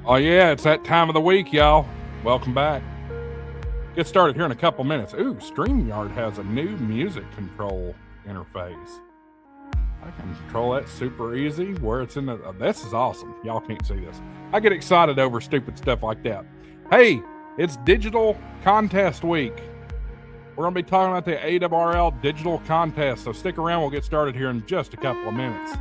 Oh yeah, it's that time of the week, y'all. Welcome back. Get started here in a couple minutes. Ooh, StreamYard has a new music control interface. I can control that super easy where it's in the... this is awesome. Y'all can't see this. I get excited over stupid stuff like that. Hey, it's Digital Contest Week. We're going to be talking about the ARRL Digital Contest, so stick around. We'll get started here in just a couple of minutes.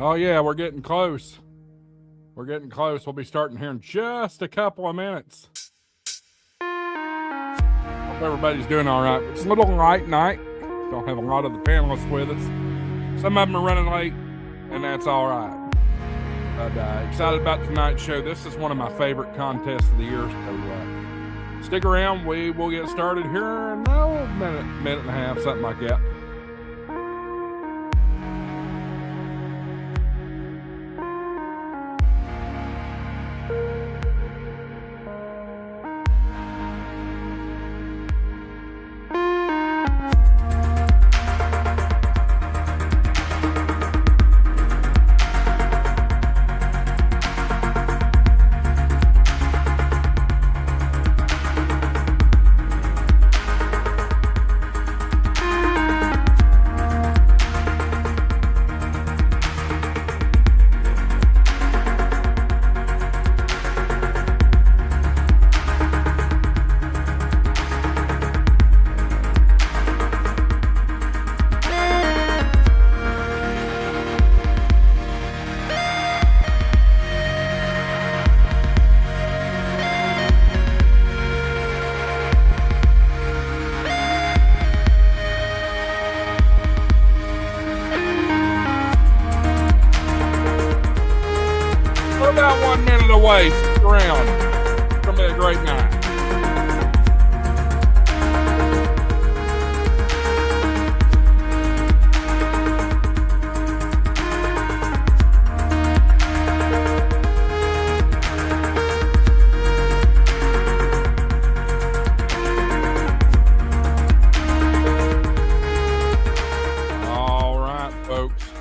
Oh yeah, we're getting close. We're getting close. We'll be starting here in just a couple of minutes. Hope everybody's doing all right. It's a little light night. Don't have a lot of the panelists with us. Some of them are running late, and that's all right. But excited about tonight's show. This is one of my favorite contests of the year. So stick around. We will get started here in a minute and a half, something like that. Stick around. It's going to be a great night. All right, folks.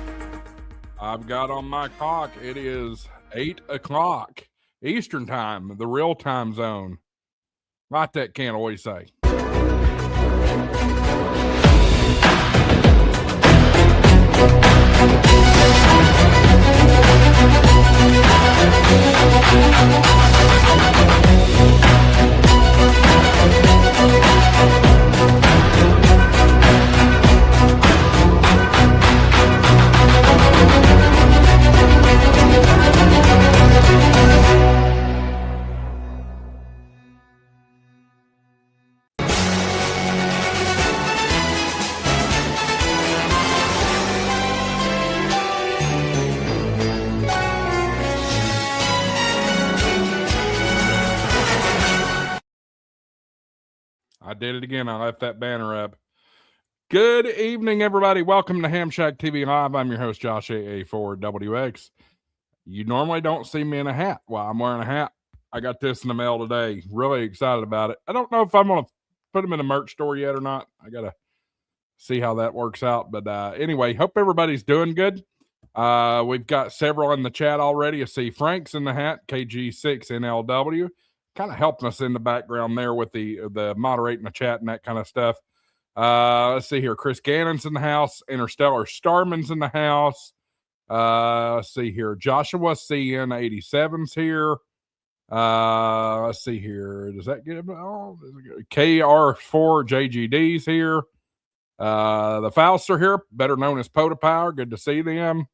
I've got on my clock. It is 8 o'clock. Eastern time, the real time zone. Light that candle, what do you say? did it again. I left that banner up. Good evening, everybody. Welcome to HamShackTV Live. I'm your host, Josh AA4WX. You normally don't see me in a hat. Well, I'm wearing a hat. I got this in the mail today. Really excited about it. I don't know if I'm going to put them in a merch store yet or not. I got to see how that works out. But anyway, hope everybody's doing good. We've got several in the chat already. I see Frank's in the hat, KG6NLW, kind of helping us in the background there with the moderating the chat and that kind of stuff. Let's see here. Chris Gannon's in the house. Interstellar Starman's in the house. Let's see here. Joshua CN87's here. Let's see here. Does that get him? Oh, KR4 JGD's here. The Fauster here, better known as Pota Power. Good to see them.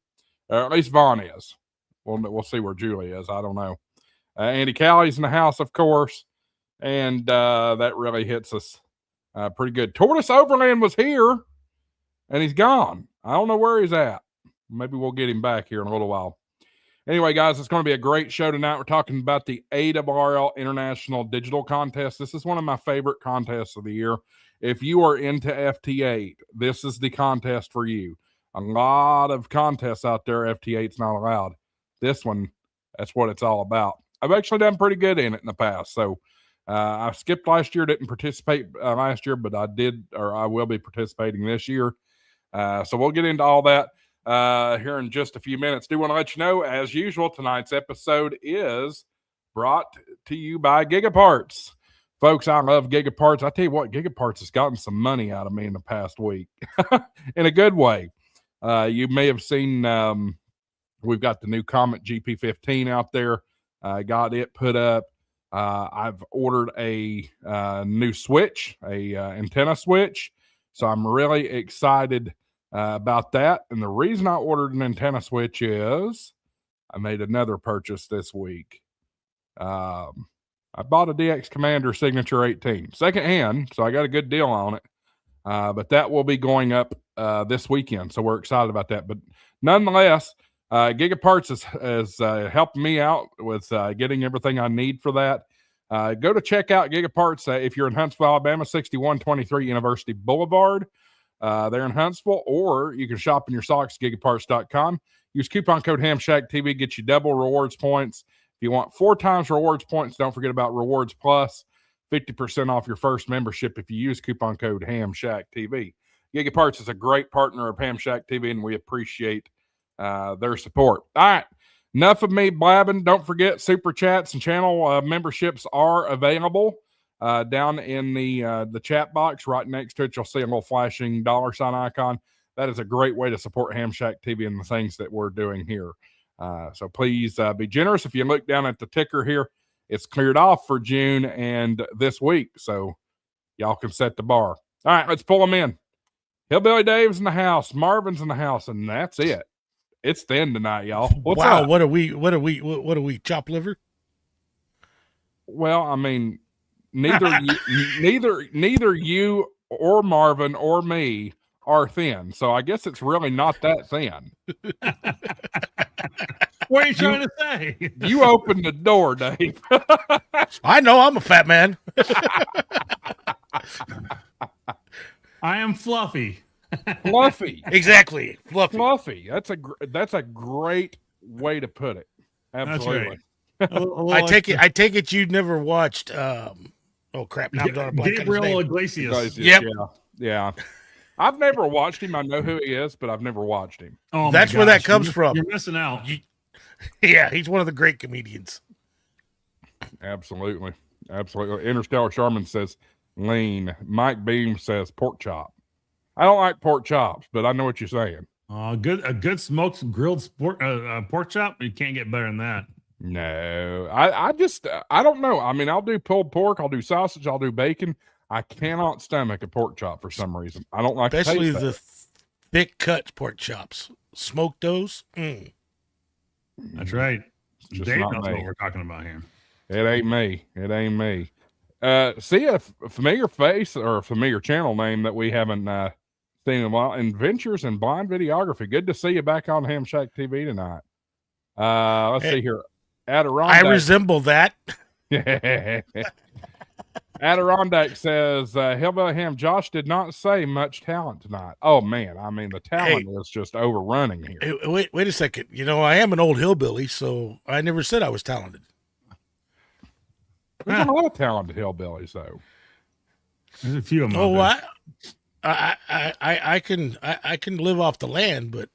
At least Vaughn is. We'll see where Julie is. I don't know. Andy Callie's in the house, of course. And that really hits us pretty good. Tortoise Overland was here, and he's gone. I don't know where he's at. Maybe we'll get him back here in a little while. Anyway, guys, it's going to be a great show tonight. We're talking about the ARRL International Digital Contest. This is one of my favorite contests of the year. If you are into FT8, this is the contest for you. A lot of contests out there, FT8's not allowed. This one, that's what it's all about. I've actually done pretty good in it in the past. So I skipped last year, didn't participate last year, but I will be participating this year. So we'll get into all that here in just a few minutes. Do want to let you know, as usual, tonight's episode is brought to you by Gigaparts. Folks, I love Gigaparts. I tell you what, Gigaparts has gotten some money out of me in the past week in a good way. You may have seen we've got the new Comet GP15 out there. Got it put up. I've ordered a new switch, a antenna switch. So I'm really excited about that. And the reason I ordered an antenna switch is I made another purchase this week. I bought a DX Commander Signature 18 secondhand, so I got a good deal on it. But that will be going up this weekend, so we're excited about that. But nonetheless, Gigaparts is helping me out with getting everything I need for that. Go to check out Gigaparts if you're in Huntsville, Alabama, 6123 University Boulevard. They're in Huntsville, or you can shop in your socks, gigaparts.com. Use coupon code HamShackTV, get you double rewards points. If you want 4 times rewards points, don't forget about Rewards Plus, 50% off your first membership if you use coupon code HamShackTV. Gigaparts is a great partner of HamShackTV, and we appreciate their support. All right, enough of me blabbing. Don't forget, Super Chats and channel memberships are available down in the chat box. Right next to it, you'll see a little flashing $ icon. That is a great way to support HamShackTV and the things that we're doing here. So please be generous. If you look down at the ticker here, it's cleared off for June and this week. So y'all can set the bar. All right, let's pull them in. Hillbilly Dave's in the house. Marvin's in the house, and that's it. It's thin tonight, y'all. What's up? What are we, chop liver? Well, I mean, neither you or Marvin or me are thin. So I guess it's really not that thin. What are you trying to say? You opened the door, Dave. I know I'm a fat man. I am fluffy. Fluffy. Exactly. Fluffy. That's a great way to put it. Absolutely. That's right. I take it you never watched oh crap, now I'm drawing a blank on his Gabriel name. Iglesias. Yep. Yeah. I've never watched him. I know who he is, but I've never watched him. Oh, that's where that comes from. You're missing out. Yeah, he's one of the great comedians. Absolutely. Interstellar Sharman says lean. Mike Beam says pork chop. I don't like pork chops, but I know what you're saying. A good smoked grilled pork chop. You can't get better than that. No, I don't know. I mean, I'll do pulled pork, I'll do sausage, I'll do bacon. I cannot stomach a pork chop for some reason. I don't like, especially the thick cut pork chops. Smoke those. That's right. Dave knows what we're talking about here. It ain't me. See a familiar face or a familiar channel name that we haven't seen in a while. Adventures in Blind Videography. Good to see you back on HamShackTV tonight. Let's see here. Adirondack. I resemble that. Adirondack says, Hillbilly Ham, Josh did not say much talent tonight. Oh, man. I mean, the talent is just overrunning here. Hey, wait a second. You know, I am an old hillbilly, so I never said I was talented. There's a lot of talented hillbillies, though. There's a few of them. Oh, I can live off the land, but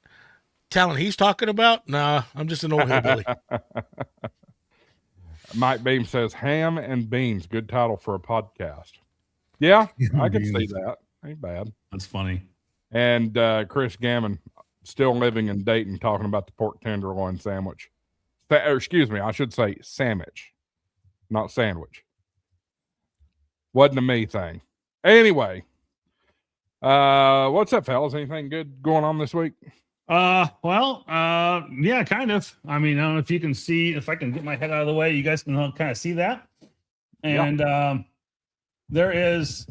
talent he's talking about, nah, I'm just an old hillbilly. Mike Beam says, Ham and Beans, good title for a podcast. Yeah, I can see that. Ain't bad. That's funny. And Chris Gammon, still living in Dayton, talking about the pork tenderloin sandwich. Or excuse me, I should say sandwich, not sandwich. Wasn't a me thing. Anyway, what's up, fellas? Anything good going on this week? Yeah, kind of. I mean, I don't know if you can see, if I can get my head out of the way, you guys can kind of see that. And there is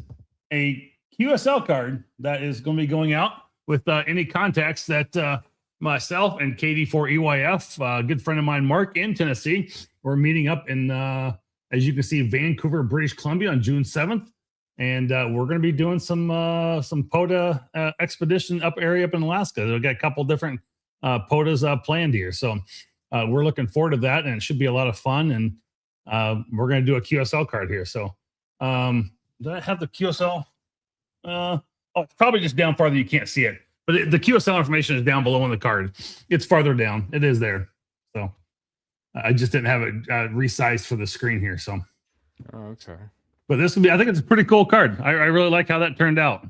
a QSL card that is going to be going out with any contacts that myself and KD4EYF, a good friend of mine, Mark, in Tennessee, we're meeting up in, as you can see, Vancouver, British Columbia on June 7th. And we're going to be doing some POTA expedition area up in Alaska. We've got a couple different POTAs planned here. So we're looking forward to that, and it should be a lot of fun. And we're going to do a QSL card here. So do I have the QSL? It's probably just down farther. You can't see it. But the QSL information is down below on the card. It's farther down. It is there. So I just didn't have it resized for the screen here. So. Okay. But this will be, I think it's a pretty cool card. I really like how that turned out.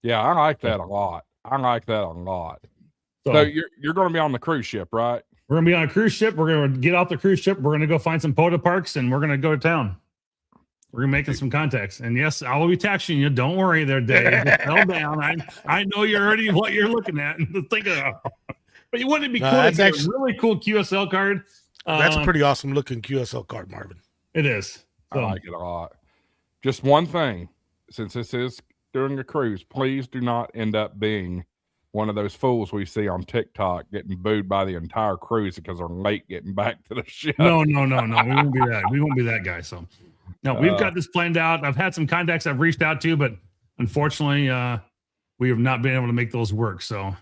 Yeah, I like that a lot. So you're going to be on the cruise ship, right? We're going to be on a cruise ship. We're going to get off the cruise ship. We're going to go find some POTA parks, and we're going to go to town. We're going to make some contacts. And yes, I will be texting you. Don't worry there, Dave. Just settle down. I know you're already what you're looking at and thinking of. But wouldn't it be cool? That's actually a really cool QSL card. That's a pretty awesome looking QSL card, Marvin. It is. I like it a lot. Just one thing, since this is during a cruise, please do not end up being one of those fools we see on TikTok getting booed by the entire cruise because they're late getting back to the ship. No. We won't be that. We won't be that guy. So, no, we've got this planned out. I've had some contacts I've reached out to, but unfortunately, we have not been able to make those work. So,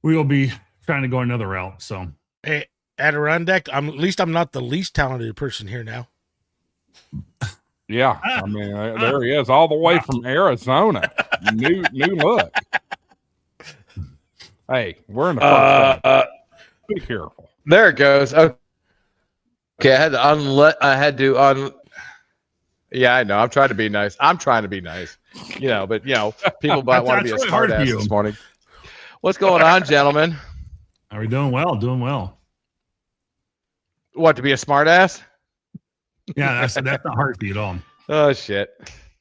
we will be trying to go another route. So, hey, Adirondack, at least I'm not the least talented person here now. Yeah, I mean, there he is, all the way from Arizona. New look. Hey, we're in the first be careful. There it goes. Okay, I had to Yeah, I know. I'm trying to be nice. But people might want to be a smart ass this morning. What's going on, gentlemen? Are we doing well? Doing well. What, to be a smart ass? Yeah, that's not hard for you at all. Oh shit.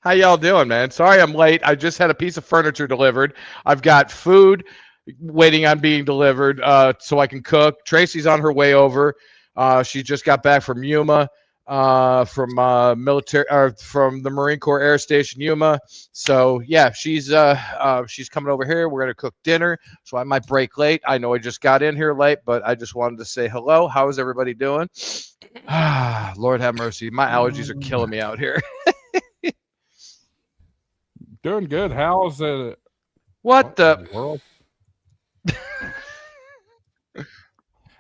How y'all doing, man? Sorry I'm late. I just had a piece of furniture delivered. I've got food waiting on being delivered so I can cook. Tracy's on her way over. She just got back from Yuma, from the Marine Corps Air Station Yuma. So yeah, she's coming over here. We're gonna cook dinner, so I might break late. I know I just got in here late, but I just wanted to say hello. How is everybody doing? Lord have mercy. My allergies are killing me out here. Doing good. How's it? What the world?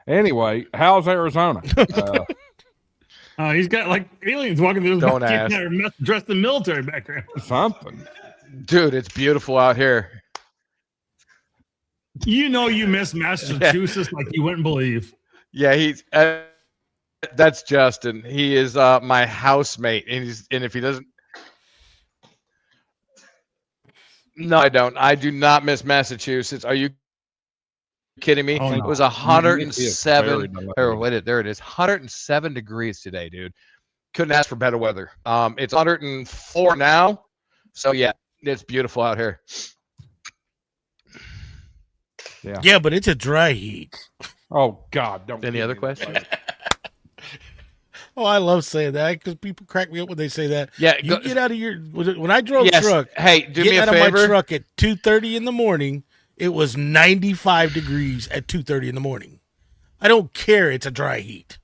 Anyway, how's Arizona? He's got like aliens walking through. Don't ask. Dressed in military background. Something. Dude, it's beautiful out here. You know you miss Massachusetts like you wouldn't believe. Yeah, he's that's Justin. He is my housemate, and if he doesn't, no, I don't. I do not miss Massachusetts. Are you kidding me? Oh, no. It was 107. There it is. 107 degrees today, dude. Couldn't ask for better weather. It's 104 now. So yeah, it's beautiful out here. Yeah, but it's a dry heat. Oh God! Don't. Any other questions? Oh, I love saying that because people crack me up when they say that. Yeah, you get out of your when I drove truck. Hey, do me a favor. Get out of my truck at 2:30 in the morning. It was 95 degrees at 2:30 in the morning. I don't care. It's a dry heat.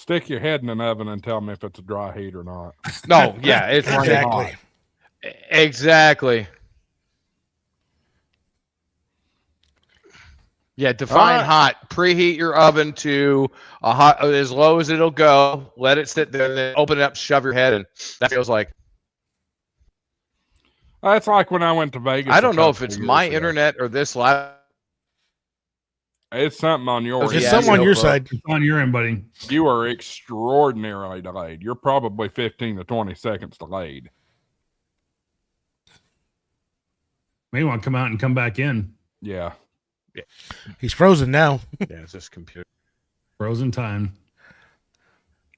Stick your head in an oven and tell me if it's a dry heat or not. No, yeah, it's Running Exactly. hot. exactly. Yeah, define Alright. hot. Preheat your oven to a hot, as low as it'll go. Let it sit there, and then open it up, shove your head, and that feels like. That's like when I went to Vegas. I don't know if couple it's years my ago. internet or this live. It's something on your It's Yeah, end. something on no your problem. side. It's on your end, buddy. You are extraordinarily delayed. You're probably 15 to 20 seconds delayed. May want to come out and come back in. Yeah. He's frozen now. Yeah, it's this computer. Frozen time.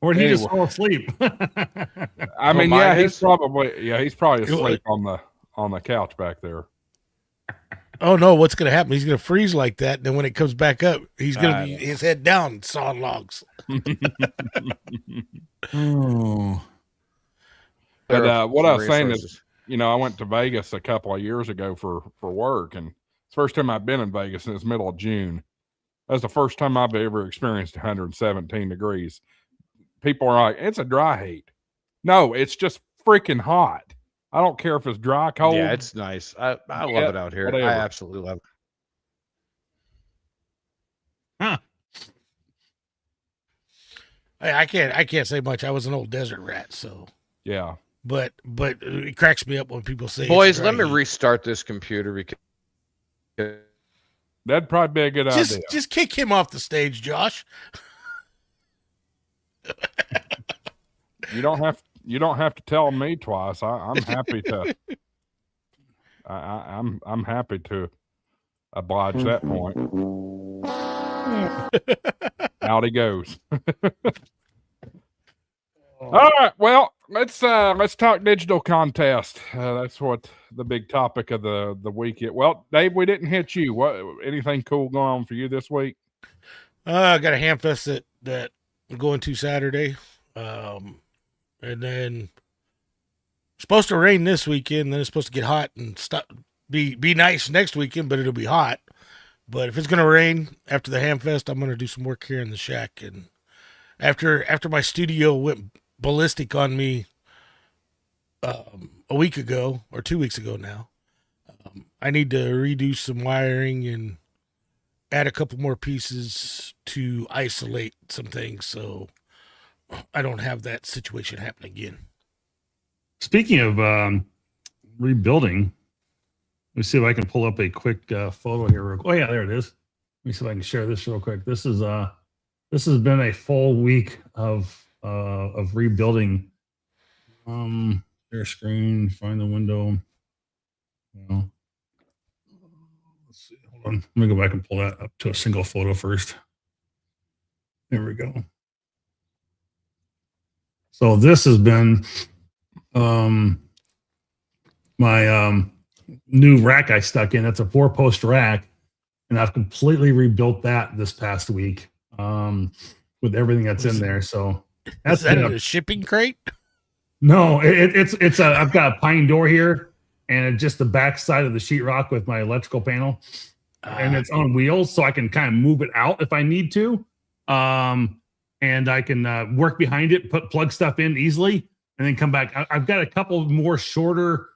Or did he just fall asleep? I mean, mine yeah, is? he's probably It- asleep on the couch back there. Oh no, what's gonna happen? He's gonna freeze like that, and then when it comes back up, he's gonna I be know. his head down, sawing logs. Oh. But what I was saying Resources. is, you know, I went to Vegas a couple of years ago for work, and it's the first time I've been in Vegas since middle of June. That's the first time I've ever experienced 117 degrees. People are like, it's a dry heat. No, it's just freaking hot. I don't care if it's dry, cold. Yeah, it's nice. I love Yeah, it out here. whatever. I absolutely love it. Huh. I can't say much. I was an old desert rat, so Yeah. but it cracks me up when people say it's Boys, dry let me heat. restart this computer because That'd probably be a good idea. Just kick him off the stage, Josh. You don't have to tell me twice. I'm happy to. I'm happy to oblige that point. Out he goes. All right. Well, let's talk digital contest. That's what the big topic of the week is. Well, Dave, we didn't hit you. What anything cool going on for you this week? I got a hamfest that I'm going to Saturday, and then supposed to rain this weekend. Then it's supposed to get hot and be nice next weekend, but it'll be hot. But if it's gonna rain after the hamfest, I'm gonna do some work here in the shack. And after my studio went ballistic on me a week ago or 2 weeks ago now, I need to redo some wiring and add a couple more pieces to isolate some things so I don't have that situation happen again. Speaking of rebuilding, let me see if I can pull up a quick photo here. Oh yeah, there it is. Let me see if I can share this real quick. This has been a full week of rebuilding. Share screen, find the window. Well, let's see. Hold on. Let me go back and pull that up to a single photo first. There we go. So this has been my new rack I stuck in. That's a 4-post rack, and I've completely rebuilt that this past week with everything that's in there. So that's Is that been a shipping crate? no, it's a I've got a pine door here, and it's just the back side of the sheetrock with my electrical panel, and it's on wheels, so I can kind of move it out if I need to, and I can work behind it, plug stuff in easily, and then come back. I've got a couple more shorter.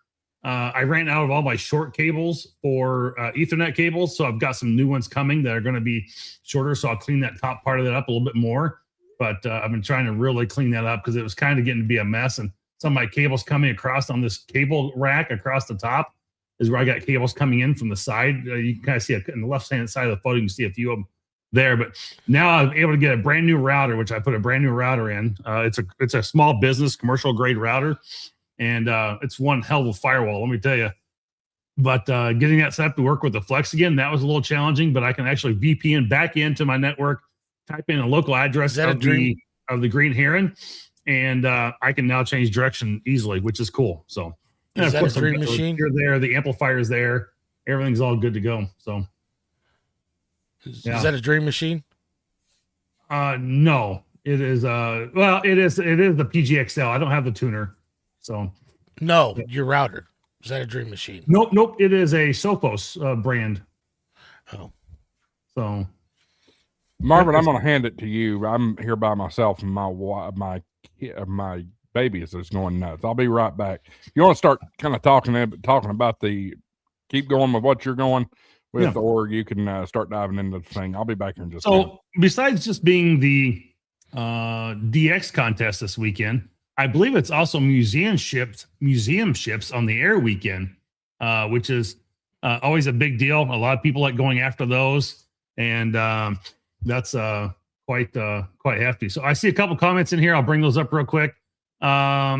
I ran out of all my short cables for Ethernet cables, so I've got some new ones coming that are going to be shorter. So I'll clean that top part of it up a little bit more. But I've been trying to really clean that up because it was kind of getting to be a mess. And some of my cables coming across on this cable rack across the top is where I got cables coming in from the side. You can kind of see in the left-hand side of the photo, you can see a few of them there. But now I'm able to get a brand new router, which I put a brand new router in. It's a small business, commercial grade router. And it's one hell of a firewall, let me tell you. But getting that set up to work with the Flex again, that was a little challenging, but I can actually VPN back into my network, type in a local address of the Green Heron, and I can now change direction easily, which is cool. So, and Is of that course, a Dream Machine? You're there, the amplifier's there, everything's all good to go. So, Is yeah. that a Dream Machine? no, it is. Well, it is the PGXL. I don't have the tuner, so. No, your router. Is that a Dream Machine? Nope. It is a Sophos brand. Oh. So, Marvin, I'm going to hand it to you. I'm here by myself, and my baby is just going nuts. I'll be right back. You want to start kind of talking about keep going with what you're going with, or you can start diving into the thing. I'll be back here in just a minute. So besides just being the DX contest this weekend, I believe it's also museum ships on the air weekend, which is always a big deal. A lot of people like going after those, and that's quite hefty. So I see a couple comments in here. I'll bring those up real quick. Now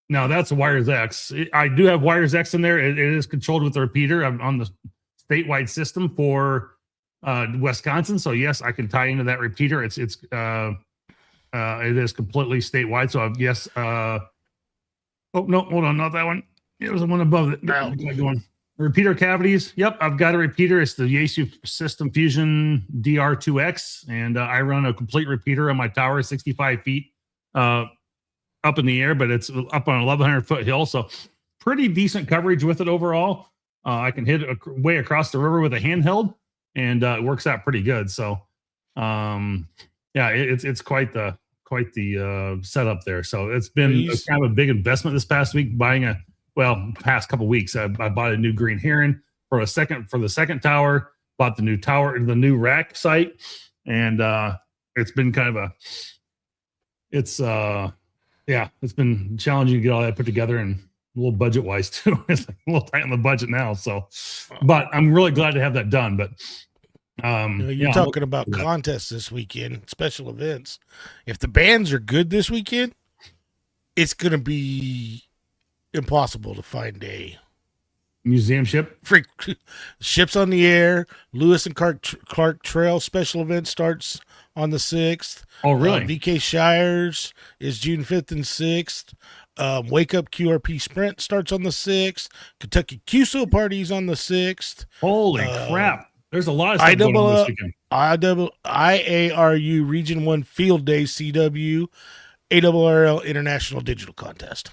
that's Wires X. I do have Wires X in there. It is controlled with the repeater. I'm on the statewide system for Wisconsin. So yes, I can tie into that repeater. It is completely statewide. So yes. Oh no, hold on, not that one. It was the one above it. Going. Repeater cavities. Yep, I've got a repeater. It's the Yaesu System Fusion DR2X, and I run a complete repeater on my tower, 65 feet up in the air, but it's up on a 1,100-foot hill, so pretty decent coverage with it overall. I can hit it way across the river with a handheld, and it works out pretty good. So, it's quite the setup there. So it's been kind of a big investment this past week buying past couple weeks. I bought a new Green Heron for the second tower, bought the new tower, the new rack site, and it's been kind of it's been challenging to get all that put together, and a little budget wise too. It's like a little tight on the budget now. So, but I'm really glad to have that done. But you're talking about contests this weekend, special events. If the bands are good this weekend, it's going to be impossible to find a museum ship. Ships on the Air, Lewis and Clark Trail special event starts on the 6th. Oh, really? VK Shires is June 5th and 6th. Wake Up QRP Sprint starts on the 6th. Kentucky QSO parties on the 6th. Holy crap. There's a lot of stuff going on this weekend. IARU Region 1 Field Day CW, ARRL International Digital Contest.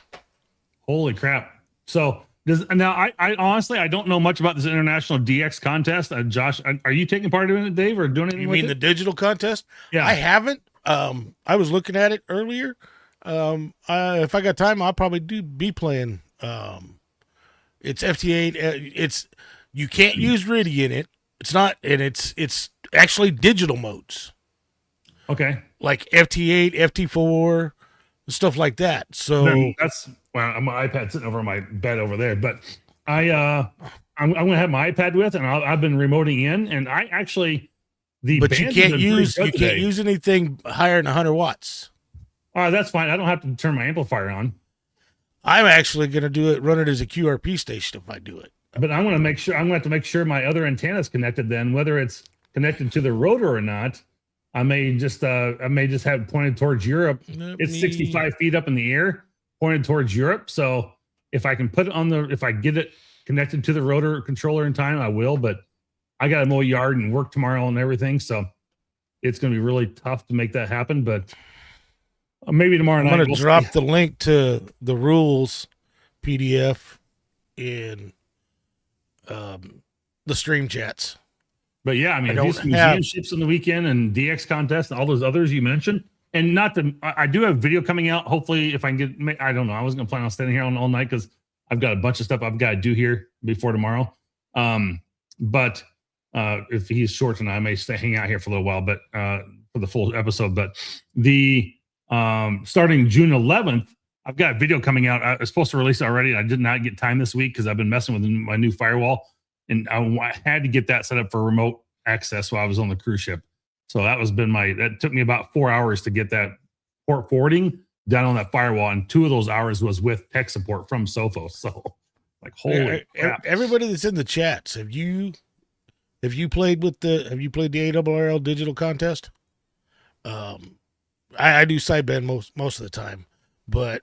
Holy crap. So I honestly, I don't know much about this international DX contest. Josh, are you taking part in it, Dave, or doing anything? You mean the digital contest? Yeah. I haven't. I was looking at it earlier. If I got time, I'll probably be playing. It's FT8. You can't use RIDI in it. It's not, and it's actually digital modes. Okay. Like FT8, FT4, stuff like that. So that's my iPad sitting over my bed over there, but I'm going to have my iPad with, and I've been remoting in, and I actually but you can't use anything higher than 100 watts. That's fine. I don't have to turn my amplifier on. I'm actually going to run it as a QRP station if I do it. But I'm going to have to make sure my other antenna is connected. Then, whether it's connected to the rotor or not, I may just have it pointed towards Europe. It's 65 feet up in the air, pointed towards Europe. So if I can put it if I get it connected to the rotor controller in time, I will. But I got to mow yard and work tomorrow and everything, so it's going to be really tough to make that happen. But maybe tomorrow night. I'm going to drop the link to the rules PDF in the stream chats. But yeah, I mean, these museum ships on the weekend and DX contest and all those others you mentioned, and I do have video coming out. Hopefully, if I can get, I don't know. I was going to plan on staying here all night because I've got a bunch of stuff I've got to do here before tomorrow. But if he's short tonight, I may hang out here for a little while, but for the full episode. But the starting June 11th, I've got video coming out. I was supposed to release it already. I did not get time this week because I've been messing with my new firewall, and I had to get that set up for remote access while I was on the cruise ship. So that took me about 4 hours to get that port forwarding done on that firewall, and 2 of those hours was with tech support from Sophos. So, like, holy crap! Everybody that's in the chats, have you played the ARRL Digital Contest? I do sideband most of the time, but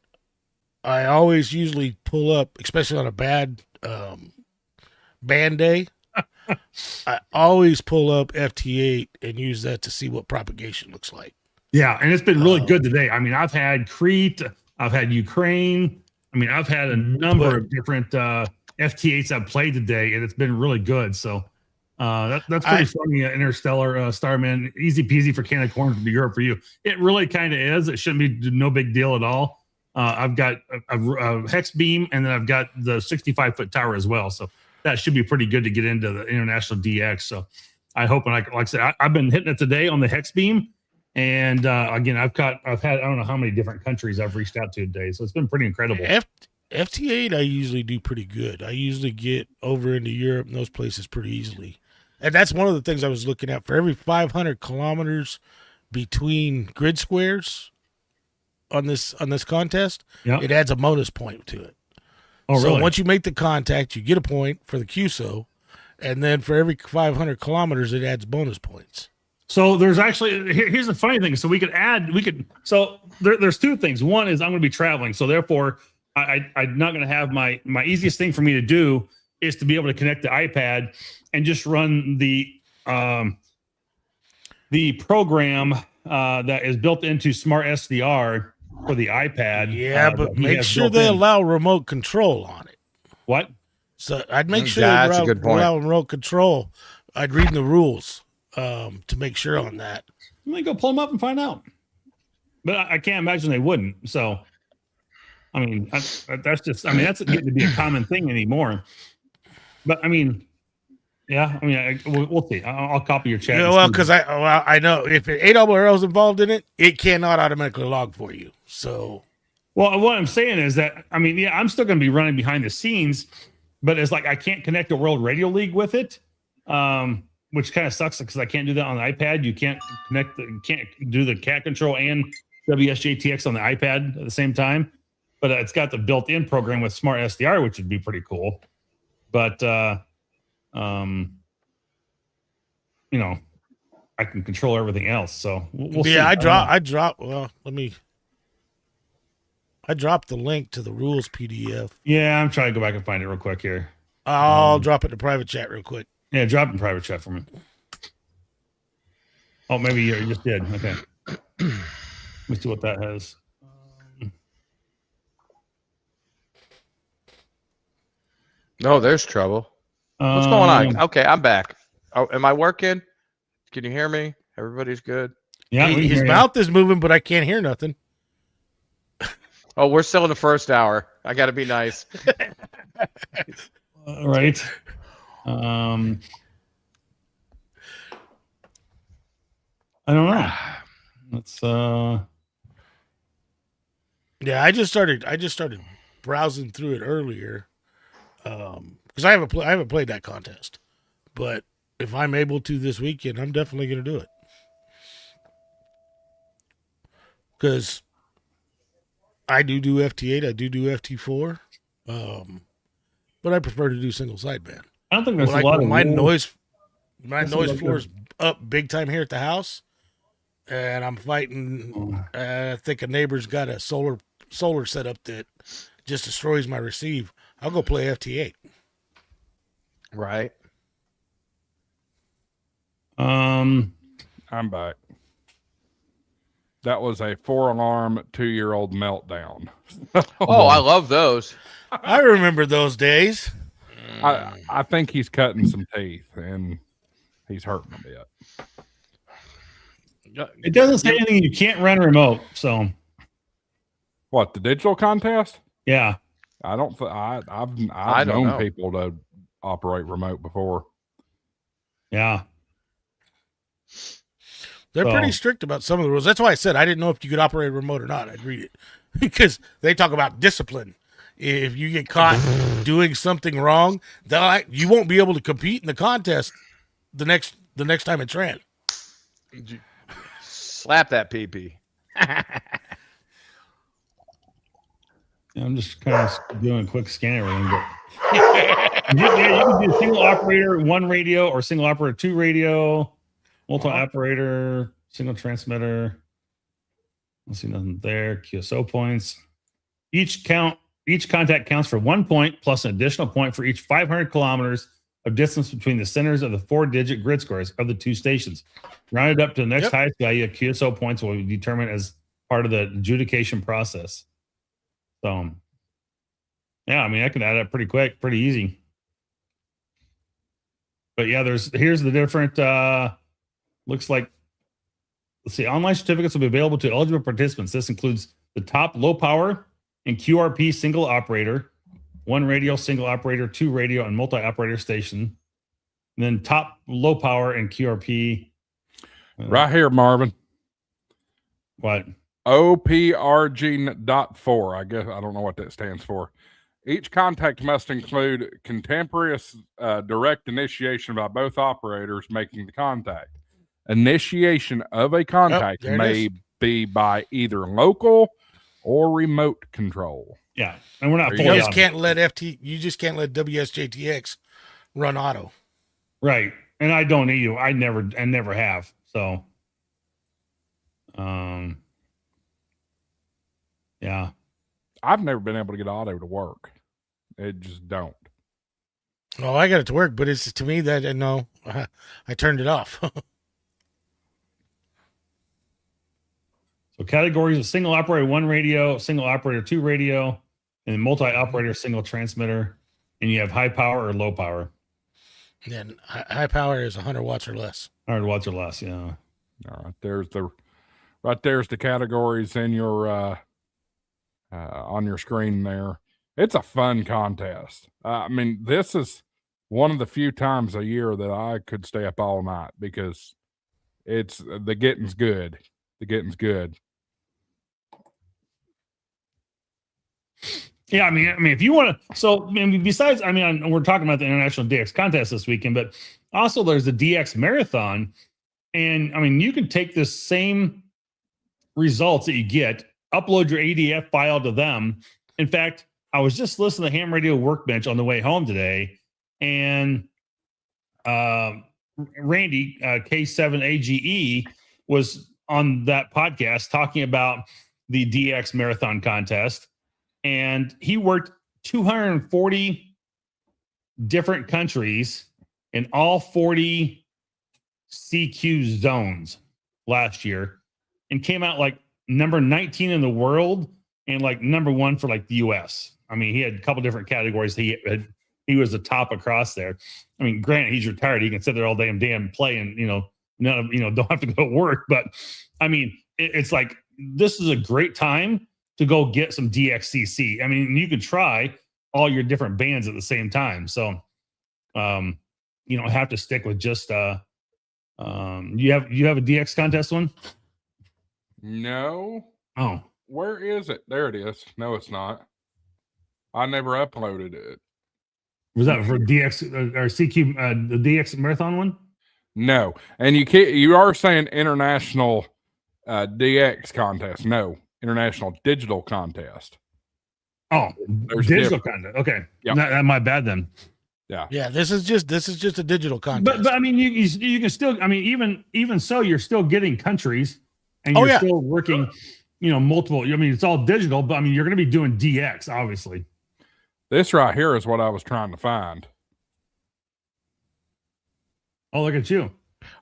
I always usually pull up, especially on a bad band day. I always pull up FT8 and use that to see what propagation looks like. Yeah, and it's been really good today. I mean, I've had Crete, I've had Ukraine. I mean, I've had a number of different FT8s I've played today, and it's been really good. So That's pretty funny. Interstellar Starman, easy peasy for can of corn to Europe for you. It really kind of is. It shouldn't be no big deal at all. I've got a hex beam, and then I've got the 65-foot tower as well. So that should be pretty good to get into the international DX. So I hope, and like I said, I've been hitting it today on the hex beam, and again, I've had I don't know how many different countries I've reached out to today. So it's been pretty incredible. FT8, I usually do pretty good. I usually get over into Europe and those places pretty easily. And that's one of the things I was looking at. For every 500 kilometers between grid squares on this contest, it adds a bonus point to it. Oh, so really? once you make the contact, you get a point for the QSO, and then for every 500 kilometers, it adds bonus points. So there's actually here's the funny thing. So there's two things. One is I'm going to be traveling, so therefore I'm not going to have my easiest thing for me to do is to be able to connect the iPad and just run the program that is built into Smart SDR for the iPad. Yeah, but make sure they allow remote control on it. What? So I'd make sure they allow remote control. I'd read the rules to make sure on that. Let me go pull them up and find out. But I can't imagine they wouldn't. So, I mean, that's getting to be a common thing anymore. But I mean, yeah, I mean, we'll see. I'll copy your chat. Yeah, well, because I know if ARRL is involved in it, it cannot automatically log for you. So, well, what I'm saying is that I mean, yeah, I'm still going to be running behind the scenes, but it's like I can't connect the World Radio League with it, which kind of sucks because I can't do that on the iPad. You can't can't do the cat control and WSJTX on the iPad at the same time. But it's got the built-in program with Smart SDR, which would be pretty cool. But you know, I can control everything else. So we'll see. I dropped the link to the rules PDF. Yeah, I'm trying to go back and find it real quick here. I'll drop it in the private chat real quick. Yeah, drop it in private chat for me. Oh, maybe you just did. Okay. Let me see what that has. No, there's trouble. What's going on? Okay, I'm back. Oh, am I working? Can you hear me? Everybody's good. Yeah, his mouth is moving, but I can't hear nothing. Oh, we're still in the first hour. I got to be nice. Right. I don't know. Let's Yeah, I just started browsing through it earlier. Because I haven't played that contest, but if I'm able to this weekend, I'm definitely going to do it. Because I do FT8, I do FT4, but I prefer to do single sideband. I don't think there's a lot of my noise floor is up big time here at the house, and I'm fighting. I think a neighbor's got a solar setup that just destroys my receive. I'll go play FT8. Right. I'm back. That was a 4-alarm 2-year-old meltdown. Oh, I love those. I remember those days. I think he's cutting some teeth and he's hurting a bit. It doesn't say anything. You can't run remote. So, what, the digital contest? Yeah. I don't. I've known people to operate remote before. Yeah. They're pretty strict about some of the rules. That's why I said I didn't know if you could operate remote or not. I'd read it because they talk about discipline. If you get caught doing something wrong, you won't be able to compete in the contest the next time it's ran. Slap that pee-pee. I'm just kind of doing a quick scan of everything. But you can do single operator, 1 radio, or single operator, 2 radio, multi-operator, single transmitter. I see nothing there. QSO points. Each contact counts for 1 point plus an additional point for each 500 kilometers of distance between the centers of the 4-digit grid scores of the 2 stations. Rounded up to the next highest value of QSO points will be determined as part of the adjudication process. So, yeah, I mean, I can add up pretty quick, pretty easy. But yeah, here's the different. Looks like, let's see, online certificates will be available to eligible participants. This includes the top low power and QRP single operator, 1 radio, single operator, 2 radio, and multi-operator station. And then top low power and QRP. Right here, Marvin. What? OPRG.4. I guess I don't know what that stands for. Each contact must include contemporaneous direct initiation by both operators making the contact. Initiation of a contact may be by either local or remote control. Yeah, and we're not. You just can't let You just can't let WSJTX run auto. Right, and I don't either. I never have. So, yeah, I've never been able to get auto to work. It just don't. Oh, I got it to work, but it's to me that no, I turned it off. So categories of single operator 1 radio, single operator 2 radio, and multi-operator single transmitter. And you have high power or low power. Then high power is 100 watts or less. 100 watts or less, yeah. All right, there's the categories in your on your screen there. It's a fun contest. I mean, this is one of the few times a year that I could stay up all night because the getting's good. The getting's good. Yeah, I mean, if you want to, so I mean, besides, I mean, we're talking about the International DX Contest this weekend, but also there's the DX Marathon, and I mean, you can take the same results that you get, upload your ADF file to them. In fact, I was just listening to Ham Radio Workbench on the way home today, and Randy K7AGE was on that podcast talking about the DX Marathon Contest. And he worked 240 different countries in all 40 CQ zones last year and came out like number 19 in the world and like number 1 for like the US. I mean, he had a couple different categories. He was the top across there. I mean, granted, he's retired. He can sit there all day and damn play and, don't have to go to work. But I mean, it's like, this is a great time to go get some DXCC. I mean, you could try all your different bands at the same time. So, you don't have to stick with just, you have a DX contest one? No. Oh. Where is it? There it is. No, it's not. I never uploaded it. Was that for DX or CQ, the DX Marathon one? No. And you are saying International DX Contest. No. International Digital Contest. Oh, there's digital contest. Okay, yeah, that my bad then. Yeah. This is just a digital contest. But I mean, you can still. I mean, even so, you're still getting countries, and you're still working. Multiple. I mean, it's all digital, but I mean, you're going to be doing DX, obviously. This right here is what I was trying to find. Oh, look at you!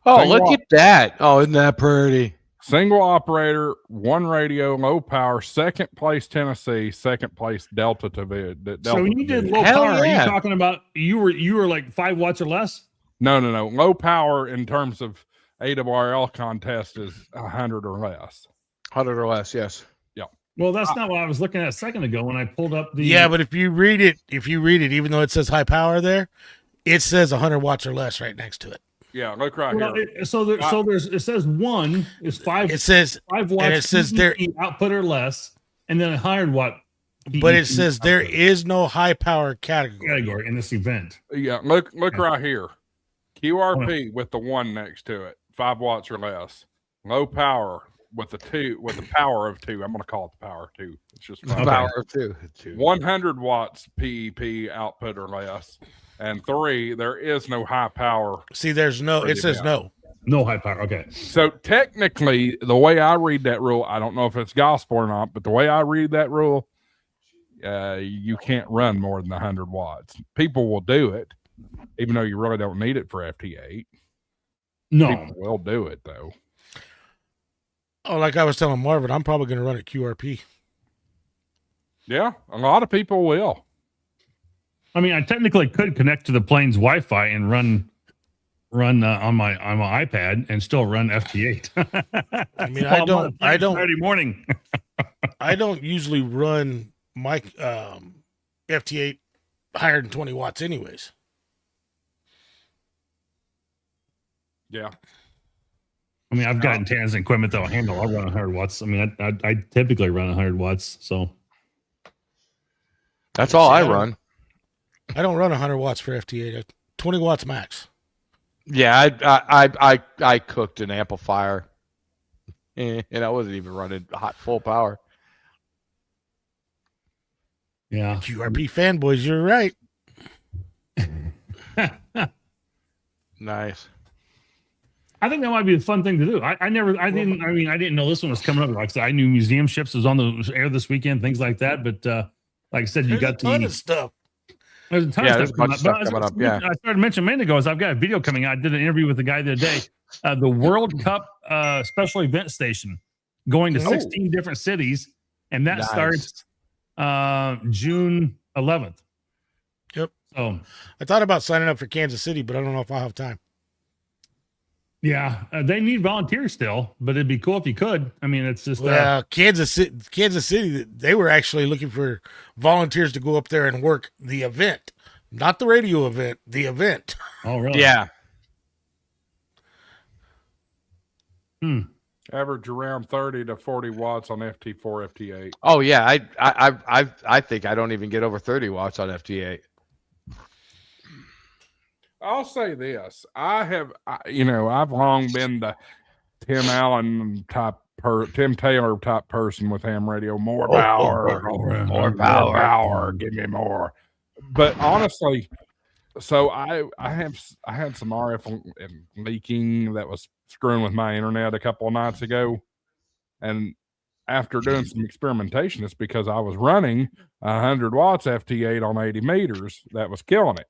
Oh, look at that! Oh, isn't that pretty? Single operator, 1 radio, low power, second place Tennessee, second place Delta TV. So when you did low power, are you talking about you were like 5 watts or less? No. Low power in terms of ARRL contest is 100 or less. 100 or less, yes. Yeah. Well, that's not what I was looking at a second ago when I pulled up the. Yeah, but if you read it, even though it says high power there, it says 100 watts or less right next to it. Yeah, look right here. It says 1 is 5. It says 5 watts. And it says there output or less, and then 100 watt. But it says there is no high power category in this event. Yeah, look right here. QRP with the 1 next to it, 5 watts or less. Low power with the power of 2. I'm going to call it the power of 2. It's just the power of 2. 100 watts PEP output or less. And 3, there is no high power. See, there's no, it says no high power. Okay. So technically, the way I read that rule, I don't know if it's gospel or not, but the way I read that rule, you can't run more than 100 watts. People will do it, even though you really don't need it for FT8. No. People will do it, though. Oh, like I was telling Marvin, I'm probably going to run at QRP. Yeah, a lot of people will. I mean, I technically could connect to the plane's Wi-Fi and run run on my iPad and still run FT8. I mean, While I'm on a plane Saturday morning. I don't usually run my FT8 higher than 20 watts anyways. Yeah. I mean, I've got antennas and equipment that'll handle. I'll run 100 watts. I mean, I typically run 100 watts. So That's all I run. I don't run 100 watts for FT8. 20 watts max. Yeah, I cooked an amplifier, and I wasn't even running hot full power. yeah, QRP fanboys, you're right. Nice. I think that might be a fun thing to do. I didn't know this one was coming up. Like I said, I knew museum ships was on the air this weekend, things like that. But like I said, you got a ton of stuff. There's a ton Yeah, of stuff coming up. Yeah, I started mentioning a minute ago is I've got a video coming out. I did an interview with the guy the other day. The World Cup special event station going to 16 different cities, and that starts June 11th. Yep. So I thought about signing up for Kansas City, but I don't know if I'll have time. Yeah, they need volunteers still, but it'd be cool if you could. I mean, it's just Kansas City. They were actually looking for volunteers to go up there and work the event, not the radio event. The event. Oh, really? Yeah. Average around 30 to 40 watts on FT4, FT8. Oh yeah, I think I don't even get over 30 watts on FT8. I'll say this: I've long been the Tim Taylor type person with ham radio. More power, more power. Give me more. But honestly, so I had some RF leaking that was screwing with my internet a couple of nights ago, and after doing some experimentation, it's because I was running 100 watts FT8 on 80 meters that was killing it.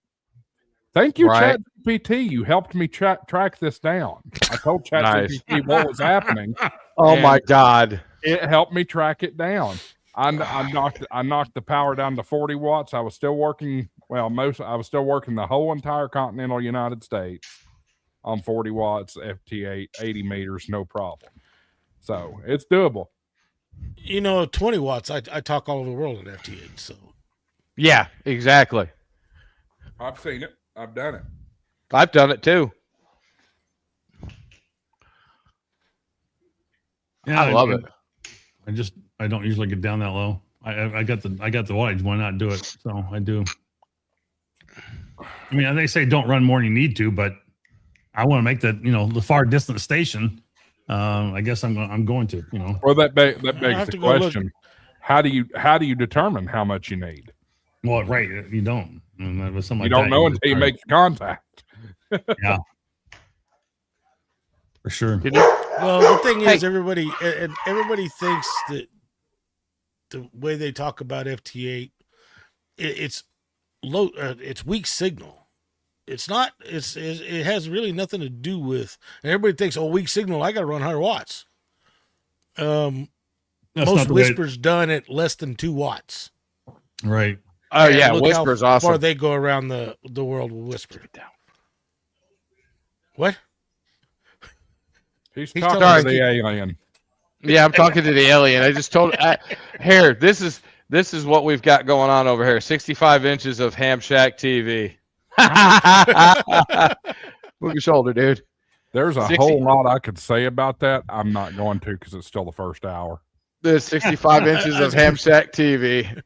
Thank you, ChatGPT. You helped me track this down. I told ChatGPT what was happening. Oh my God! It helped me track it down. I knocked the power down to 40 watts. I was still working. I was still working the whole entire continental United States on 40 watts FT8, 80 meters, no problem. So it's doable. 20 watts. I talk all over the world in FT8. So yeah, exactly. I've seen it. I've done it. I've done it too. Yeah, I love it. I don't usually get down that low. I got the wattage. Why not do it? So I do. I mean, they say don't run more than you need to, but I want to make the far distant station. I guess I'm going to. Well, that begs the question: how do you determine how much you need? Well, right, you don't. With something you don't know until you make contact. Yeah, for sure. Well, the thing is, everybody thinks that the way they talk about FT8, it's low. It's weak signal. It's not. It has really nothing to do with. And everybody thinks, weak signal. I got to run 100 watts. Most whispers done at less than 2 watts. Right. Oh yeah, Whisper's awesome. Before they go around the world with Whisper. What? He's talking to the alien. Yeah, I'm talking to the alien. I just told here. This is what we've got going on over here. 65 inches of HamShackTV. Move your shoulder, dude. There's a whole lot I could say about that. I'm not going to because it's still the first hour. There's 65 inches of HamShackTV.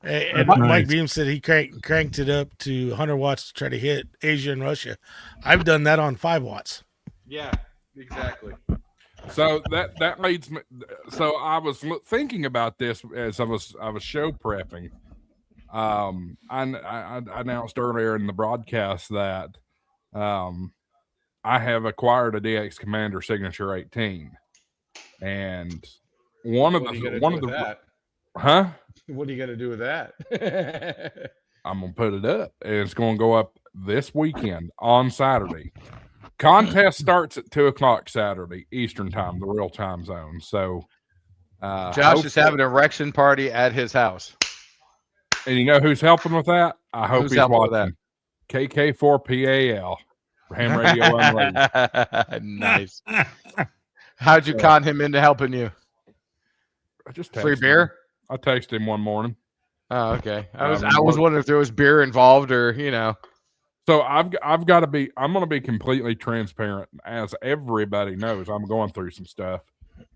And Mike Beam said he cranked it up to 100 watts to try to hit Asia and Russia. I've done that on 5 watts. Yeah, exactly. So that leads me. So I was thinking about this as I was show prepping. I announced earlier in the broadcast that I have acquired a DX Commander Signature 18, and one of the huh? What are you going to do with that? I'm going to put it up, and it's going to go up this weekend on Saturday. Contest starts at 2:00 Saturday Eastern time, the real time zone. So Josh is having an erection party at his house. And you know who's helping with that? I hope he's watching. That? KK4PAL. Ham Radio Unleashed. Nice. How'd you con him into helping you? I just Free texted beer? him. I texted him one morning. Oh, okay. I was wondering if there was beer involved or, you know. So I'm going to be completely transparent. As everybody knows, I'm going through some stuff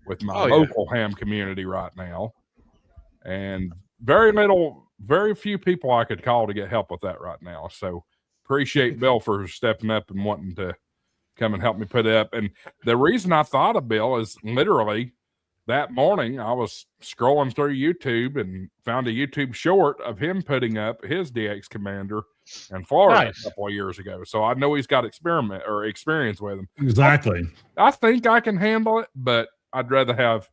with my local ham community right now. And very few people I could call to get help with that right now. So appreciate Bill for stepping up and wanting to come and help me put it up. And the reason I thought of Bill is literally that morning I was scrolling through YouTube and found a YouTube short of him putting up his DX Commander in Florida a couple of years ago. So I know he's got experience with him. Exactly. I think I can handle it, but I'd rather have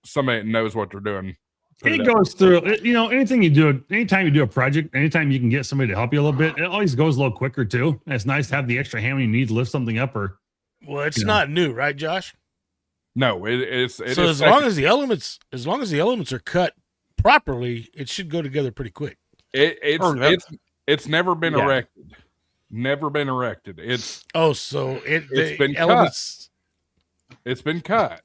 somebody that knows what they're doing. It goes through, anything you do, anytime you do a project, anytime you can get somebody to help you a little bit, it always goes a little quicker too. And it's nice to have the extra ham you need to lift something up well, it's not new, right, Josh? No, it's so as long as the elements are cut properly, it should go together pretty quick. It's never been erected. Never been erected. It's been cut. It's been cut.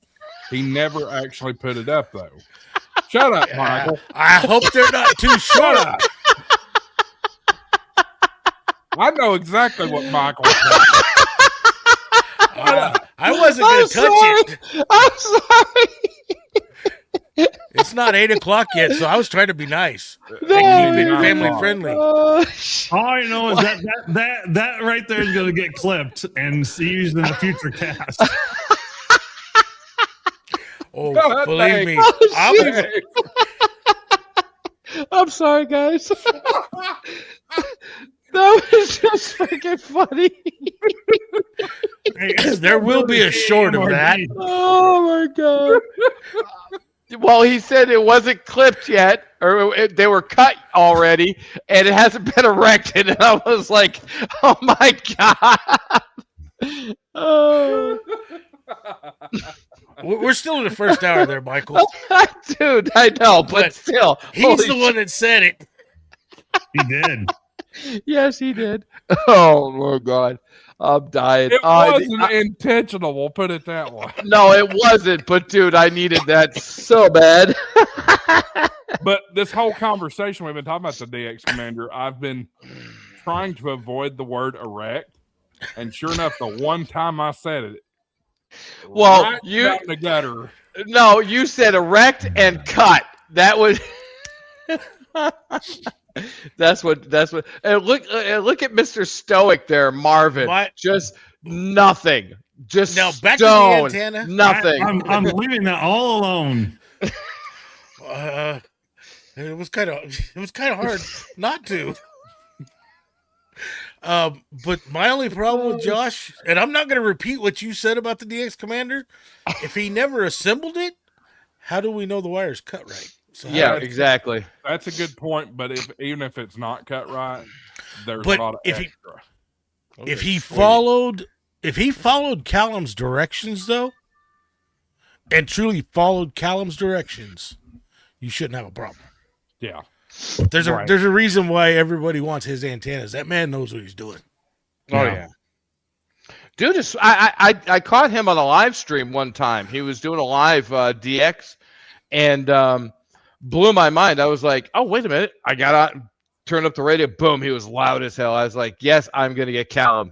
He never actually put it up though. Shut up, Michael. I hope they're not too short. I know exactly what Michael said. I wasn't going to touch it. I'm sorry. It's not 8 o'clock yet, so I was trying to be nice. Keep it family friendly. All I know is that right there is going to get clipped and used in a future cast. Oh, believe me. I'm sorry, guys. That was just freaking funny. There will be a short of that. Oh my god. Well, he said it wasn't clipped yet, or they were cut already, and it hasn't been erected. And I was like, "Oh my god!" Oh. We're still in the first hour there, Michael. Dude, I know, but still, he's the one that said it. He did. Yes, he did. Oh my god, I'm dying. It wasn't intentional. We'll put it that way. No, it wasn't. But dude, I needed that so bad. But this whole conversation we've been talking about the DX Commander, I've been trying to avoid the word erect, and sure enough, the one time I said it, well, right you out in the gutter. No, you said erect and cut. That was. That's what. And look at Mr. Stoic there, Marvin. What? Just nothing. Just now back stone. to the antenna. Nothing. I'm leaving that all alone. It was kind of hard not to. But my only problem with Josh, and I'm not going to repeat what you said about the DX Commander. If he never assembled it, how do we know the wire's cut right? So yeah, exactly. That's a good point. But even if it's not cut right, there's a lot of extra. If he followed Callum's directions though, and truly followed Callum's directions, you shouldn't have a problem. Yeah. There's a reason why everybody wants his antennas. That man knows what he's doing. Oh yeah. Dude, I caught him on a live stream one time. He was doing a live DX and blew my mind. I was like, oh, wait a minute. I got out, turned up the radio. Boom. He was loud as hell. I was like, yes, I'm going to get Callum.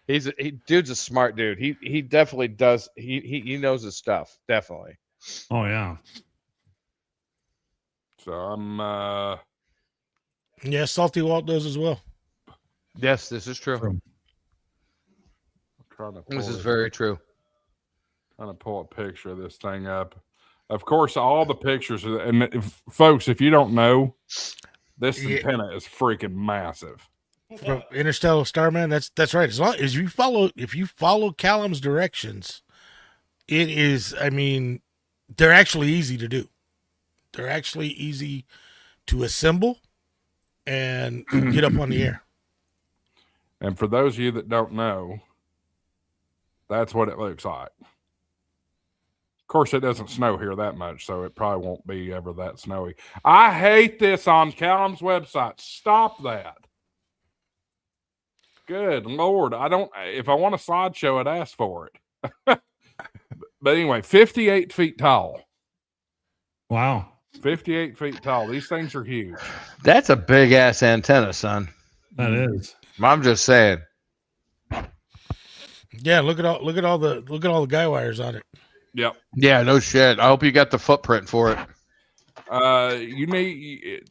Dude's a smart dude. He definitely does. He knows his stuff. Definitely. Oh, yeah. So I'm yeah, Salty Walt does as well. Yes, this is true. This is very true. Trying to pull a picture of this thing up. Of course, all the pictures, and folks, if you don't know, this antenna is freaking massive. From Interstellar Starman, that's right. As long as you follow Callum's directions, it is. I mean, they're actually easy to do. They're actually easy to assemble and get up on the air. And for those of you that don't know, that's what it looks like. Of course, it doesn't snow here that much, so it probably won't be ever that snowy. I hate this on Callum's website. Stop that. Good Lord. If I want a slideshow, I'd ask for it. But anyway, 58 feet tall. Wow. 58 feet tall. These things are huge. That's a big ass antenna, son. That is. I'm just saying. Yeah, look at all the guy wires on it. Yep. Yeah, no shit. I hope you got the footprint for it. You need,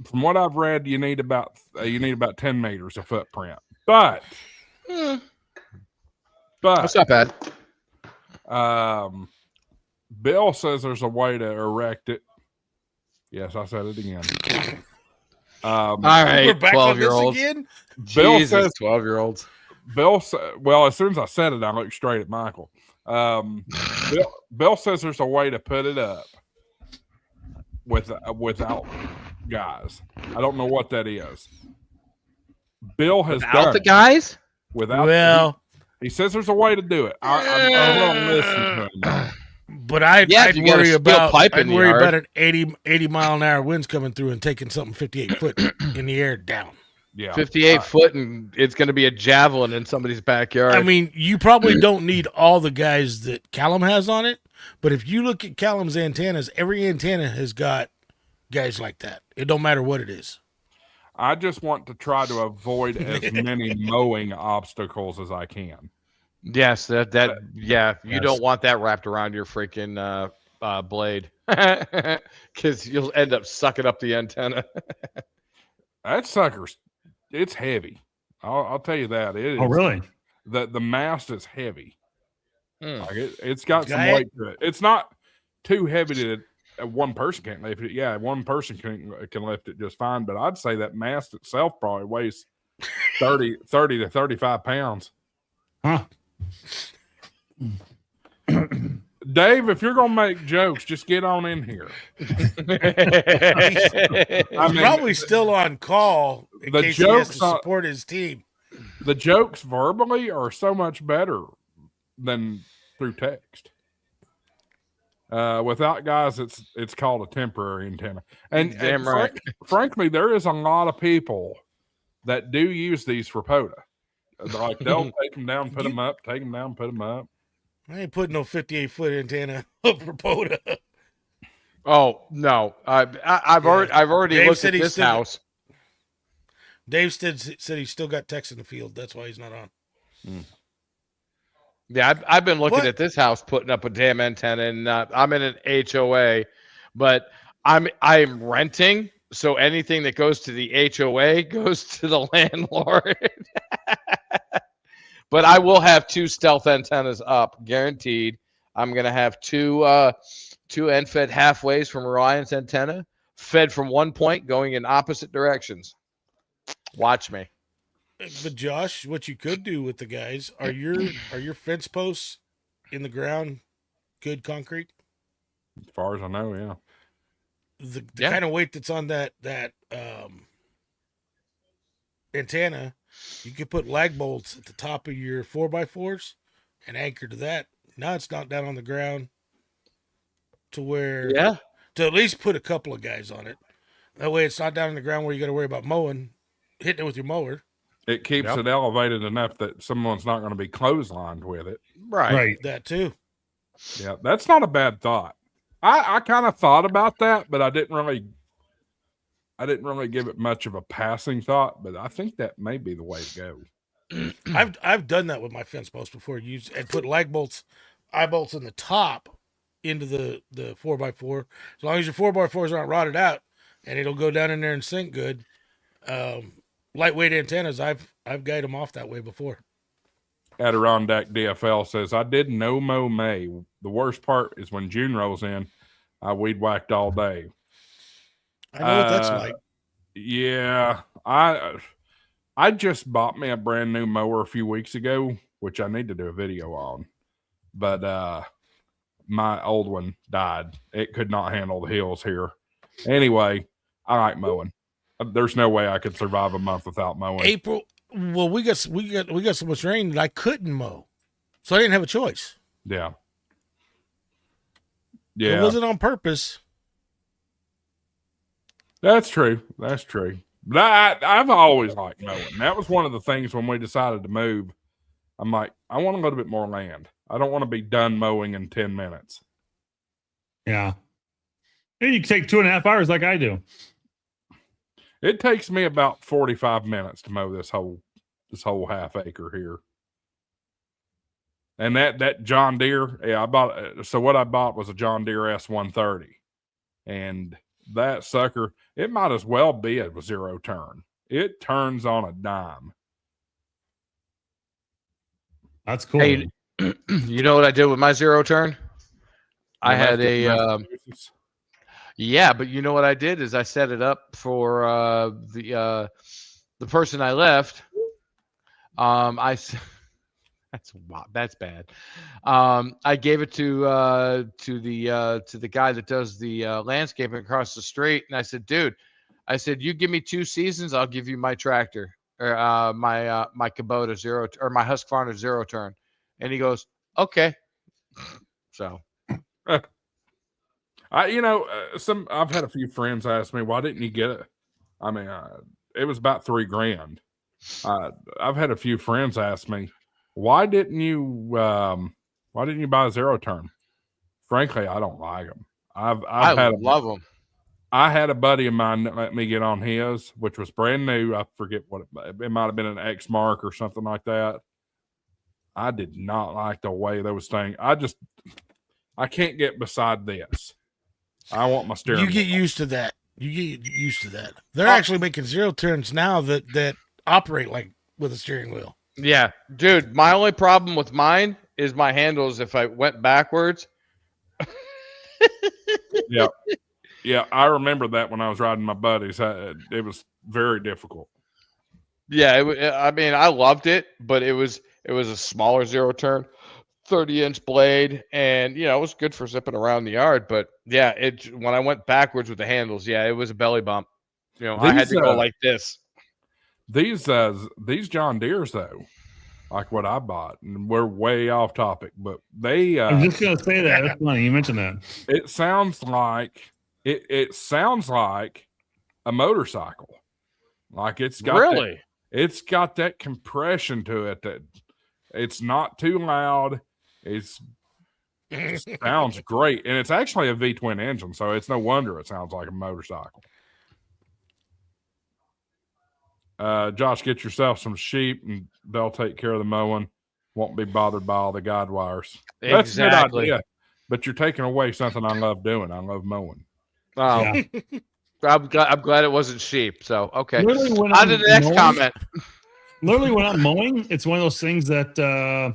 from what I've read, you need about 10 meters of footprint. But That's not bad. Bill says there's a way to erect it. Yes, I said it again. All right, We're back on this 12-year-olds. again. Bill Jesus, says 12-year-olds. well, as soon as I said it, I looked straight at Michael. Bill says there's a way to put it up without guys. I don't know what that is. Bill has Without done the it. guys? Without Well, he says there's a way to do it. I'm going to listen to him. but I'd if you got a worry steel about pipe in the yard. an 80 mile an hour winds coming through and taking something 58 foot in the air down. Yeah, 58 foot, and it's going to be a javelin in somebody's backyard. I mean, you probably don't need all the guys that Callum has on it, but if you look at Callum's antennas, every antenna has got guys like that. It don't matter what it is. I just want to try to avoid as many mowing obstacles as I can. yes, you don't want that wrapped around your freaking blade because you'll end up sucking up the antenna. That sucker's it's heavy. I'll tell you that. It is. Oh, really? The mast is heavy. Hmm. Like it's got some weight to it. It's not too heavy to one person can't lift it. Yeah, one person can lift it just fine. But I'd say that mast itself probably weighs 30 to 35 pounds. Huh. Dave, if you're gonna make jokes, just get on in here. He's probably still on call in the case he has to jokes on- support his team. The jokes verbally are so much better than through text. Without guys, it's called a temporary antenna. And Damn right. Frankly, there is a lot of people that do use these for POTA. Like they'll take them down, put them up, take them down, put them up. I ain't putting no 58 foot antenna up for POTA. Oh no, I've already Dave looked said at he's this still- house. Dave said he's still got techs in the field. That's why he's not on. Yeah, I've been looking What? at this house putting up a damn antenna, and I'm in an HOA, but I'm renting, so anything that goes to the HOA goes to the landlord. But I will have 2 stealth antennas up, guaranteed. I'm gonna have two end fed halfways from Orion's antenna, fed from one point, going in opposite directions. Watch me. But Josh, what you could do with the guys are your fence posts in the ground good concrete? As far as I know, yeah. The Yeah. kind of weight that's on that antenna, you could put lag bolts at the top of your 4x4s and anchor to that. Now it's not down on the ground to where Yeah. to at least put a couple of guys on it. That way it's not down on the ground where you got to worry about hitting it with your mower. It keeps Yep. it elevated enough that someone's not going to be clotheslined with it. Right. That too. Yeah, that's not a bad thought. I kind of thought about that, but I didn't really give it much of a passing thought. But I think that may be the way to go. I've done that with my fence post before. And put lag bolts, eye bolts in the top into the 4x4. As long as your 4x4s aren't rotted out, and it'll go down in there and sink good. Lightweight antennas, I've guided them off that way before. Adirondack DFL says, I did no mow May. The worst part is when June rolls in, I weed whacked all day. I know what that's like. Yeah, I just bought me a brand new mower a few weeks ago, which I need to do a video on. But my old one died. It could not handle the hills here. Anyway, I like mowing. There's no way I could survive a month without mowing. April. Well, we got so much rain that I couldn't mow, so I didn't have a choice. Yeah. It Yeah. wasn't on purpose. That's true. That's true. But I've always liked mowing. That was one of the things when we decided to move. I'm like, I want a little bit more land. I don't want to be done mowing in 10 minutes. Yeah. And you can take 2.5 hours like I do. It takes me about 45 minutes to mow this whole half acre here. And that John Deere, yeah, I bought. So what I bought was a John Deere S130, and that sucker, it might as well be a zero turn. It turns on a dime. That's cool. Hey, you know what I did with my zero turn? I had a yeah, but you know what I did is I set it up for the person I left. That's bad. I gave it to the guy that does the landscaping across the street, and I said, dude, you give me 2 seasons, I'll give you my tractor or my Kubota zero or my Husqvarna zero turn. And he goes, okay. So I've had a few friends ask me, why didn't you get it? I mean, it was about $3,000. I've had a few friends ask me, why didn't you buy a zero turn? Frankly, I don't like them. I love them. I had a buddy of mine that let me get on his, which was brand new. I forget what it might have been, an X mark or something like that. I did not like the way those things. I can't get beside this. I want my steering. You get used to that. They're actually making zero turns now that operate like with a steering wheel. Yeah, dude. My only problem with mine is my handles. If I went backwards. Yeah. I remember that when I was riding my buddies. It was very difficult. Yeah, I mean, I loved it, but it was a smaller zero turn, 30-inch blade, and it was good for zipping around the yard. But yeah, when I went backwards with the handles, yeah, it was a belly bump. I had to go like this. These John Deeres though, like what I bought, and we're way off topic, but they. I'm just gonna say that. That's funny you mentioned that. It sounds like it sounds like a motorcycle. Like it's got it's got that compression to it that it's not too loud. It sounds great, and it's actually a V-twin engine, so it's no wonder it sounds like a motorcycle. Josh, get yourself some sheep, and they'll take care of the mowing. Won't be bothered by all the guide wires. That's a good idea, but you're taking away something I love doing. I love mowing. Oh, yeah. I'm glad it wasn't sheep. So okay. On to the next comment. Literally, when I'm mowing, it's one of those things that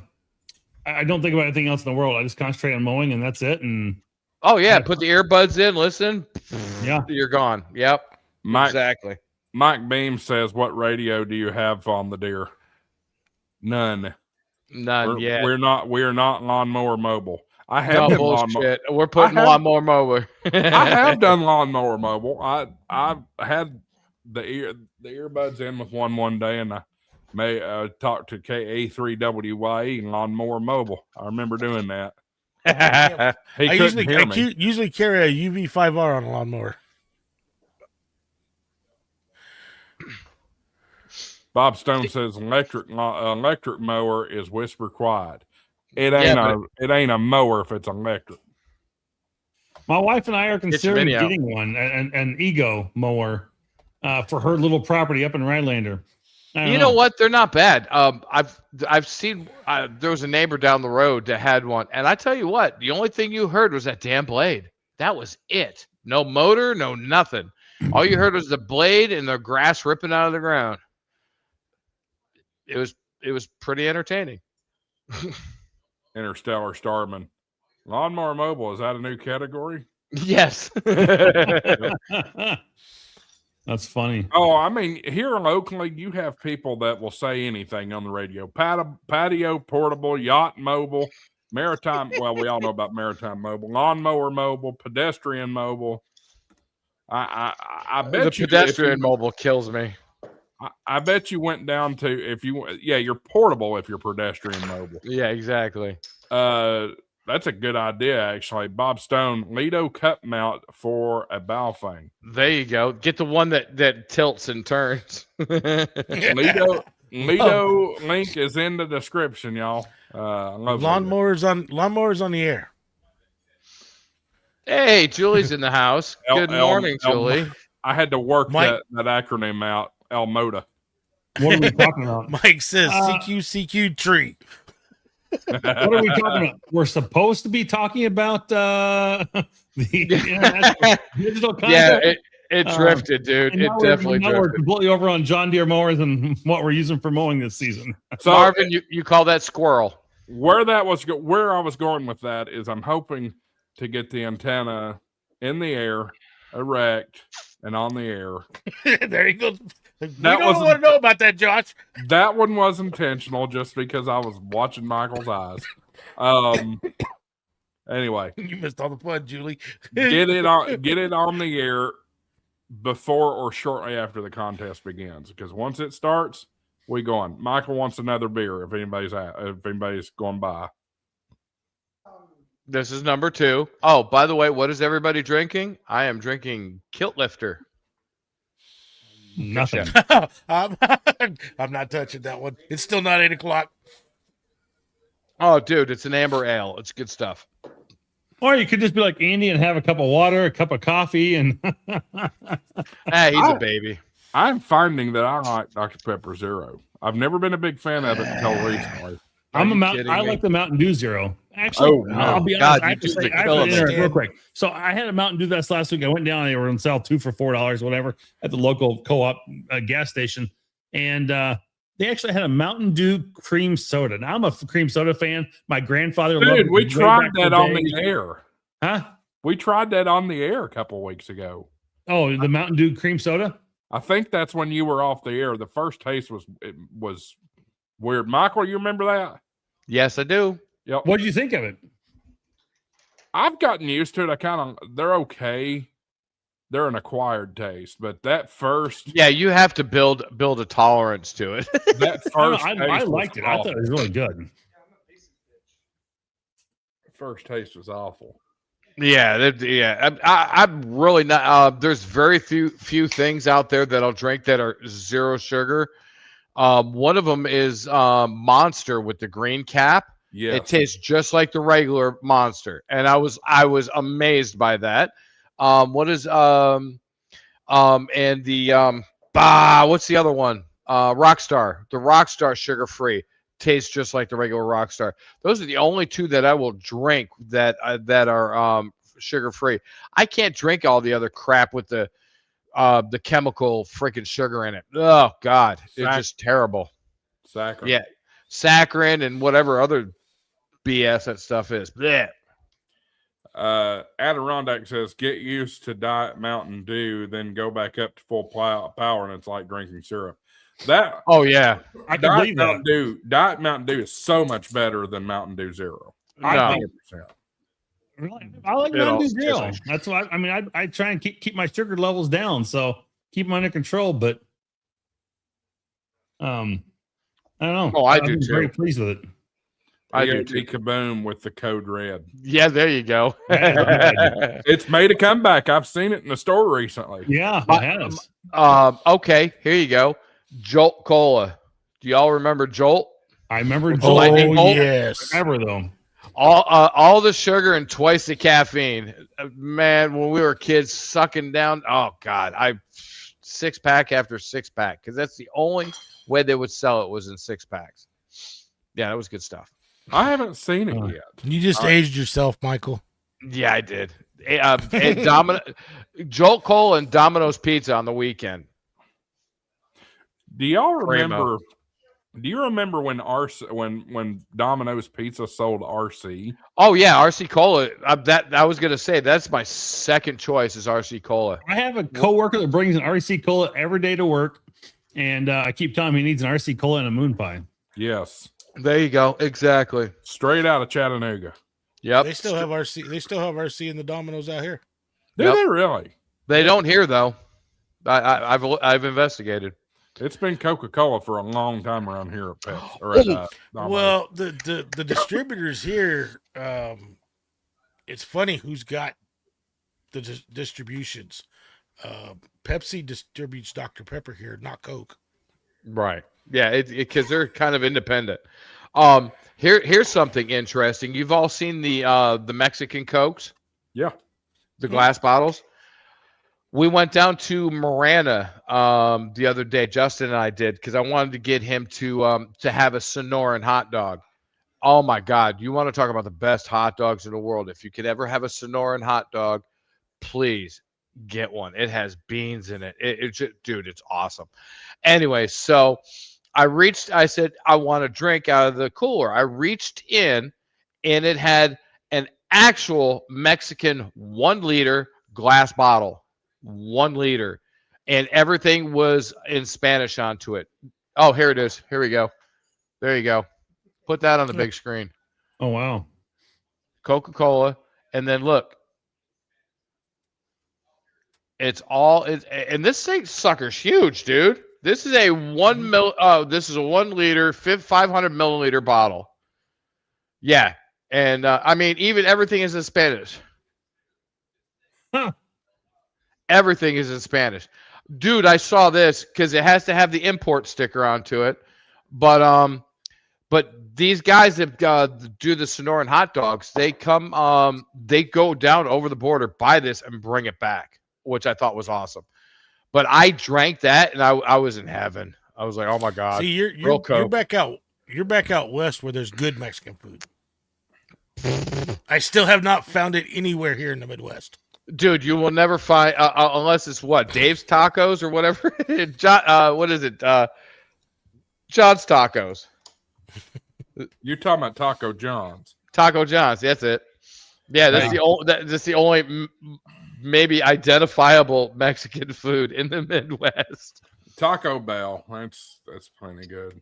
I don't think about anything else in the world. I just concentrate on mowing, and that's it. And put the earbuds in, listen. Yeah, you're gone. Yep, exactly. Mike Beam says, "What radio do you have on the Deere?" None. Yeah. We're not Lawnmower Mobile. I have bullshit. We're putting Lawnmower Mobile. I have done Lawnmower Mobile. I had the earbuds in with one day, and I may talk to KA3WYE and Lawnmower Mobile. I remember doing that. I usually carry a UV5R on a lawnmower. Bob Stone says electric mower is whisper quiet. It ain't a mower if it's electric. My wife and I are considering getting one, an Ego mower, for her little property up in Rhinelander. You know what? They're not bad. I've seen there was a neighbor down the road that had one, and I tell you what, the only thing you heard was that damn blade. That was it. No motor, no nothing. All you heard was the blade and the grass ripping out of the ground. It was pretty entertaining. Interstellar Starman. Lawnmower Mobile, is that a new category? Yes. That's funny. Oh, I mean, here locally, you have people that will say anything on the radio. Patio, portable, yacht mobile, maritime. Well, we all know about maritime mobile, lawnmower mobile, pedestrian mobile. I bet the pedestrian mobile kills me. I bet you went down to you're portable if you're pedestrian mobile. Yeah, exactly. I That's a good idea, actually. Bob Stone, Lido cup mount for a Baofeng. There you go. Get the one that tilts and turns. Lido link is in the description, y'all. Lawnmowers on the air. Hey, Julie's in the house. Good morning, Julie. I had to work Mike- that acronym out. Elmoda. What are we talking about? Mike says CQ tree. What are we talking about? We're supposed to be talking about the international digital contest. Yeah, it drifted, dude. And It definitely now we're drifted. completely over on John Deere mowers and what we're using for mowing this season. So Marvin, you call that squirrel? where I was going with that is I'm hoping to get the antenna in the air, erect, and on the air. There he goes. We That don't wasn't- want to know about that, Josh. That one was intentional, just because I was watching Michael's eyes. Anyway, You missed all the fun, Julie. get it on the air before or shortly after the contest begins, because once it starts, we go on. Michael wants another beer if anybody's going by. This is number 2. Oh, by the way, what is everybody drinking? I am drinking Kilt Lifter. Nothing. I'm not touching that one. It's still not 8:00. Oh, dude, it's an amber ale. It's good stuff. Or you could just be like Andy and have a cup of water, a cup of coffee, and Hey, he's a baby. I'm finding that I like Dr. Pepper Zero. I've never been a big fan of it until recently. Are you I kidding me? like the Mountain Dew Zero. Actually, Oh, no. I'll be God, honest. I you have to just say, I have kill to him. interrupt real quick. So I had a Mountain Dew this last week. I went down. They were on sale 2 for $4, whatever, at the local co-op gas station, and they actually had a Mountain Dew cream soda. Now I'm a cream soda fan. My grandfather loved Dude, it we way tried back in that on day. the air. Huh? We tried that on the air a couple of weeks ago. Oh, the Mountain Dew cream soda. I think that's when you were off the air. The first taste was weird. Michael, you remember that? Yes, I do. Yep. What did you think of it? I've gotten used to it. They're okay. They're an acquired taste, but that first, Yeah, you have to build a tolerance to it. that first I taste liked it. I thought it was really good. First taste was awful. Yeah, I'm really not. There's very few things out there that I'll drink that are zero sugar. One of them is Monster with the green cap. Yeah, It tastes just like the regular Monster, and I was amazed by that. What is and the what's the other one? Rockstar. The Rockstar sugar free tastes just like the regular Rockstar. Those are the only two that I will drink that are sugar free. I can't drink all the other crap with the chemical freaking sugar in it. Oh God, it's just terrible. saccharin. Yeah, saccharin and whatever other BS that stuff is. Blech. Adirondack says, "Get used to Diet Mountain Dew, then go back up to full power, and it's like drinking syrup." That Oh yeah, I can Diet believe that. Mountain Dew. Diet Mountain Dew is so much better than Mountain Dew Zero. No. 100%. Really? I like It Mountain all- Dew Zero. That's why I mean I try and keep my sugar levels down, so keep them under control. But I don't know. Oh, I I'm do too. very pleased with it. I do DOT Kaboom with the code red. yeah. There you go. It's made a comeback. I've seen it in the store recently. Yeah, My- it has. Okay, here you go. Jolt Cola. Do y'all remember Jolt? I remember Oh, Joel lightning bolt? Yes. forever though. All the sugar and twice the caffeine. Man, when we were kids, sucking down. Oh God, 6-pack after 6-pack, because that's the only way they would sell it was in 6-packs. Yeah, that was good stuff. I haven't seen it yet. You just aged yourself, Michael. Yeah, I did. Jolt Cola and Domino's Pizza on the weekend. Do y'all Primo. remember? Do you remember when when Domino's Pizza sold RC? Oh yeah, RC Cola. That I was gonna say that's my second choice is RC Cola. I have a coworker that brings an RC Cola every day to work, and I keep telling him he needs an RC Cola and a moon pie. Yes, There you go. Exactly. straight out of Chattanooga. Yep. They still have RC. They still have RC in the Domino's out here. Do Yep. they really? They don't here though. I've investigated. It's been Coca-Cola for a long time around here at Pets. Or at, Domino's. Well, the distributors here, it's funny who's got the distributions. Pepsi distributes Dr. Pepper here, not Coke. Right. Yeah, because they're kind of independent. Here's something interesting. You've all seen the Mexican Cokes, Yeah. the glass bottles. We went down to Marana the other day. Justin and I did, because I wanted to get him to have a Sonoran hot dog. Oh my God! You want to talk about the best hot dogs in the world? If you could ever have a Sonoran hot dog, please get one. It has beans in it. Dude, it's awesome. Anyway, so I said, I want a drink out of the cooler. I reached in, and it had an actual Mexican 1 liter glass bottle, 1 liter, and everything was in Spanish onto it. Oh, here it is. Here we go. There you go. Put that on the big screen. Oh, wow. Coca-Cola. And then look. And this thing sucker's huge, dude. This is a 1 liter, 500 milliliter bottle. Yeah. And I mean, even everything is in Spanish. Huh. Everything is in Spanish. Dude, I saw this because it has to have the import sticker onto it. But these guys that do the Sonoran hot dogs, they go down over the border, buy this, and bring it back, which I thought was awesome. But I drank that, and I was in heaven. I was like, oh my God. See, you're back out. You're back out west where there's good Mexican food. I still have not found it anywhere here in the Midwest. Dude, you will never find unless it's what, Dave's Tacos or whatever. John, what is it? John's Tacos. You're talking about Taco John's. Taco John's, that's it. Yeah, that's the only maybe identifiable Mexican food in the Midwest. Taco Bell, that's plenty good.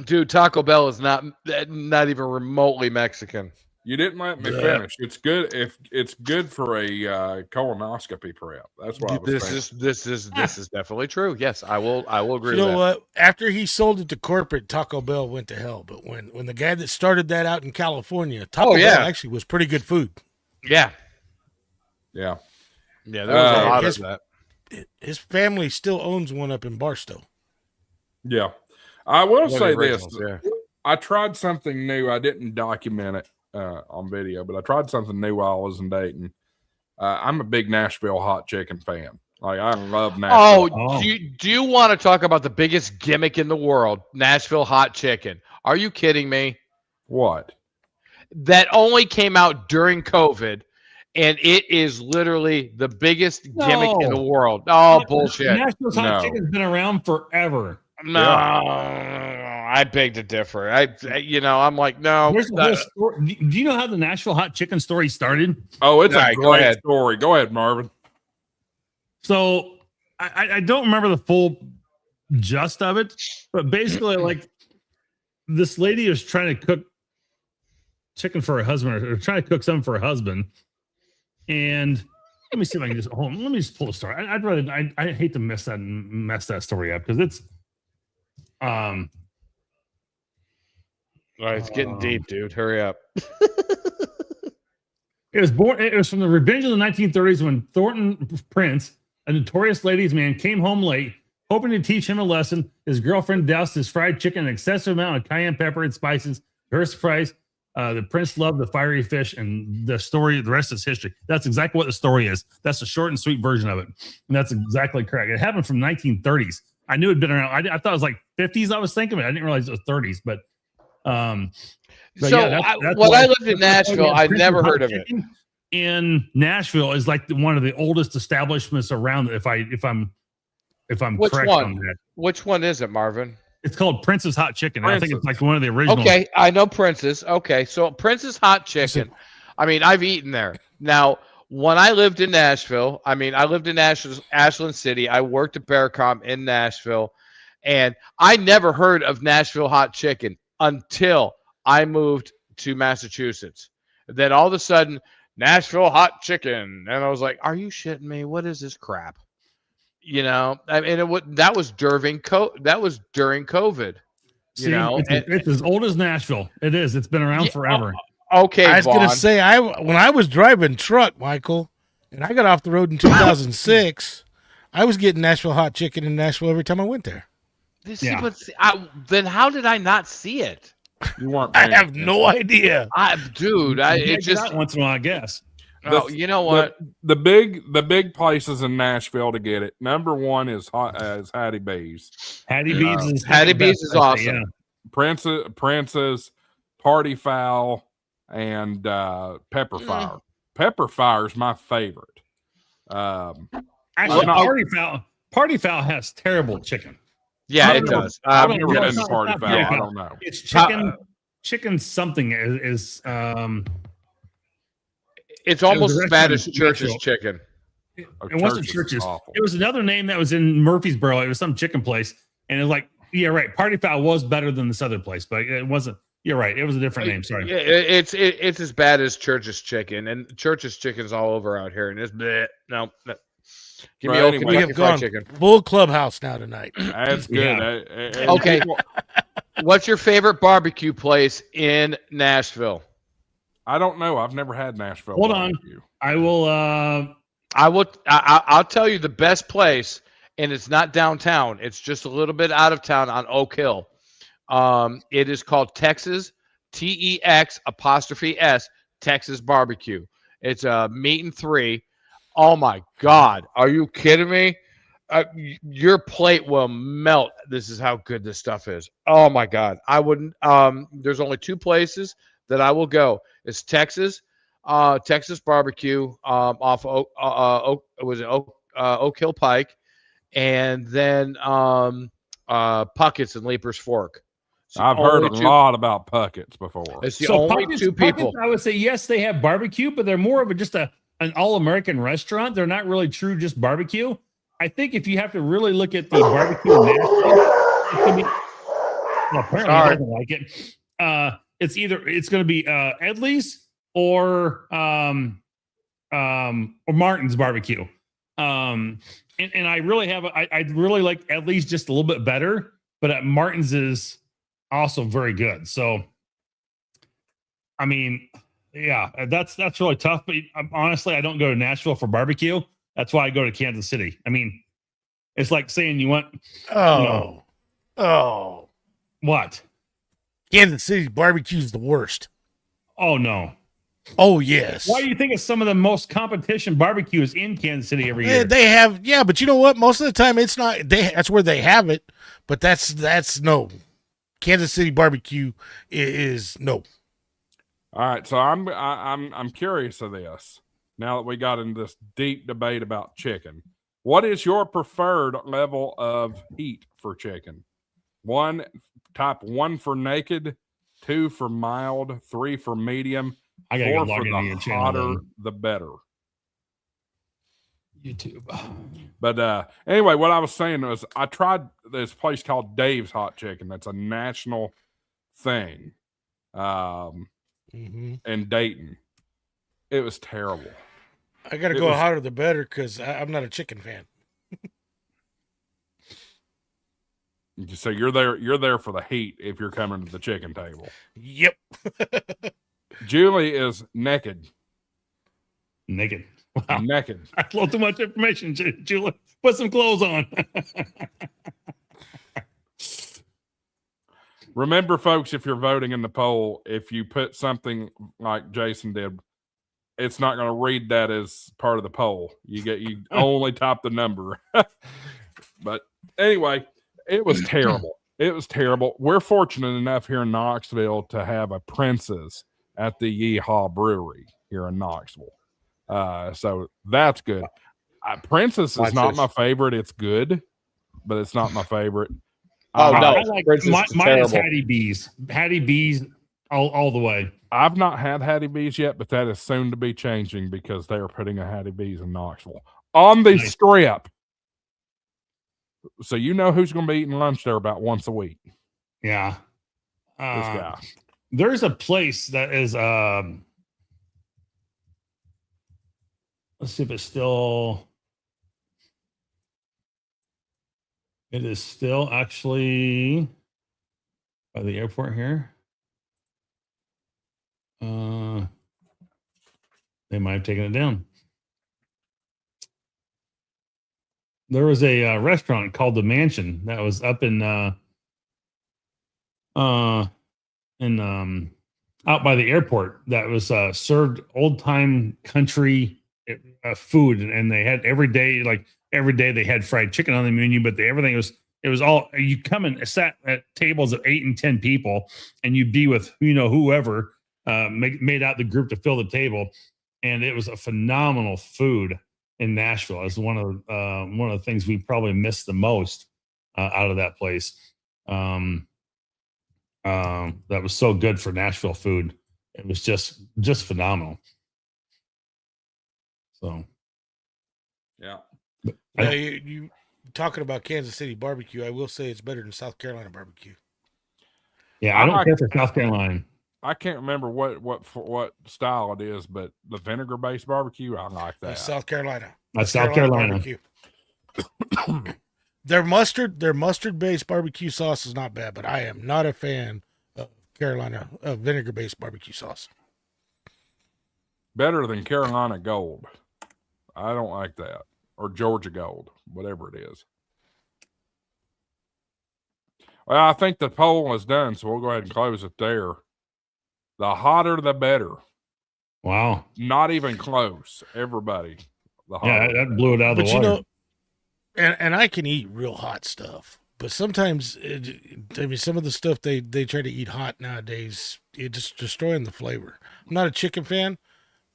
Dude, Taco Bell is not even remotely Mexican. You didn't let me finish. It's good if it's good for a colonoscopy prep. That's what I was saying. This is definitely true. Yes, I will agree. You with know that. what? After he sold it to corporate, Taco Bell went to hell. But when the guy that started that out in California, Taco Bell actually was pretty good food. Yeah. Yeah. Yeah, there was a lot of that. His family still owns one up in Barstow. Yeah. I will say this. Yeah. I tried something new. I didn't document it on video, but I tried something new while I was in Dayton. I'm a big Nashville hot chicken fan. Like, I love Nashville. Do you want to talk about the biggest gimmick in the world, Nashville hot chicken? Are you kidding me? What? That only came out during COVID, and it is literally the biggest gimmick in the world. Oh, bullshit. Nashville's hot chicken's been around forever. No, I beg to differ. I'm like, no. Do you know how the Nashville hot chicken story started? Oh, it's a great story. Go ahead, Marvin. So I don't remember the full gist of it, but basically, like, this lady is trying to cook chicken for her husband, or trying to cook something for her husband. And let me see if I can let me just pull the story. I hate to mess that story up, because it's it's getting deep, dude. Hurry up. It was from the revenge of the 1930s, when Thornton Prince, a notorious ladies' man, came home late, hoping to teach him a lesson. His girlfriend doused his fried chicken an excessive amount of cayenne pepper and spices. To her surprise, the prince loved the fiery fish, and the rest is history. That's exactly what the story is. That's a short and sweet version of it, and that's exactly correct. It happened from 1930s. I knew it'd been around. I thought it was like 50s. I was thinking of it. I didn't realize it was 30s, but. When I lived in Nashville, I never heard of it. In Nashville is like one of the oldest establishments around. If I'm correct on that. Which one is it, Marvin? It's called Prince's Hot Chicken. I think it's like one of the original. Okay, I know Prince's. Okay, so Prince's Hot Chicken. I mean, I've eaten there. Now, when I lived in Nashville, I lived in Ashland City. I worked at Bearcom in Nashville, and I never heard of Nashville hot chicken until I moved to Massachusetts. Then all of a sudden, Nashville hot chicken, and I was like, "Are you shitting me? What is this crap?" That was during COVID. It's as old as Nashville. It is. It's been around forever. Okay, I was Vaughn. gonna say when I was driving truck, Michael, and I got off the road in 2006, I was getting Nashville hot chicken in Nashville every time I went there. Yeah. Then how did I not see it? You weren't. I paying have no idea. Dude, You it get just. out once in a while, I guess. Oh, you know what? The big places in Nashville to get it. Number one is Hattie B's. Hattie B's is Hattie B's is awesome. Yeah. Prince's, Party Foul, and Pepper Fire. Pepper Fire is my favorite. Actually, Party Foul has terrible chicken. Yeah, it does. I've never been to Party Foul. I don't know. It's chicken something is it's almost as bad as Church's chicken. It wasn't Church's. It was another name that was in Murfreesboro. It was some chicken place, and it was like, yeah, right. Party Foul was better than this other place, but it wasn't. You're right. It was a different name. Sorry. It's as bad as Church's chicken, and Church's chicken's all over out here, and it's bleh. No. Give me we have gone chicken. Full clubhouse now tonight. That's good. Yeah. Okay. What's your favorite barbecue place in Nashville? I don't know. I've never had Nashville. Hold barbecue. on. I will. I'll tell you the best place, and it's not downtown. It's just a little bit out of town on Oak Hill. It is called Texas, TEX''S, Texas Barbecue. It's a meat and 3. Oh my God. Are you kidding me? Your plate will melt. This is how good this stuff is. Oh my God. I wouldn't, there's only 2 places that I will go. It's Texas Barbecue, off Oak Hill Pike, and then, Puckett's and Leaper's Fork. I've heard a lot about Puckett's before. It's the only Puckett's, 2 people. I would say yes, they have barbecue, but they're more of just an all-American restaurant. They're not really true just barbecue. I think if you have to really look at the barbecue in Nashville, it's gonna be. Well, apparently, I don't like it. It's going to be Edley's or Martin's barbecue. And I really I really like Edley's just a little bit better, but Martin's is also very good. So, I mean, yeah, that's really tough. But honestly, I don't go to Nashville for barbecue. That's why I go to Kansas City. I mean, it's like saying you want. What? Kansas City barbecue is the worst. Oh no. Oh yes. Why do you think it's some of the most competition barbecues in Kansas City every year? They have, yeah, but you know what? Most of the time, it's not. That's where they have it, but that's no. Kansas City barbecue is no. All right, so I'm curious of this. Now that we got into this deep debate about chicken, what is your preferred level of heat for chicken? Type 1 for naked, 2 for mild, 3 for medium, I gotta 4 go log for into the your channel. hotter, the better. YouTube. But anyway, what I was saying was I tried this place called Dave's Hot Chicken. That's a national thing in Dayton. It was terrible. I gotta go hotter the better because I'm not a chicken fan. So you're there for the heat if you're coming to the chicken table. Yep. Julie is naked. Naked. Wow. Naked. I a little too much information, Julie. Put some clothes on. Remember, folks, if you're voting in the poll, if you put something like Jason did, it's not going to read that as part of the poll. You only top the number. But anyway, it was terrible. It was terrible. We're fortunate enough here in Knoxville to have a Princess at the Yeehaw Brewery here in Knoxville. So that's good. Princess is not my favorite. It's good, but it's not my favorite. Oh, no. I like, mine is Hattie B's. Hattie B's all the way. I've not had Hattie B's yet, but that is soon to be changing because they are putting a Hattie B's in Knoxville on the strip. So you know who's going to be eating lunch there about once a week. Yeah. This guy. There's a place that is let's see if it's still. It is still actually by the airport here. They might have taken it down. There was a restaurant called the Mansion that was up in out by the airport that was served old time country food, and they had every day they had fried chicken on the menu, but everything was all, you come and sat at tables of 8 and 10 people, and you'd be with whoever made out the group to fill the table, and it was a phenomenal food in Nashville. It's one of the things we probably missed the most out of that place. That was so good for Nashville food. It was just phenomenal. So, yeah. Yeah, you talking about Kansas City barbecue? I will say it's better than South Carolina barbecue. Yeah, I don't care for South Carolina. I can't remember what style it is, but the vinegar-based barbecue, I like that. That's South Carolina. That's South Carolina. Barbecue. Their mustard-based barbecue sauce is not bad, but I am not a fan of Carolina vinegar-based barbecue sauce. Better than Carolina Gold. I don't like that. Or Georgia Gold, whatever it is. Well, I think the poll is done, so we'll go ahead and close it there. The hotter, the better. Wow. Not even close. Everybody. The hotter. Yeah, that blew it out of the water. And I can eat real hot stuff, but sometimes, some of the stuff they try to eat hot nowadays, it's just destroying the flavor. I'm not a chicken fan.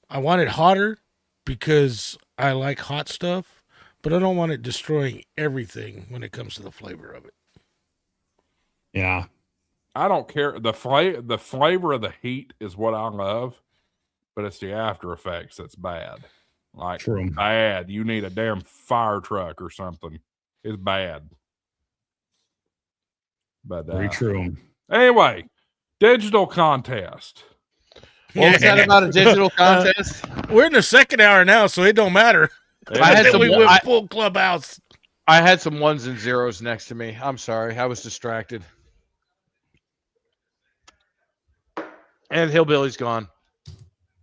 I want it hotter because I like hot stuff, but I don't want it destroying everything when it comes to the flavor of it. Yeah. I don't care. The flavor of the heat is what I love, but it's the after effects that's bad. Like, true. Bad. You need a damn fire truck or something. It's bad. But very true. Anyway, digital contest. What was that about a digital contest? We're in the second hour now, so it don't matter. We went full clubhouse. I had some ones and zeros next to me. I'm sorry. I was distracted. And Hillbilly's gone.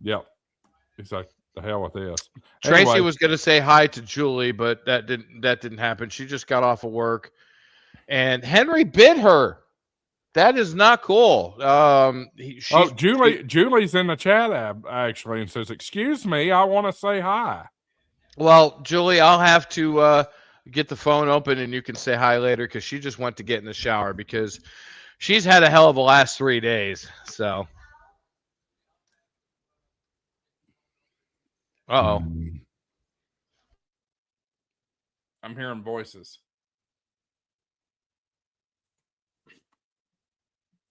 Yep. He's like, the hell with this. Tracy was going to say hi to Julie, but that didn't happen. She just got off of work, and Henry bit her. That is not cool. Julie's in the chat app actually and says, "Excuse me, I want to say hi." Well, Julie, I'll have to get the phone open, and you can say hi later because she just went to get in the shower because she's had a hell of a last 3 days. So. Uh-oh. I'm hearing voices.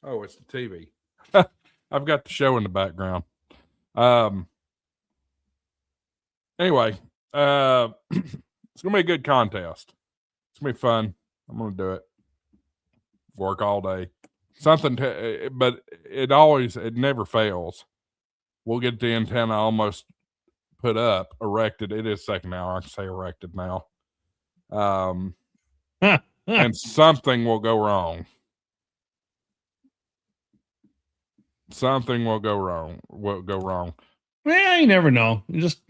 Oh, it's the TV. I've got the show in the background. Anyway, it's going to be a good contest. It's going to be fun. I'm going to do it. Work all day. But it never fails. We'll get the antenna almost put up, erected. It is second hour. I can say erected now. And something will go wrong. Something will go wrong. Yeah, you never know. You just,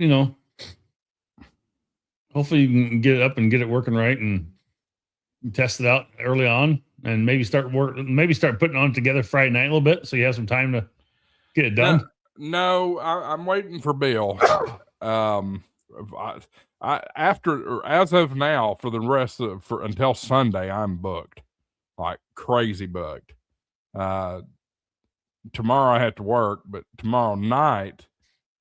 hopefully you can get it up and get it working right and test it out early on and maybe start putting on together Friday night a little bit so you have some time to get it done. No, I'm waiting for Bill. As of now, for the rest until Sunday, I'm booked, like crazy booked. Tomorrow I have to work, but tomorrow night,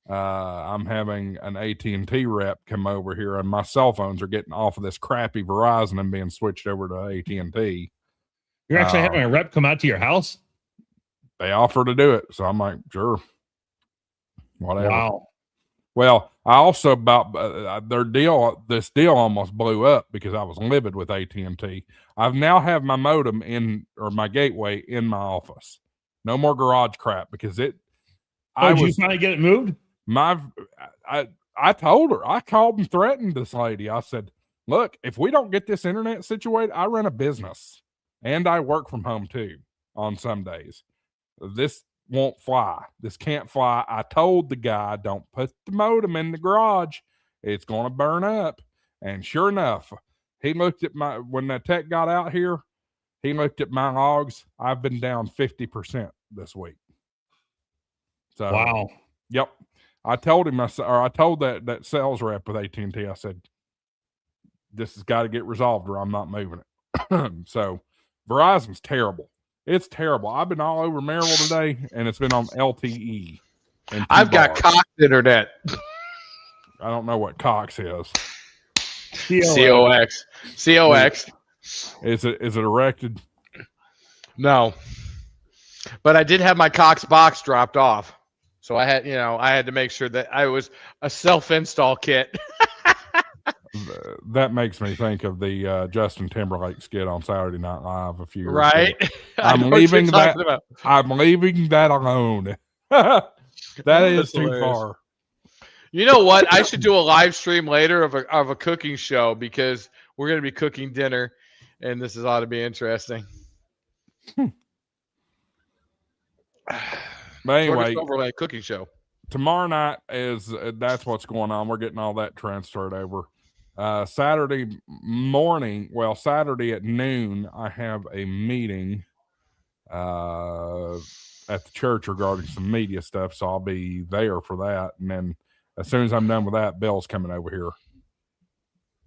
I'm having an AT&T rep come over here, and my cell phones are getting off of this crappy Verizon and being switched over to AT&T. You're actually having a rep come out to your house? They offer to do it, so I'm like, sure. Whatever. Wow. Well, I also this deal almost blew up because I was livid with AT&T. I've now have my modem my gateway in my office. No more garage crap because did you finally get it moved? I told her, I called and threatened this lady. I said, look, if we don't get this internet situated, I run a business and I work from home too on some days. won't fly. This can't fly. I told the guy, don't put the modem in the garage. It's going to burn up. And sure enough, he looked at when the tech got out here, he looked at my logs. I've been down 50% this week. So, wow. Yep. I told him, I told that sales rep with AT&T, I said, this has got to get resolved or I'm not moving it. So Verizon's terrible. It's terrible. I've been all over Maryville today, and it's been on LTE. I've got Cox internet. I don't know what Cox is. COX. COX. Is it erected? No. But I did have my Cox box dropped off. So I had to make sure that I was a self-install kit. That makes me think of the Justin Timberlake skit on Saturday Night Live a few years right? ago. I'm leaving that alone. That is too far. You know what? I should do a live stream later of a cooking show because we're going to be cooking dinner, and this ought to be interesting. But anyway, overlay cooking show tomorrow night that's what's going on. We're getting all that transferred over. Saturday at noon, I have a meeting at the church regarding some media stuff, so I'll be there for that. And then as soon as I'm done with that, Bill's coming over here.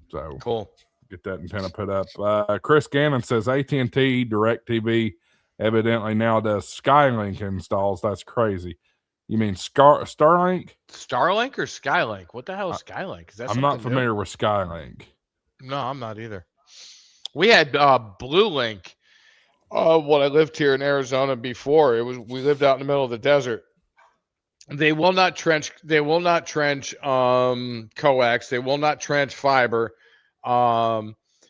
So cool. Get that antenna put up. Chris Gannon says AT&T DirecTV evidently now does Skylink installs. That's crazy. You mean Starlink? Starlink or Skylink? What the hell is Skylink? Is that I'm not familiar with Skylink. No, I'm not either. We had Blue Link when I lived here in Arizona before. We lived out in the middle of the desert. They will not trench coax. They will not trench fiber.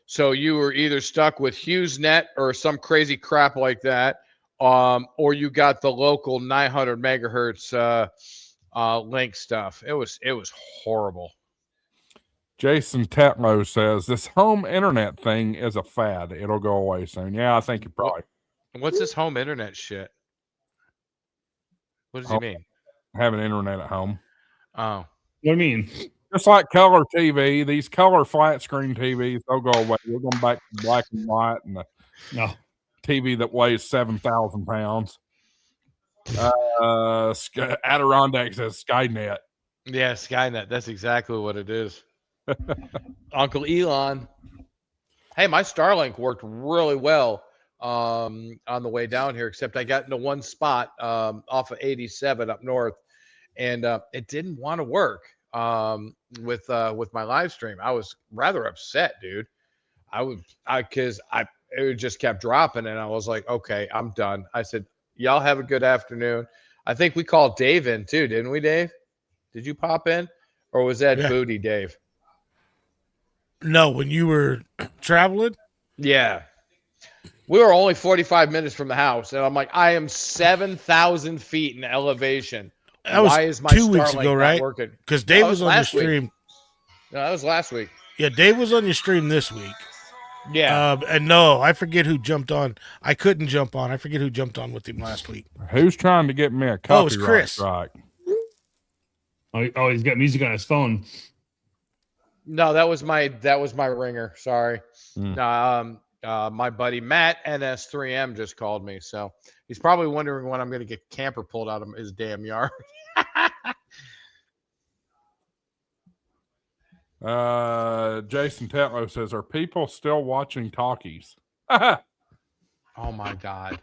So you were either stuck with HughesNet or some crazy crap like that, or you got the local 900 megahertz link stuff. It was horrible. Jason Tetlow says this home internet thing is a fad. It'll go away soon. Yeah, I think you're probably. What's this home internet shit? What does he mean? Having internet at home. Oh, what do you mean? Just like color TV, these color flat screen TVs, they'll go away. We're going back to black and white and the TV that weighs 7,000 pounds. Adirondack says Skynet. Yeah, Skynet. That's exactly what it is. Uncle Elon. Hey, my Starlink worked really well on the way down here, except I got into one spot off of 87 up north, and it didn't want to work with my live stream. I was rather upset, dude. It just kept dropping, and I was like, okay, I'm done. I said, y'all have a good afternoon. I think we called Dave in too, didn't we, Dave? Did you pop in, or was that Booty Dave? No, when you were traveling? Yeah. We were only 45 minutes from the house, and I'm like, I am 7,000 feet in elevation. Why is my 2 weeks ago, right? Working? Because Dave was on your stream. No, that was last week. Yeah, Dave was on your stream this week. Yeah. And no, I forget who jumped on. I couldn't jump on. I forget who jumped on with him last week. Who's trying to get me a copyright? Oh, it's Chris. Strike? Oh, he's got music on his phone. No, that was my ringer. Sorry. My buddy Matt NS3M just called me, so he's probably wondering when I'm going to get camper pulled out of his damn yard. Jason Tetlow says, "Are people still watching talkies?" Oh my God,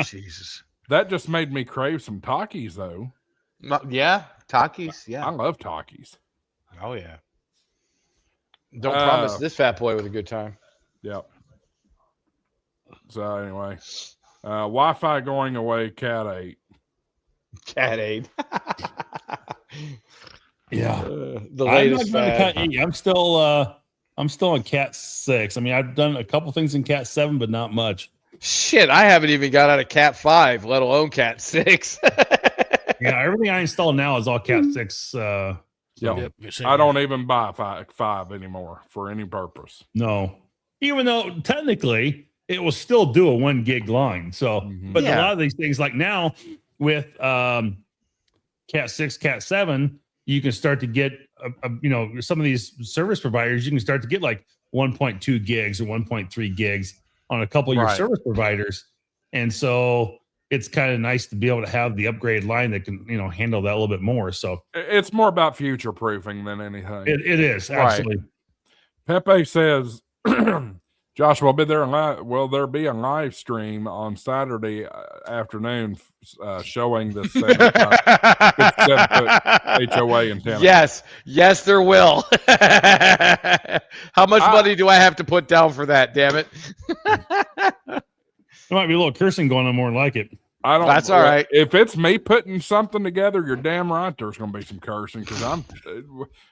Jesus! That just made me crave some talkies, though. Yeah, talkies. Yeah, I love talkies. Oh yeah. Don't promise this fat boy with a good time. Yep. So anyway, Wi-Fi going away. Cat 8. Cat 8. Yeah. The latest fad. I'm still on Cat 6. I mean, I've done a couple things in Cat 7, but not much. Shit, I haven't even got out of Cat 5, let alone Cat 6. Yeah, everything I install now is all Cat 6. Yep. I don't even buy 5 anymore for any purpose. No. Even though technically it will still do a 1 gig line. So, but a lot of these things, like now, with Cat 6, Cat 7, you can start to get, some of these service providers, you can start to get like 1.2 gigs or 1.3 gigs on a couple of your Right. service providers. And so it's kind of nice to be able to have the upgrade line that can, handle that a little bit more. So It's more about future proofing than anything. it is. Right. Absolutely. Pepe says, Josh, will there be a live stream on Saturday afternoon showing the 7-foot HOA antenna? Yes, there will. How much money do I have to put down for that? Damn it! There might be a little cursing going on more than like it. I don't. That's all right. If it's me putting something together, you're damn right. There's going to be some cursing because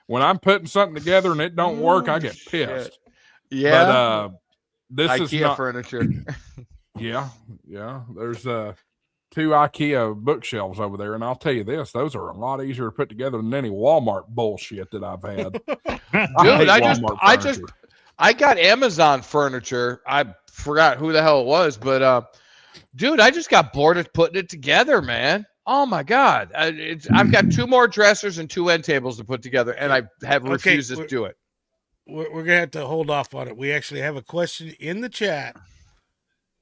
when I'm putting something together and it don't work, I get pissed. Yeah. But this IKEA is not furniture. Yeah. There's 2 IKEA bookshelves over there, and I'll tell you this: those are a lot easier to put together than any Walmart bullshit that I've had. Dude, I got Amazon furniture. I forgot who the hell it was, but dude, I just got bored of putting it together, man. Oh my god, I've got 2 more dressers and 2 end tables to put together, and I have refused to do it. We're gonna have to hold off on it. We actually have a question in the chat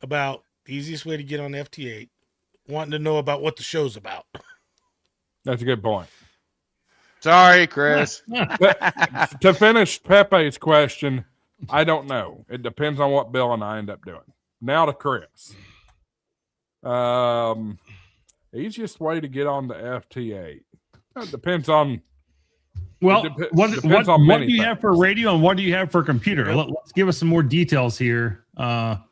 about the easiest way to get on FT8, wanting to know about what the show's about. That's a good point. Sorry, Chris. To finish Pepe's question, I don't know. It depends on what Bill and I end up doing. Now to Chris. Easiest way to get on the FT8. It depends on. Well, what do you things. have for radio and what do you have for computer? Let's give us some more details here. ICOM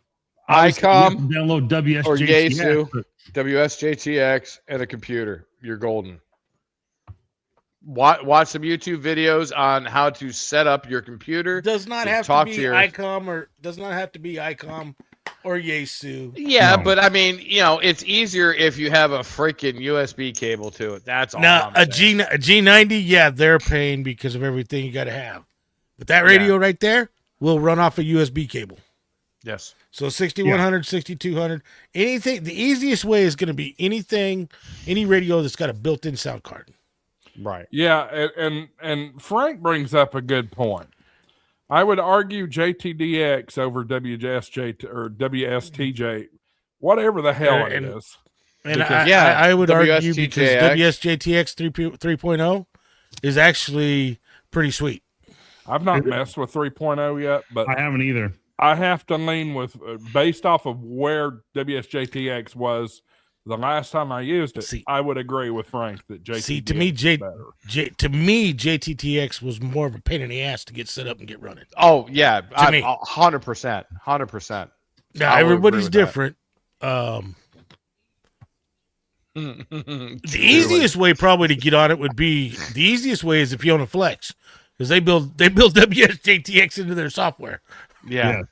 download WSJTX, or Yaesu, WSJTX, and a computer. You're golden. Watch some YouTube videos on how to set up your computer. Does not have to be ICOM or does not have to be ICOM or Yaesu. Yeah, no. But I mean, it's easier if you have a freaking USB cable to it. That's all. Now a G90, yeah, they're paying because of everything you got to have. But that radio right there will run off a USB cable. Yes. So 6100, 6200, anything. The easiest way is going to be any radio that's got a built-in sound card. Right. Yeah, and Frank brings up a good point. I would argue JTDX over WSJ or WSTJ, whatever the hell it is. And I would argue because WSJTX 3.0 is actually pretty sweet. I've not messed with 3.0 yet, but I haven't either. I have to lean with based off of where WSJTX was the last time I used it. I would agree with Frank that JTDX to me, JTTX was more of a pain in the ass to get set up and get running. Oh yeah, 100%. Now everybody's different. The easiest way probably to get on it would be the easiest way is if you own a Flex, because they build WSJTX into their software. Yeah.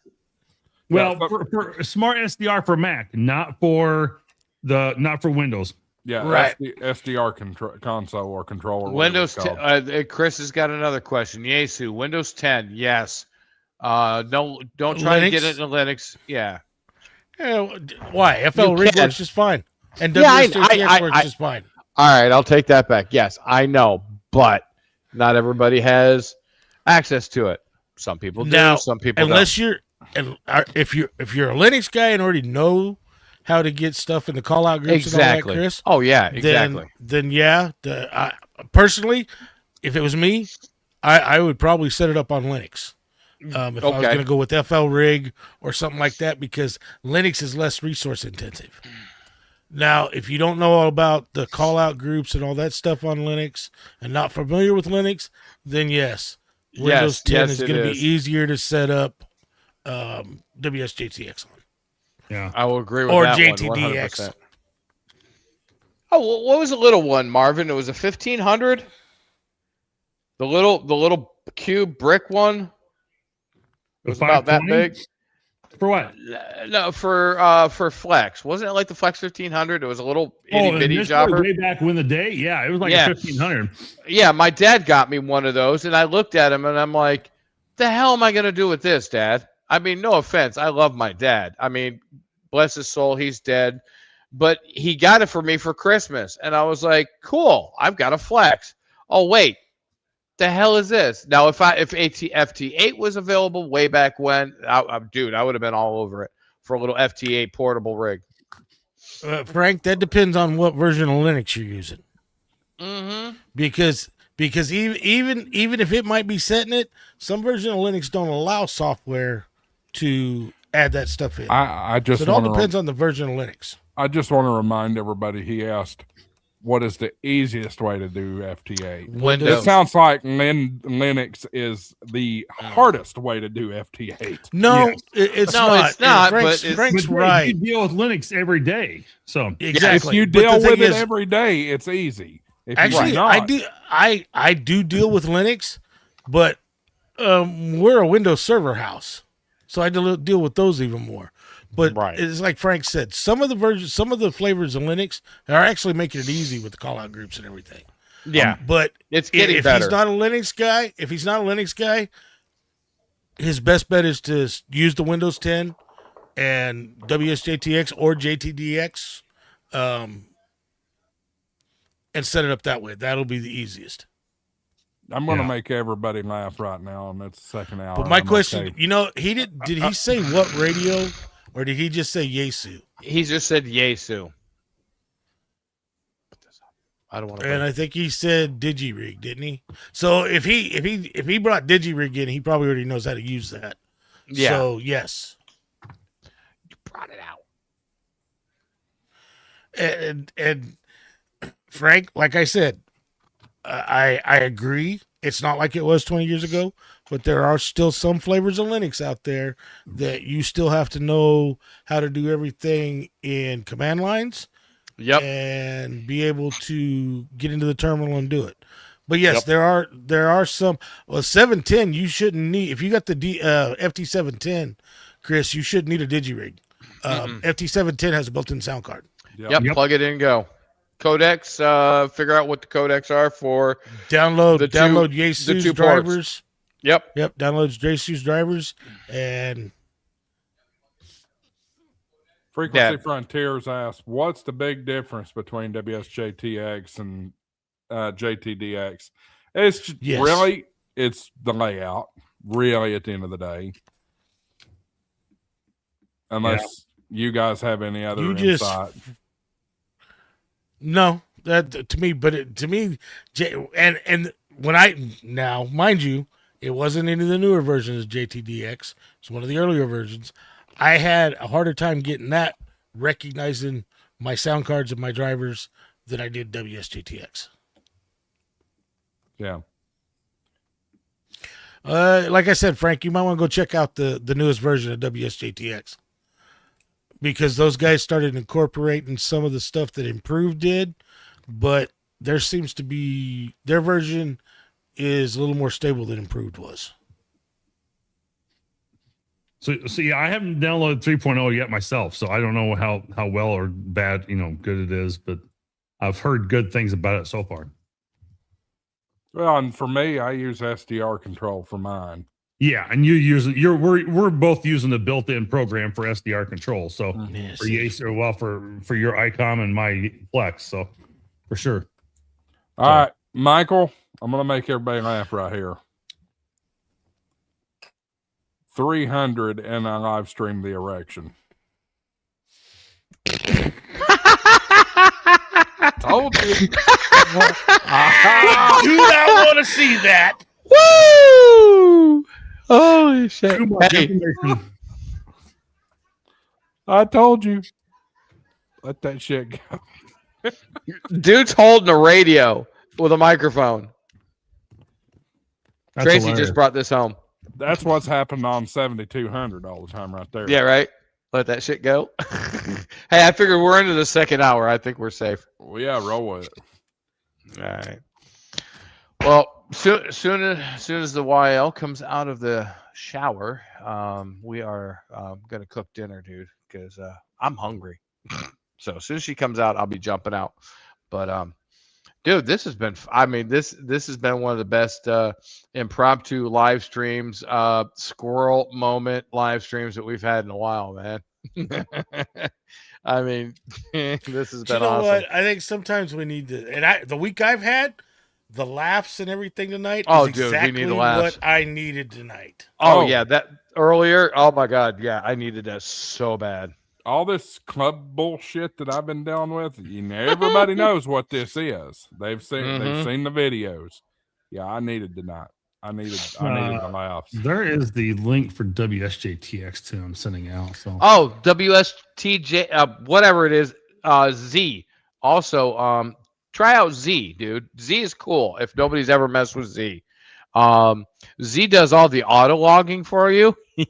Well, for Smart SDR for Mac, not for Windows. Yeah, right. SDR console or controller. Windows 10. Chris has got another question. Yaesu, Windows 10, yes. No, don't try to get it into Linux. Yeah. Why? FLRig works just fine, and WSJTX works just fine. All right, I'll take that back. Yes, I know, but not everybody has access to it. Some people do. Some people unless don't. if you're a Linux guy and already know how to get stuff in the call out groups and all that, Chris. Oh yeah, exactly. Then personally, if it was me, I would probably set it up on Linux. If I was going to go with FLRig or something like that, because Linux is less resource intensive. Now, if you don't know all about the call out groups and all that stuff on Linux and not familiar with Linux, then yes, Windows 10 is going to be easier to set up WSJTX on. Yeah, I will agree with or that JTDX. 100%. Oh, what was the little one, Marvin? It was a 1500. The little cube brick one. It was about that big. For what? No, for Flex. Wasn't it like the Flex 1500? It was a little itty bitty jobber. Way back when the day, it was like a 1500. Yeah, my dad got me one of those, and I looked at him, and I'm like, "The hell am I gonna do with this, Dad?" I mean, no offense, I love my dad. I mean, bless his soul, he's dead. but he got it for me for Christmas. And I was like, cool, I've got a Flex. Oh, wait, the hell is this? Now, if FT8 was available way back when, dude, I would have been all over it for a little FT8 portable rig. Frank, that depends on what version of Linux you're using. Mm-hmm. Because even if it might be setting it, some version of Linux don't allow software to add that stuff in. I just so it all depends on the version of Linux. I just want to remind everybody. He asked, "What is the easiest way to do FT8?" Windows. It sounds like Linux is the hardest way to do FT8. No, Yes. it's No, not. it's not, Frank's, but it's- Frank's But right. You deal with Linux every day, so Exactly. If you But the deal thing with it is- every day, it's easy. If Actually, you I not, do. I do deal with Linux, but we're a Windows Server house, so I deal with those even more. But Right. it's like Frank said, some of the flavors of Linux are actually making it easy with the call out groups and everything. Yeah, But it's getting if better. he's not a Linux guy, his best bet is to use the Windows 10 and WSJTX or JTDX, and set it up that way. That'll be the easiest. I'm going to Yeah. make everybody laugh right now, and it's the second hour. But my I'm question, okay. did he say what radio, or did he just say Yesu? He just said Yesu. I don't want to. And I think he said DigiRig, didn't he? So if he brought DigiRig in, he probably already knows how to use that. Yeah. So yes. You brought it out. And Frank, like I said, I agree. It's not like it was 20 years ago, but there are still some flavors of Linux out there that you still have to know how to do everything in command lines. Yep. And be able to get into the terminal and do it. But yes, Yep. there are some. Well, 710 you shouldn't need. If you got the FT710, Chris, you shouldn't need a DigiRig. FT710 has a built-in sound card. Yep. Plug it in, go. Codecs. Figure out what the codecs are for. Download The Yesu's two drivers. ports. Yep. Download Yesu's drivers and Frequency Frontiers asks, "What's the big difference between WSJTX and JTDX?" It's really it's the layout. Really, at the end of the day, unless you guys have any other insight. No, that to me, and when now, mind you, it wasn't any of the newer versions of JTDX. It's one of the earlier versions. I had a harder time getting that, recognizing my sound cards and my drivers than I did WSJTX. Yeah. Like I said, Frank, you might want to go check out the newest version of WSJTX. Because those guys started incorporating some of the stuff that Improved did, but there seems to be their version is a little more stable than Improved was. So yeah, I haven't downloaded 3.0 yet myself, so I don't know how well or bad, good it is, but I've heard good things about it so far. Well, and for me, I use SDR control for mine. Yeah, and we're both using the built-in program for SDR control. So for Yesu, well, for your ICOM and my Flex, so for sure. All right, Michael, I'm gonna make everybody laugh right here. 300 and I live streamed the erection. Told you. I do not want to see that. Woo! Holy shit. Too much Hey. information. I told you. Let that shit go. Dude's holding a radio with a microphone. That's Tracy hilarious. just brought this home. That's what's happened on 7200 all the time right there. Yeah, right? Let that shit go. Hey, I figured we're into the second hour. I think we're safe. Well, yeah, roll with it. All right. Well, soon as the YL comes out of the shower, we are going to cook dinner, dude, because I'm hungry. So as soon as she comes out, I'll be jumping out. But Dude, this has been. I mean, this has been one of the best impromptu live streams, squirrel moment live streams that we've had in a while, man. I mean, this has Do you been know awesome. what? I think sometimes we need to. And the week I've had, the laughs and everything tonight Oh, is dude, we exactly need the laughs. what I needed tonight. Oh, Oh. yeah, that earlier. Oh my God, yeah, I needed that so bad. All this club bullshit that I've been dealing with, everybody knows what this is. They've seen the videos. Yeah, I needed tonight. I needed the laughs. There is the link for WSJTX too. I'm sending out. So Oh, WSTJ, whatever it is, Z. Also, try out Z, dude. Z is cool. If nobody's ever messed with Z, Z does all the auto logging for you. So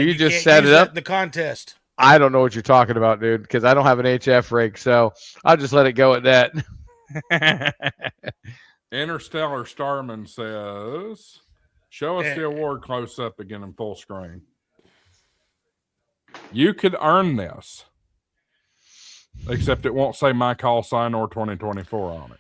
you just can't set use it that up. in the contest. I don't know what you're talking about, dude, because I don't have an HF rig, so I'll just let it go at that. Interstellar Starman says, show us the award close up again in full screen. You could earn this, except it won't say my call sign or 2024 on it.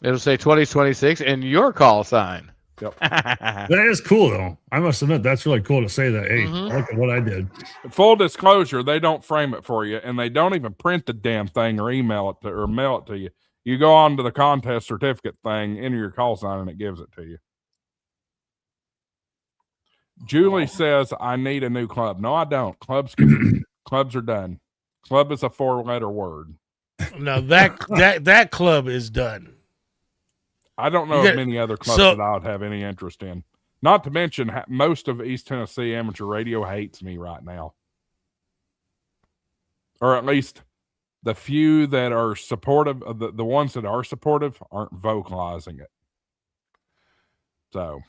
It'll say 2026 and your call sign. Yep. that is cool, though. I must admit, that's really cool to say that. Hey, look at what I did. Full disclosure, they don't frame it for you, and they don't even print the damn thing or email it to or mail it to you. You go on to the contest certificate thing, enter your call sign, and it gives it to you. Julie says, I need a new club. No, I don't. Clubs are done. Club is a 4-letter word. No, that club is done. I don't know of many other clubs that I would have any interest in. Not to mention, most of East Tennessee amateur radio hates me right now. Or at least the few that are supportive, the ones that are supportive aren't vocalizing it. So.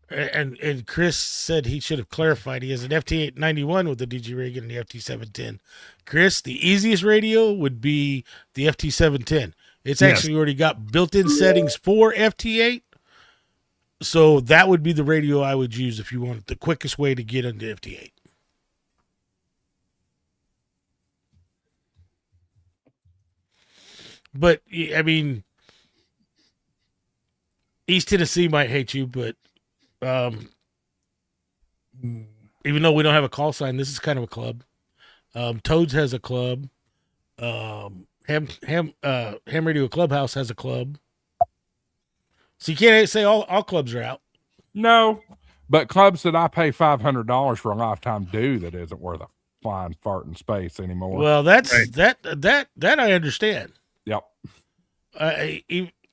And Chris said he should have clarified. He has an FT8 91 with the DG rig and the FT710. Chris, the easiest radio would be the FT710. It's actually already got built-in settings for FT8. So that would be the radio I would use if you wanted the quickest way to get into FT8. But, I mean, East Tennessee might hate you, but even though we don't have a call sign, this is kind of a club. Toads has a club. Ham Radio Clubhouse has a club. So you can't say all clubs are out. No, but clubs that I pay $500 for a lifetime do that isn't worth a flying fart in space anymore. Well, that's right. that I understand. Yep.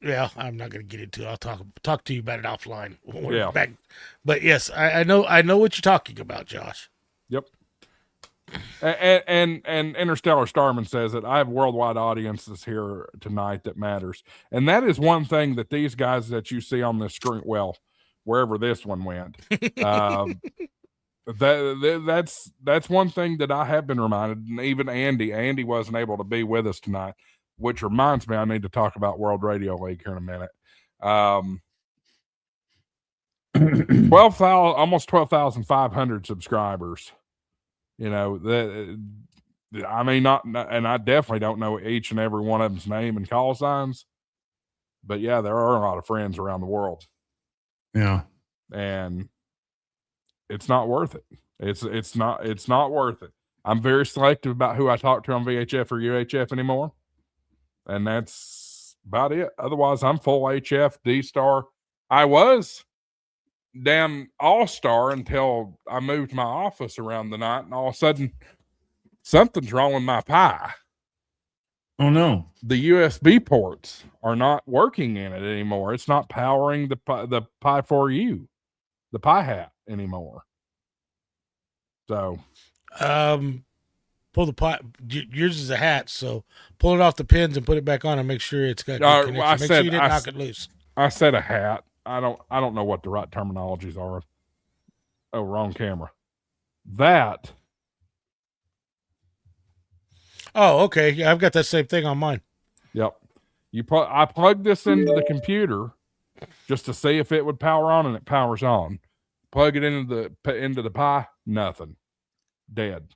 Yeah, I'm not going to get into it. I'll talk to you about it offline. When we're Yeah. back. But yes, I know what you're talking about, Josh. Yep. And Interstellar Starman says that I have worldwide audiences here tonight that matters. And that is one thing that these guys that you see on this screen, well, wherever this one went, that's one thing that I have been reminded. And even Andy wasn't able to be with us tonight, which reminds me I need to talk about World Radio League here in a minute. 12,000, almost 12,500 subscribers. You know, I mean, and I definitely don't know each and every one of them's name and call signs, but yeah, there are a lot of friends around the world. Yeah. And it's not worth it. It's not worth it. I'm very selective about who I talk to on VHF or UHF anymore. And that's about it. Otherwise, I'm full HF, D-Star. I was damn all-star until I moved my office around the night, and all of a sudden, something's wrong with my Pi. Oh, no. The USB ports are not working in it anymore. It's not powering the Pi 4U, the Pi hat anymore. So, pull the pot. Yours is a hat, so pull it off the pins and put it back on and make sure it's got good connection. Make sure you didn't knock it loose. I said a hat. I don't know what the right terminologies are. Oh, wrong camera. That. Oh, okay. Yeah, I've got that same thing on mine. Yep. I plugged this into the computer just to see if it would power on, and it powers on. Plug it into the Pi, nothing. Dead.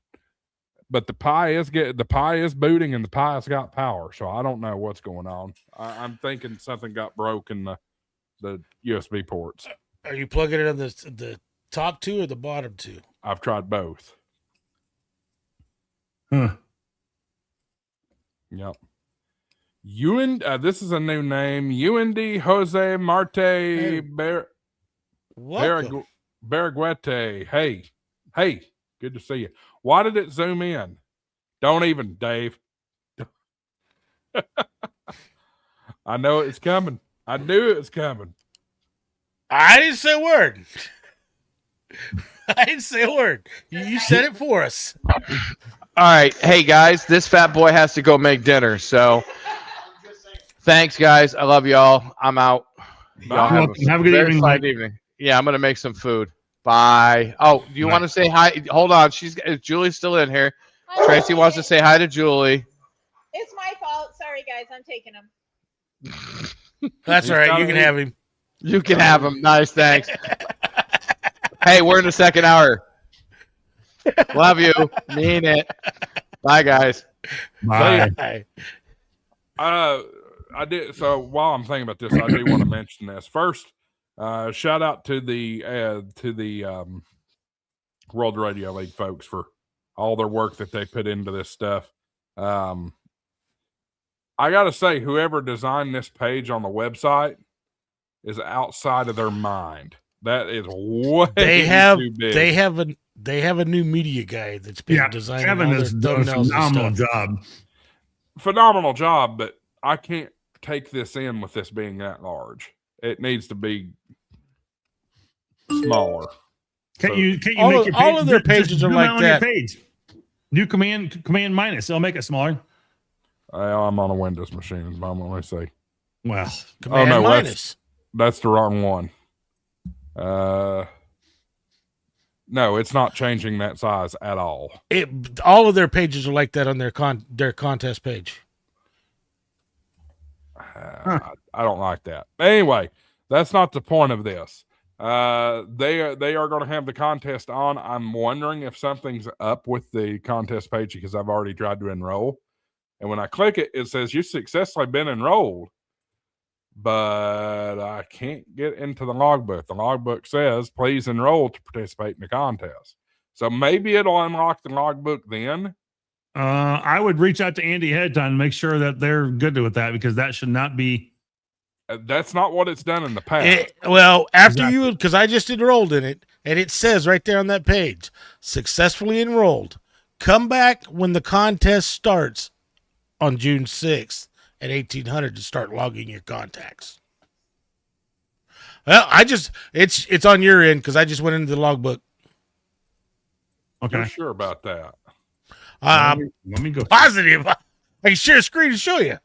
but the pie is booting, and the pie's got power. So I don't know what's going on. I'm thinking something got broke in the USB ports. Are you plugging it on the top two or the bottom two? I've tried both. Huh. Yep. This is a new name. UND Jose Marte Welcome. Baraguete. Hey, good to see you. Why did it zoom in? Don't even, Dave. I know it's coming. I knew it was coming. I didn't say a word. I didn't say a word. You said it for us. All right. Hey, guys, this fat boy has to go make dinner. So thanks, guys. I love y'all. I'm out. Y'all Have a good very evening, fine Mike. evening. Yeah, I'm going to make some food. Bye. Oh, do you want to say hi? Hold on. Is Julie's still in here? Tracy wants to say hi to Julie. It's my fault. Sorry, guys. I'm taking him. That's all right. You can have him. You can have him. Nice. Thanks. Hey, we're in the second hour. Love you. Mean it. Bye, guys. Bye. I did. So while I'm thinking about this, I do want to mention this first. Shout out to the World Radio League folks for all their work that they put into this stuff. I got to say, whoever designed this page on the website is outside of their mind. That is way too big. They have a new media guy that's been designing Kevin all has their done a thumbnails phenomenal and stuff. job. Phenomenal job, but I can't take this in with this being that large. It needs to be smaller. Can't you make all your page, of their just pages are zoom like out on that. your page. Do command minus. It'll make it smaller. I'm on a Windows machine. Let me see. Well, Command no, minus. That's the wrong one. No, it's not changing that size at all. All of their pages are like that on their contest page. I don't like that. Anyway, that's not the point of this. They are going to have the contest on. I'm wondering if something's up with the contest page because I've already tried to enroll. And when I click it, it says you've successfully been enrolled. But I can't get into the logbook. The logbook says, please enroll to participate in the contest. So maybe it'll unlock the logbook then. I would reach out to Andy ahead of time to make sure that they're good with that because that should not be. That's not what it's done in the past. Because I just enrolled in it, and it says right there on that page, successfully enrolled. Come back when the contest starts on June 6th. At 1800 to start logging your contacts. Well, it's on your end because I just went into the logbook. Okay. You're sure about that? Let me go. Positive. I can share a screen and show you.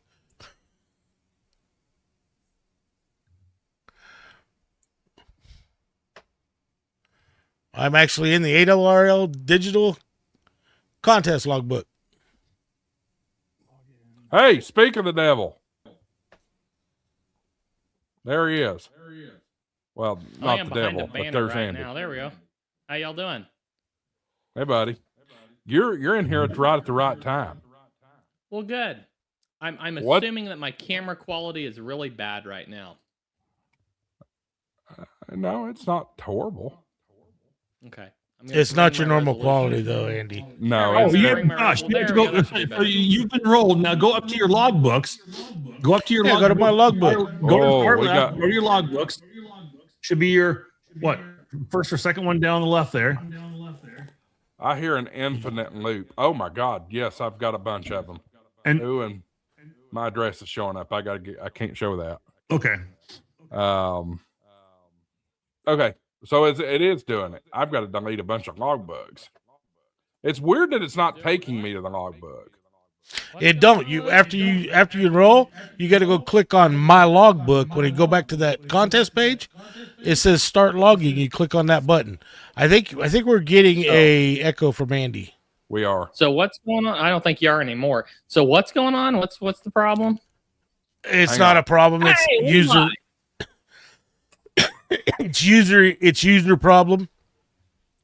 I'm actually in the ARRL Digital Contest logbook. Hey, speak of the devil. There he is. Well, not the devil, but there's Andy. Now. There we go. How y'all doing? Hey, buddy. You're in here at the right time. Well, good. I'm assuming that my camera quality is really bad right now. No, it's not horrible. Okay. It's not your normal quality, though, Andy. No. Oh, Gosh, you have to go. You've enrolled. Now go up to your logbooks. Go up to your go to my logbook. Go to your logbooks. Should be your first or second one down the left there. I hear an infinite loop. Oh my God! Yes, I've got a bunch of them. And my address is showing up. I can't show that. Okay. Okay. So it is doing it. I've got to delete a bunch of logbooks. It's weird that it's not taking me to the logbook. It don't. After you enroll, you got to go click on my logbook. When you go back to that contest page, it says start logging. You click on that button. I think we're getting a echo from Andy. We are. So what's going on? I don't think you are anymore. So what's going on? What's the problem? It's not a problem. It's user. It's user problem.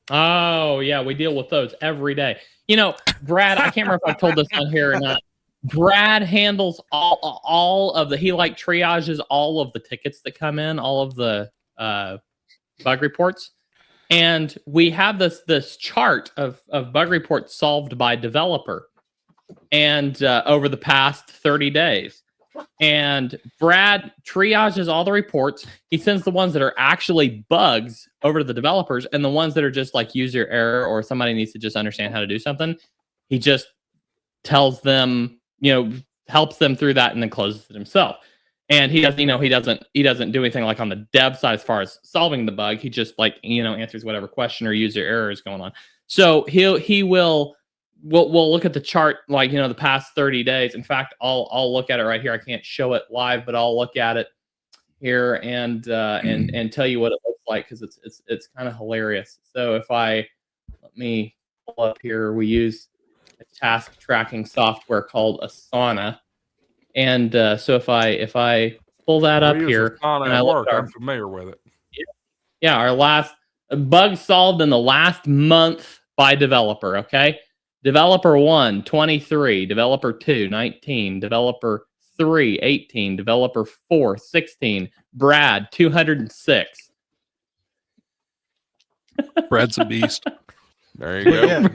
Oh yeah, we deal with those every day. You know, Brad, I can't remember if I told this on here or not. Brad handles all of the, he like triages all of the tickets that come in, all of the bug reports. And we have this chart of bug reports solved by developer and over the past 30 days. And Brad triages all the reports. He sends the ones that are actually bugs over to the developers, and the ones that are just like user error or somebody needs to just understand how to do something, he just tells them, helps them through that and then closes it himself. And he doesn't do anything like on the dev side as far as solving the bug. He just answers whatever question or user error is going on. So we'll look at the chart, the past 30 days. In fact, I'll look at it right here. I can't show it live, but I'll look at it here and tell you what it looks like, because it's kind of hilarious. So let me pull up here. We use a task tracking software called Asana, and so if I pull that up here, and I work, I'm familiar with it. Yeah, our last bug solved in the last month by developer. Okay. Developer 1, 23. Developer 2, 19. Developer 3, 18. Developer 4, 16. Brad, 206. Brad's a beast. There you go. Yeah.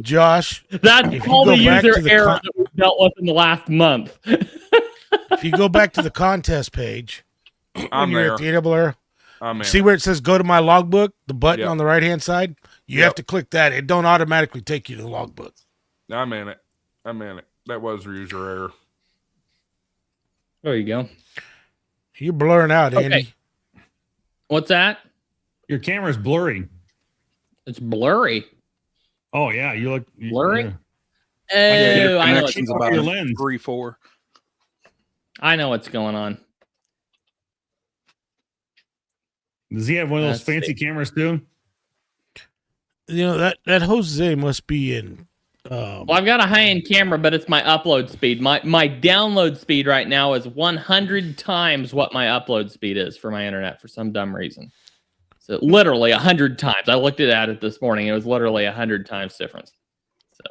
Josh, that's all the user error that we've dealt with in the last month. If you go back to the contest page, I'm when you're there. at the ARRL, see where it says go to my logbook, the button on the right-hand side? You have to click that. It don't automatically take you to the logbook. I'm in it. That was user error. There you go. You're blurring out, Andy. What's that? Your camera's blurry. It's blurry. Oh yeah, you look blurry. Yeah. Oh, I know Connection's about your lens. 3-4. I know what's going on. Does he have one of those fancy cameras too? That Jose must be in. Well, I've got a high-end camera, but it's my upload speed. My download speed right now is 100 times what my upload speed is for my internet for some dumb reason. So literally 100 times. I looked at it this morning. It was literally 100 times difference. So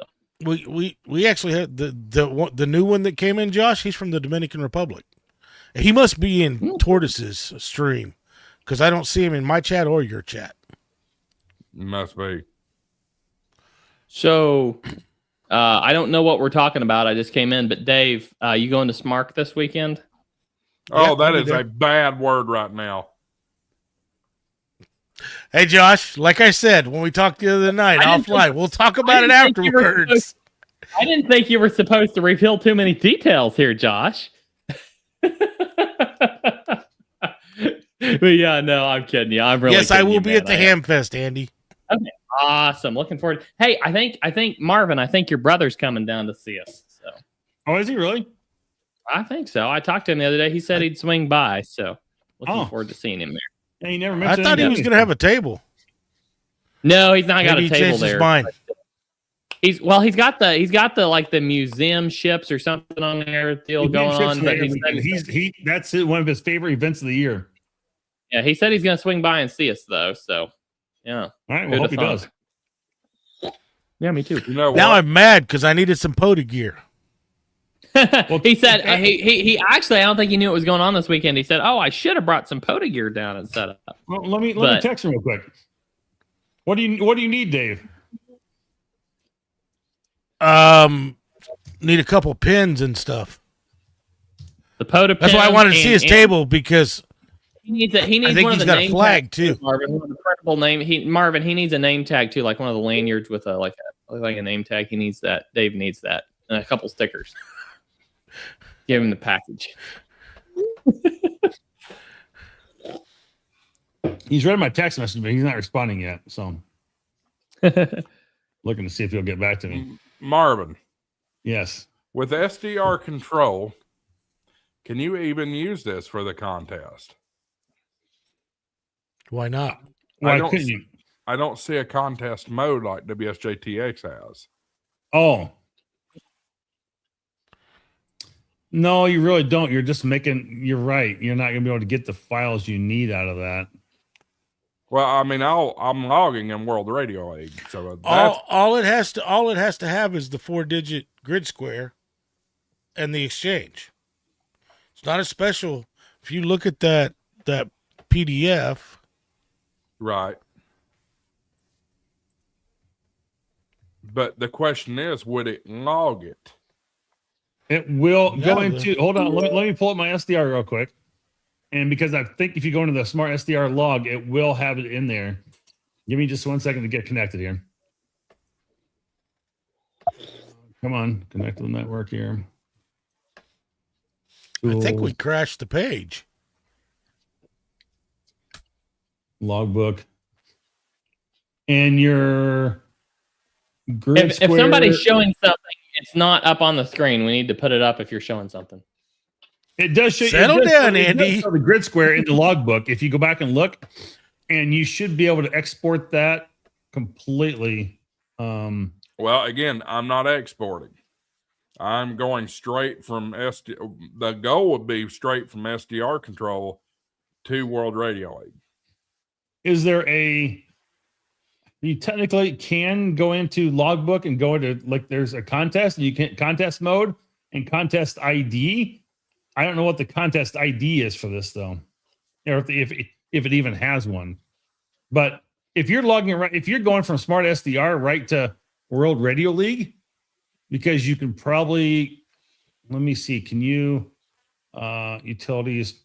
we actually had the new one that came in, Josh. He's from the Dominican Republic. He must be in Tortoise's stream, because I don't see him in my chat or your chat. Must be. So, I don't know what we're talking about. I just came in, but Dave, you going to Smark this weekend? Oh, that is a bad word right now. Hey, Josh, like I said, when we talked the other night offline, we'll talk about it afterwards. I didn't think you were supposed to reveal too many details here, Josh. But yeah, no, I'm kidding you. I'm really yes, I will be at the HamFest, Andy. Okay, awesome. Looking forward. Hey, I think Marvin, your brother's coming down to see us. So. Oh, is he really? I think so. I talked to him the other day. He said he'd swing by. So looking forward to seeing him there. Yeah, he never I mentioned. thought he was going to have a table. No, he's not got a Maybe table he changed there. his mind. He's got the like the museum ships or something on there deal going on. But that's one of his favorite events of the year. Yeah, he said he's going to swing by and see us though. So yeah. All right, well, hope he does. Yeah, me too. Now I'm mad because I needed some POTA gear. Well, he said he actually, I don't think he knew what was going on this weekend. He said, "Oh, I should have brought some POTA gear down and set up." Well, let me text him real quick. What do you need, Dave? Need a couple pins and stuff. The POTA. That's why I wanted to see his table, because he needs I think he's got a flag too. Marvin, one of the printable name. He needs a name tag too, like one of the lanyards with a name tag. He needs that. Dave needs that, and a couple stickers. Give him the package. He's read my text message, but he's not responding yet. So, looking to see if he'll get back to me. Marvin. Yes. With SDR control, can you even use this for the contest? Why not? Why couldn't you? I don't see a contest mode like WSJTX has. Oh. No, you really don't. You're just you're right. You're not going to be able to get the files you need out of that. Well, I mean, I'm logging in World Radio League, so that's All it has to have is the 4-digit grid square and the exchange. It's not a special. If you look at that PDF, right. But the question is, would it log it? It will go Yeah, into. Hold on, let me pull up my SDR real quick. And because I think if you go into the Smart SDR log, it will have it in there. Give me just 1 second to get connected here. Come on, connect to the network here. I think we crashed the page. Logbook. And your grid If somebody's showing something, it's not up on the screen. We need to put it up if you're showing something. It does show. Settle down, Andy. The grid square in the logbook. If you go back and look, and you should be able to export that completely. Well, again, I'm not exporting. I'm going straight from SD. The goal would be straight from SDR control to World Radio League. Is there you technically can go into logbook and go into, like, there's a contest, and you can contest mode and contest ID. I don't know what the contest ID is for this though, or if it even has one. But if you're logging right, if you're going from Smart SDR right to World Radio League, because you can probably, let me see, can you utilities?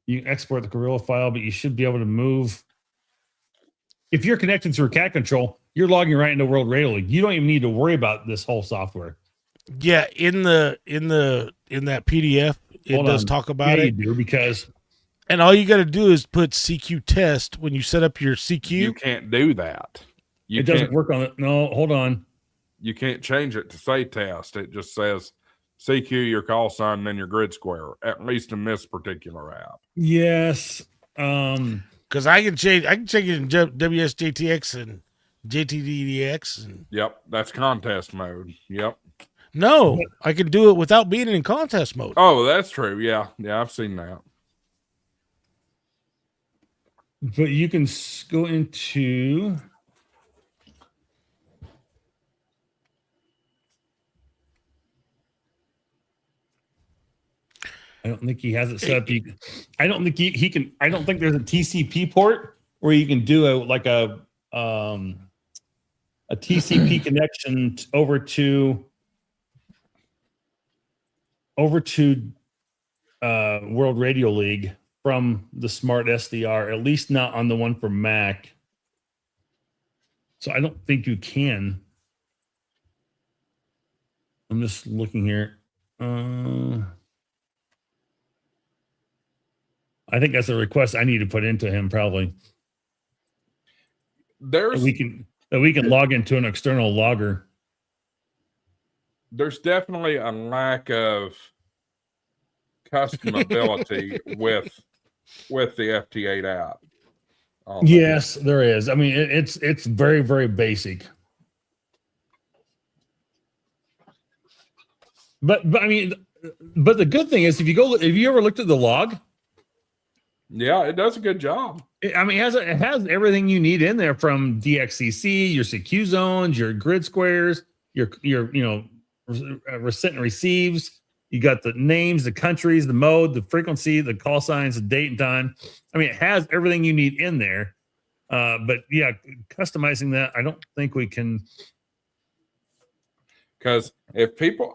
You can export the Gorilla file, but you should be able to move. If you're connected through cat control, you're logging right into World Radio League. You don't even need to worry about this whole software. Yeah, in that PDF, it does talk about it. You do, because and all you got to do is put CQ test when you set up your CQ. You can't do that. It doesn't work on it. No, hold on. You can't change it to say test. It just says CQ your call sign, then your grid square. At least in this particular app. Yes. Because I can change it in WSJTX and JTDDX. And yep, that's contest mode. Yep. No, I can do it without being in contest mode. Oh, that's true. Yeah, I've seen that. But you can go into. I don't think he has it set up. I don't think he can. I don't think there's a TCP port where you can do a TCP connection over to World Radio League from the Smart SDR. At least not on the one for Mac. So I don't think you can. I'm just looking here. I think that's a request I need to put into him probably. There's we can log into an external logger. There's definitely a lack of customability with the FT8 app. Yes, there is. I mean, it's very, very basic. But I mean, but the good thing is, if you ever looked at the log, yeah, it does a good job. I mean, it has everything you need in there, from DXCC, your CQ zones, your grid squares, your receipt and receives. You got the names, the countries, the mode, the frequency, the call signs, the date and time. I mean, it has everything you need in there. But yeah, customizing that, I don't think we can. Because if people,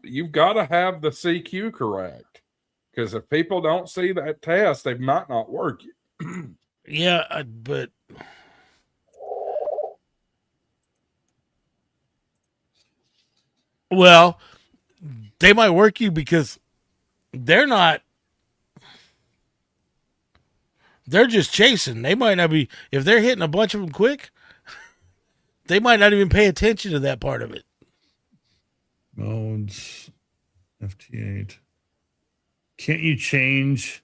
you've got to have the CQ correct. Because if people don't see that test, they might not work. Yeah, but well, they might work you because they're just chasing. They might not be, if they're hitting a bunch of them quick, they might not even pay attention to that part of it. Modes, FT8. Can't you change?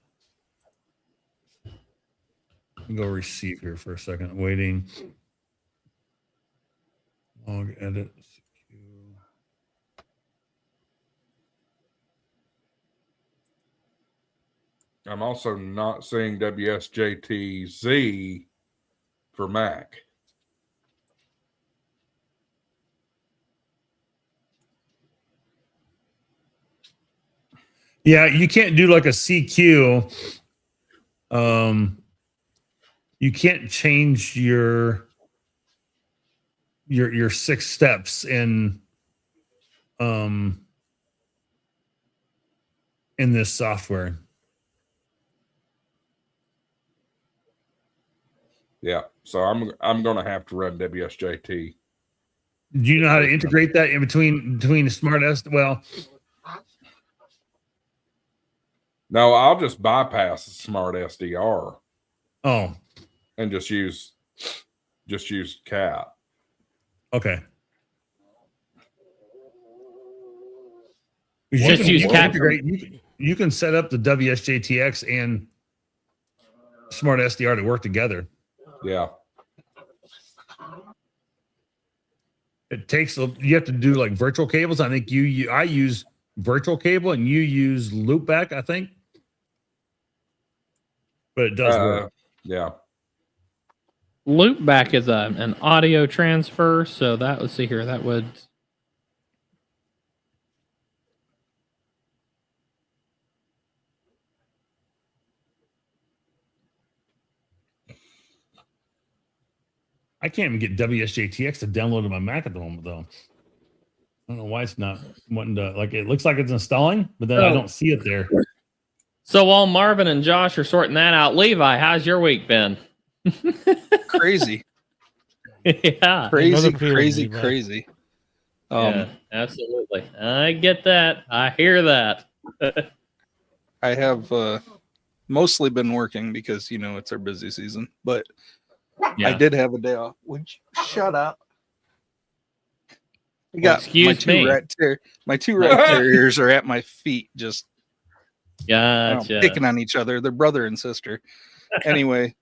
Go receive here for a second. Waiting. Log edit. I'm also not seeing WSJT-Z for Mac. Yeah, you can't do like a CQ. You can't change your 6 steps in this software. Yeah, so I'm going to have to run WSJT. Do you know how to integrate that in between Smart S? Well, No, I'll just bypass the Smart SDR oh, and just use CAT. okay. Just use CAT for- You can set up the WSJTX and Smart SDR to work together. Yeah. It takes you have to do like virtual cables. I think I use virtual cable and you use loopback, I think. But it does work. Yeah. Loopback is an audio transfer, so that, let's see here, that would. I can't even get WSJTX to download to my Mac at the moment, though. I don't know why it's not wanting to. Like, it looks like it's installing, but then I don't see it there. So while Marvin and Josh are sorting that out, Levi, how's your week been? Crazy. Yeah. Crazy. Yeah, absolutely. I get that. I hear that. I have mostly been working because, it's our busy season, but Yeah. I did have a day off. Would you shut up? I got excuse me. My two rat terriers are at my feet, just Gotcha. picking on each other. They're brother and sister. Anyway,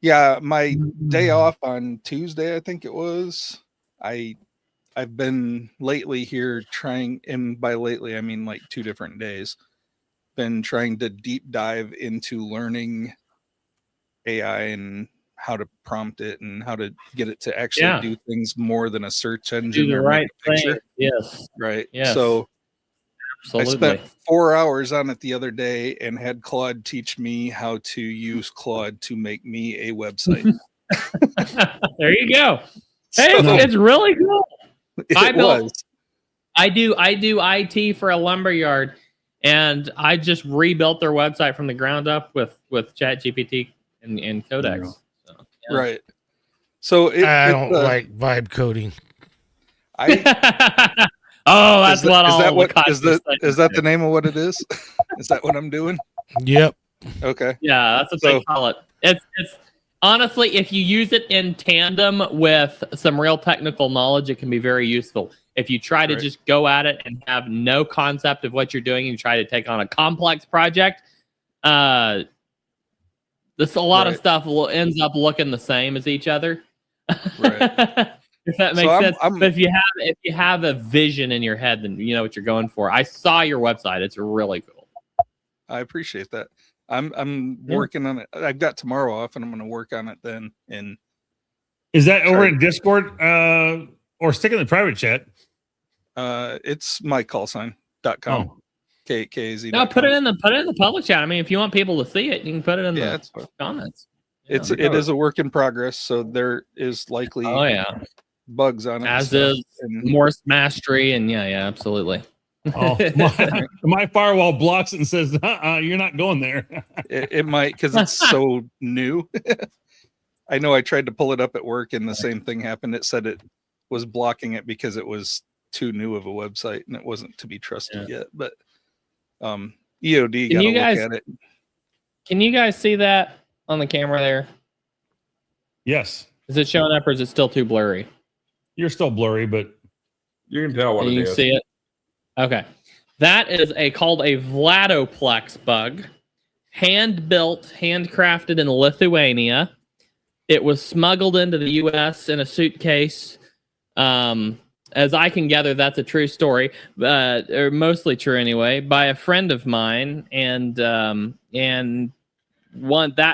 yeah, my day off on Tuesday, I think it was. I've been lately here trying, and by lately I mean like 2 different days, been trying to deep dive into learning AI and how to prompt it and how to get it to actually do things more than a search engine. Do the or right make a thing. picture. Yes. Right. Yes. So Absolutely. I spent 4 hours on it the other day and had Claude teach me how to use Claude to make me a website. There you go. Hey, So- it's really cool. I do IT for a lumberyard, and I just rebuilt their website from the ground up with ChatGPT and Codex. So, yeah. Right. So I don't like vibe coding. Oh, that's what all the is that the name of what it is? Is that what I'm doing? Yep. Okay. Yeah, that's what they call it. It's honestly, if you use it in tandem with some real technical knowledge, it can be very useful. If you try to just go at it and have no concept of what you're doing and try to take on a complex project, a lot of stuff ends up looking the same as each other. Right. If that makes sense. But if you have a vision in your head, then you know what you're going for. I saw your website. It's really cool. I appreciate that. I'm working on it. I've got tomorrow off and I'm going to work on it then. And is that over in Discord or stick in the private chat? It's mycallsign.com. Oh. KZ. No, put it in the public chat. I mean, if you want people to see it, you can put it in the comments. Yeah. It is a work in progress, so there is likely bugs on it. As is Morse mastery, and absolutely. Oh, my firewall blocks it and says, "You're not going there." It might, because it's so new. I know I tried to pull it up at work, and the same thing happened. It said it was blocking it because it was too new of a website, and it wasn't to be trusted yet. But EOD got to look at it. Can you guys see that on the camera there? Yes. Is it showing up, or is it still too blurry? You're still blurry, but you can tell what it is. You can see it. Okay, that is called a Vladoplex bug, hand-built, handcrafted in Lithuania. It was smuggled into the U.S. in a suitcase a as I can gather, that's a true story, or mostly true anyway, by a friend of mine, and that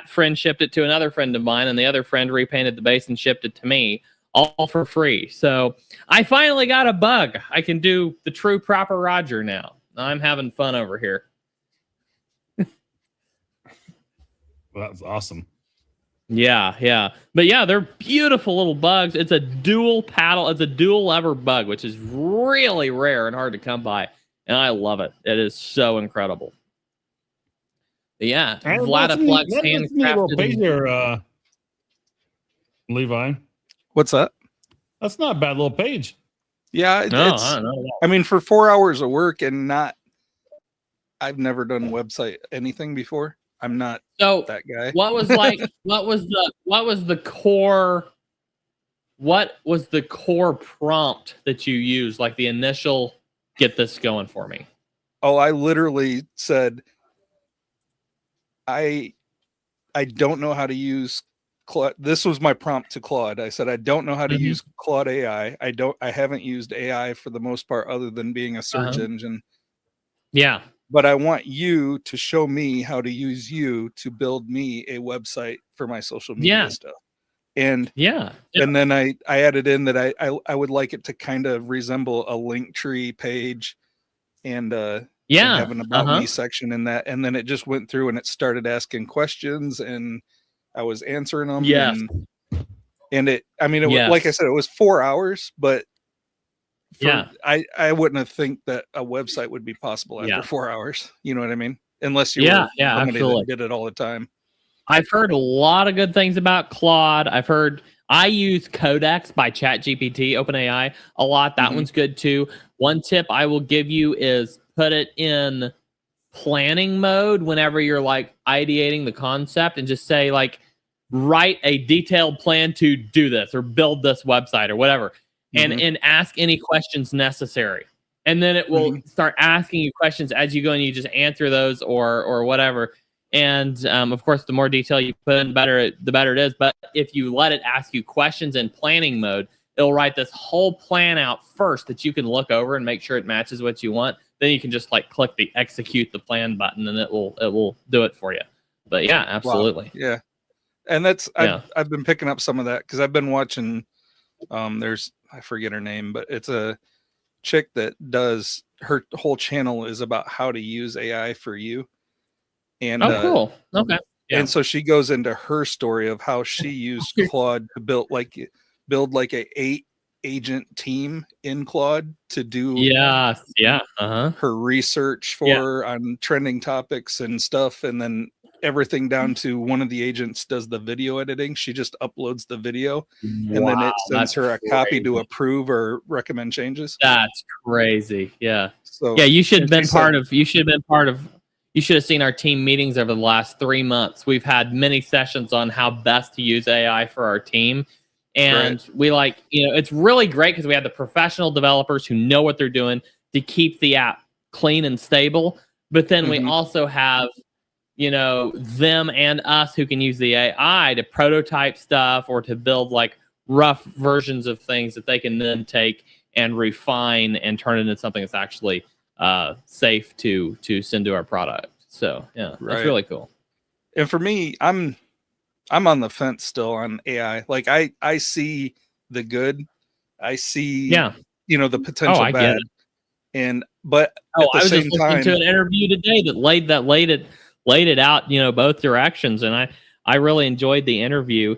friend shipped it to another friend of mine, and the other friend repainted the base and shipped it to me, all for free. So I finally got a bug. I can do the true proper Roger now. I'm having fun over here. That's awesome. Yeah. But yeah, they're beautiful little bugs. It's a dual paddle. It's a dual lever bug, which is really rare and hard to come by. And I love it. It is so incredible. But yeah, Vladiplex handcrafted. Page there, Levi. What's that? That's not a bad little page. Yeah, I don't know. I mean, for 4 hours of work and I've never done website anything before. I'm not that guy. What was the core prompt that you used, like the initial get this going for me? Oh, I literally said I don't know how to use Claude. This was my prompt to Claude. I said I don't know how to use Claude AI. I haven't used AI for the most part other than being a search engine. Yeah. But I want you to show me how to use you to build me a website for my social media stuff. And and then I added in that I would like it to kind of resemble a Linktree page and have an about me section in that. And then it just went through and it started asking questions and I was answering them. Yes. And it was, like I said, it was 4 hours, but I wouldn't have think that a website would be possible after 4 hours. You know what I mean? Unless you were somebody that did it all the time. I've heard a lot of good things about Claude. I use Codex by ChatGPT, OpenAI, a lot. That one's good too. One tip I will give you is put it in planning mode whenever you're like ideating the concept and just say like, write a detailed plan to do this or build this website or whatever. And ask any questions necessary. And then it will start asking you questions as you go and you just answer those or whatever. And of course, the more detail you put in, the better it is. But if you let it ask you questions in planning mode, it'll write this whole plan out first that you can look over and make sure it matches what you want. Then you can just like click the execute the plan button and it will do it for you. But yeah, absolutely. Wow. Yeah. And that's I've been picking up some of that because I've been watching I forget her name, but it's a chick that does her whole channel is about how to use AI for you. And cool. Okay. Yeah. And so she goes into her story of how she used Claude to build like a 8 agent team in Claude to do her research for on trending topics and stuff, and then everything down to one of the agents does the video editing. She just uploads the video and then it sends her a copy to approve or recommend changes. That's crazy. Yeah. So you should have been part of you should have seen our team meetings over the last 3 months. We've had many sessions on how best to use AI for our team. And we it's really great because we have the professional developers who know what they're doing to keep the app clean and stable. But then we also have them and us who can use the AI to prototype stuff or to build like rough versions of things that they can then take and refine and turn it into something that's actually safe to send to our product. So yeah, that's really cool. And for me, I'm on the fence still on AI. Like I see the good, I see the potential bad. But I was just listening to an interview today that laid it out, both directions, and I really enjoyed the interview.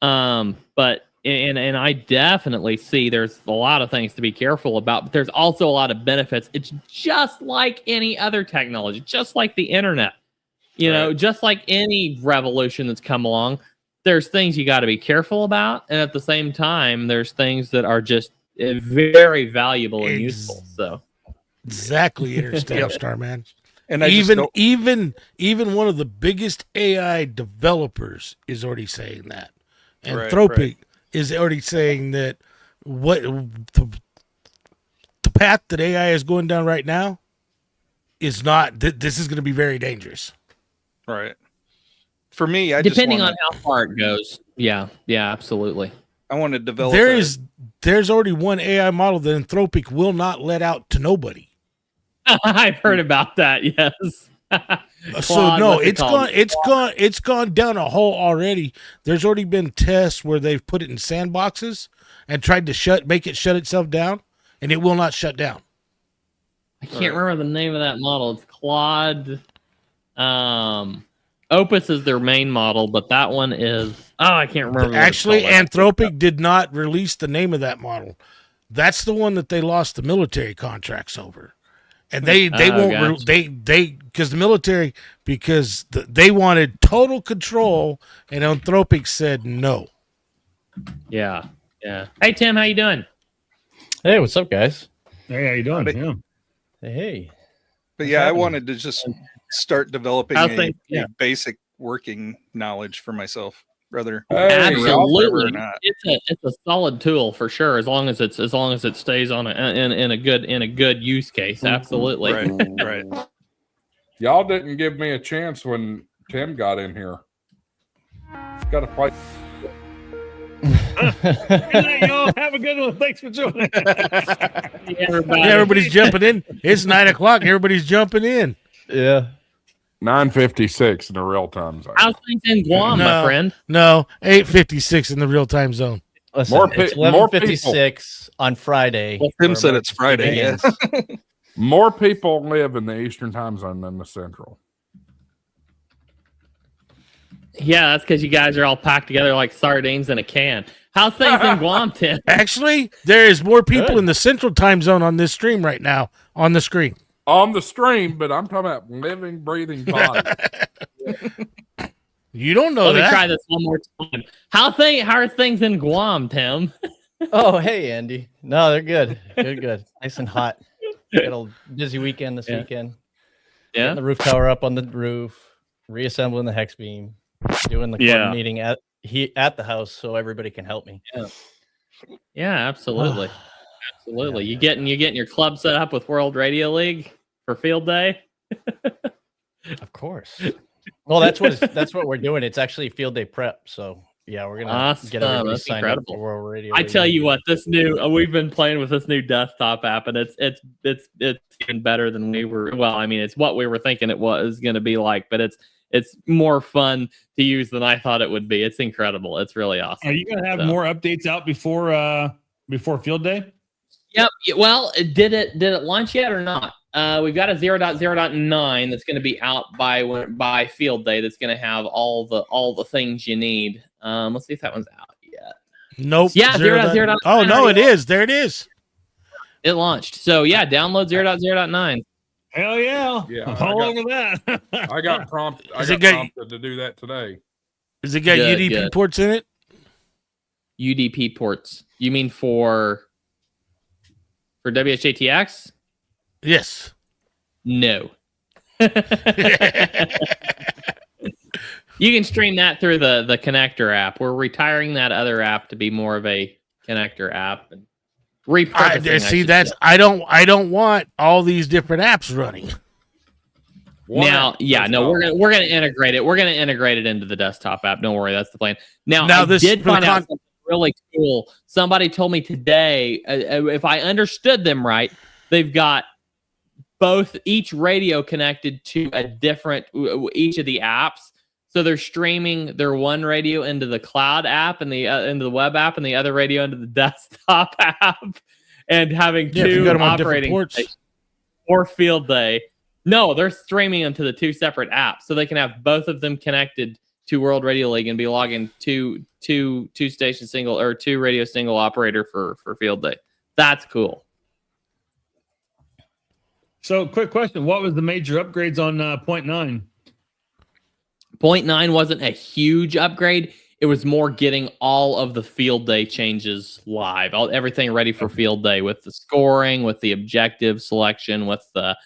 But I definitely see there's a lot of things to be careful about, but there's also a lot of benefits. It's just like any other technology, just like the internet, just like any revolution that's come along. There's things you got to be careful about, and at the same time, there's things that are just very valuable and useful. So exactly, Interstellar Starman. And even one of the biggest AI developers is already saying that. Anthropic is already saying that what the path that AI is going down right now is not. This is going to be very dangerous. Right. For me, depending on how far it goes. Yeah, absolutely. I want to develop. There's already one AI model that Anthropic will not let out to nobody. I've heard about that. Yes. So Claude, no, what's it called? it's gone down a hole already. There's already been tests where they've put it in sandboxes and tried to make it shut itself down, and it will not shut down. I can't remember the name of that model. It's Claude. Opus is their main model, but that one is I can't remember. Actually, Anthropic did not release the name of that model. That's the one that they lost the military contracts over. And they won't because the military they wanted total control, and Anthropic said no. Yeah. Hey Tim, how you doing? Hey, what's up, guys? Hey, how you doing? Yeah. Hey. But yeah, I wanted to just start developing a basic working knowledge for myself, rather. Absolutely, it's a solid tool for sure. As long as it stays on in a good use case. Absolutely. Right. Y'all didn't give me a chance when Tim got in here. Got to play. Good night, y'all. Have a good one. Thanks for joining. Everybody's jumping in. It's 9:00. Everybody's jumping in. Yeah. 9:56 in the real time zone. How's things in Guam, my friend? No, 8:56 in the real time zone. Listen, it's 11:56 on Friday. Well, Tim said it's Friday. Yeah. More people live in the Eastern time zone than the Central. Yeah, that's because you guys are all packed together like sardines in a can. How's things in Guam, Tim? Actually, there is more people in the Central time zone on this stream right now on the screen. On the stream, but I'm talking about living, breathing bodies. You don't know Let that. me try this one more time. How are things in Guam, Tim? Oh, hey, Andy. No, they're good. Good. Nice and hot. Got a busy weekend this weekend. Yeah. Getting the roof tower up on the roof, reassembling the hex beam, doing the club meeting at the house so everybody can help me. Yeah, absolutely. Absolutely. You getting your club set up with World Radio League for field day? Of course. Well, that's what we're doing. It's actually field day prep. So yeah, we're gonna get everybody signed up for World Radio League. I tell you what, we've been playing with this new desktop app, and it's even better than we were. Well, I mean, it's what we were thinking it was going to be like, but it's more fun to use than I thought it would be. It's incredible. It's really awesome. Are you going to have more updates out before field day? Yep. Well, did it launch yet or not? We've got a 0.0.9 that's going to be out by field day. That's going to have all the things you need. Let's see if that one's out yet. Nope. Yeah, 0.0.9. Oh no, it is. There it is. It launched. So yeah, download 0.0.9. Hell yeah! Yeah, all over that. I got prompted to do that today. Has it got UDP ports in it? UDP ports. You mean for WHATX? Yes. No. You can stream that through the connector app. We're retiring that other app to be more of a connector app and repurposing. I don't want all these different apps running. We're gonna integrate it. We're gonna integrate it into the desktop app. Don't worry, that's the plan. Now I did find out something really cool. Somebody told me today, if I understood them right, they've got each radio connected to a different each of the apps. So they're streaming their one radio into the cloud app and into the web app, and the other radio into the desktop app, and having two operating stations for field day. No, they're streaming them to the two separate apps, so they can have both of them connected to World Radio League and be logging two station single or two radio single operator for field day. That's cool. So, quick question: what was the major upgrades on 0.9? 0.9 wasn't a huge upgrade. It was more getting all of the field day changes live, everything ready for field day with the scoring, with the objective selection, with the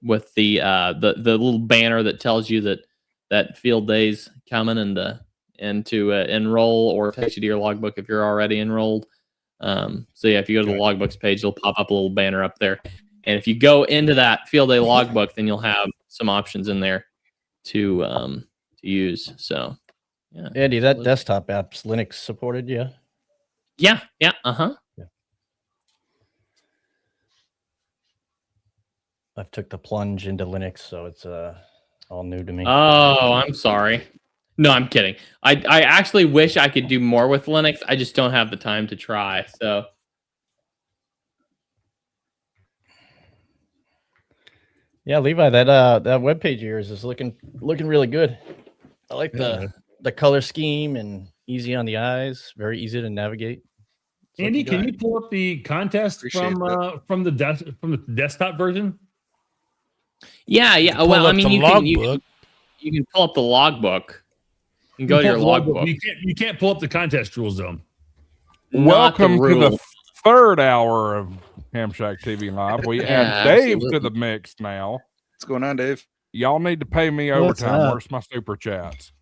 little banner that tells you that field day's coming and to enroll, or takes you to your logbook if you're already enrolled. So yeah, if you go to the logbooks page, it'll pop up a little banner up there, and if you go into that field day logbook, then you'll have some options in there to use. So Yeah. Andy, that desktop app's Linux supported, yeah? Yeah. Uh-huh. Yeah. I've took the plunge into Linux, so it's all new to me. Oh, I'm sorry. No, I'm kidding. I actually wish I could do more with Linux. I just don't have the time to try. So yeah, Levi, that webpage of yours is looking really good. I like the color scheme and easy on the eyes, very easy to navigate. Andy, can you pull up the contest from the desktop version? Yeah. Well, I mean, you can pull up the logbook. You can go to your logbook. You can't pull up the contest rules though. Welcome to the third hour of HamShackTV Live. We add Dave to the mix now. What's going on, Dave? Y'all need to pay me overtime. Where's my super chats?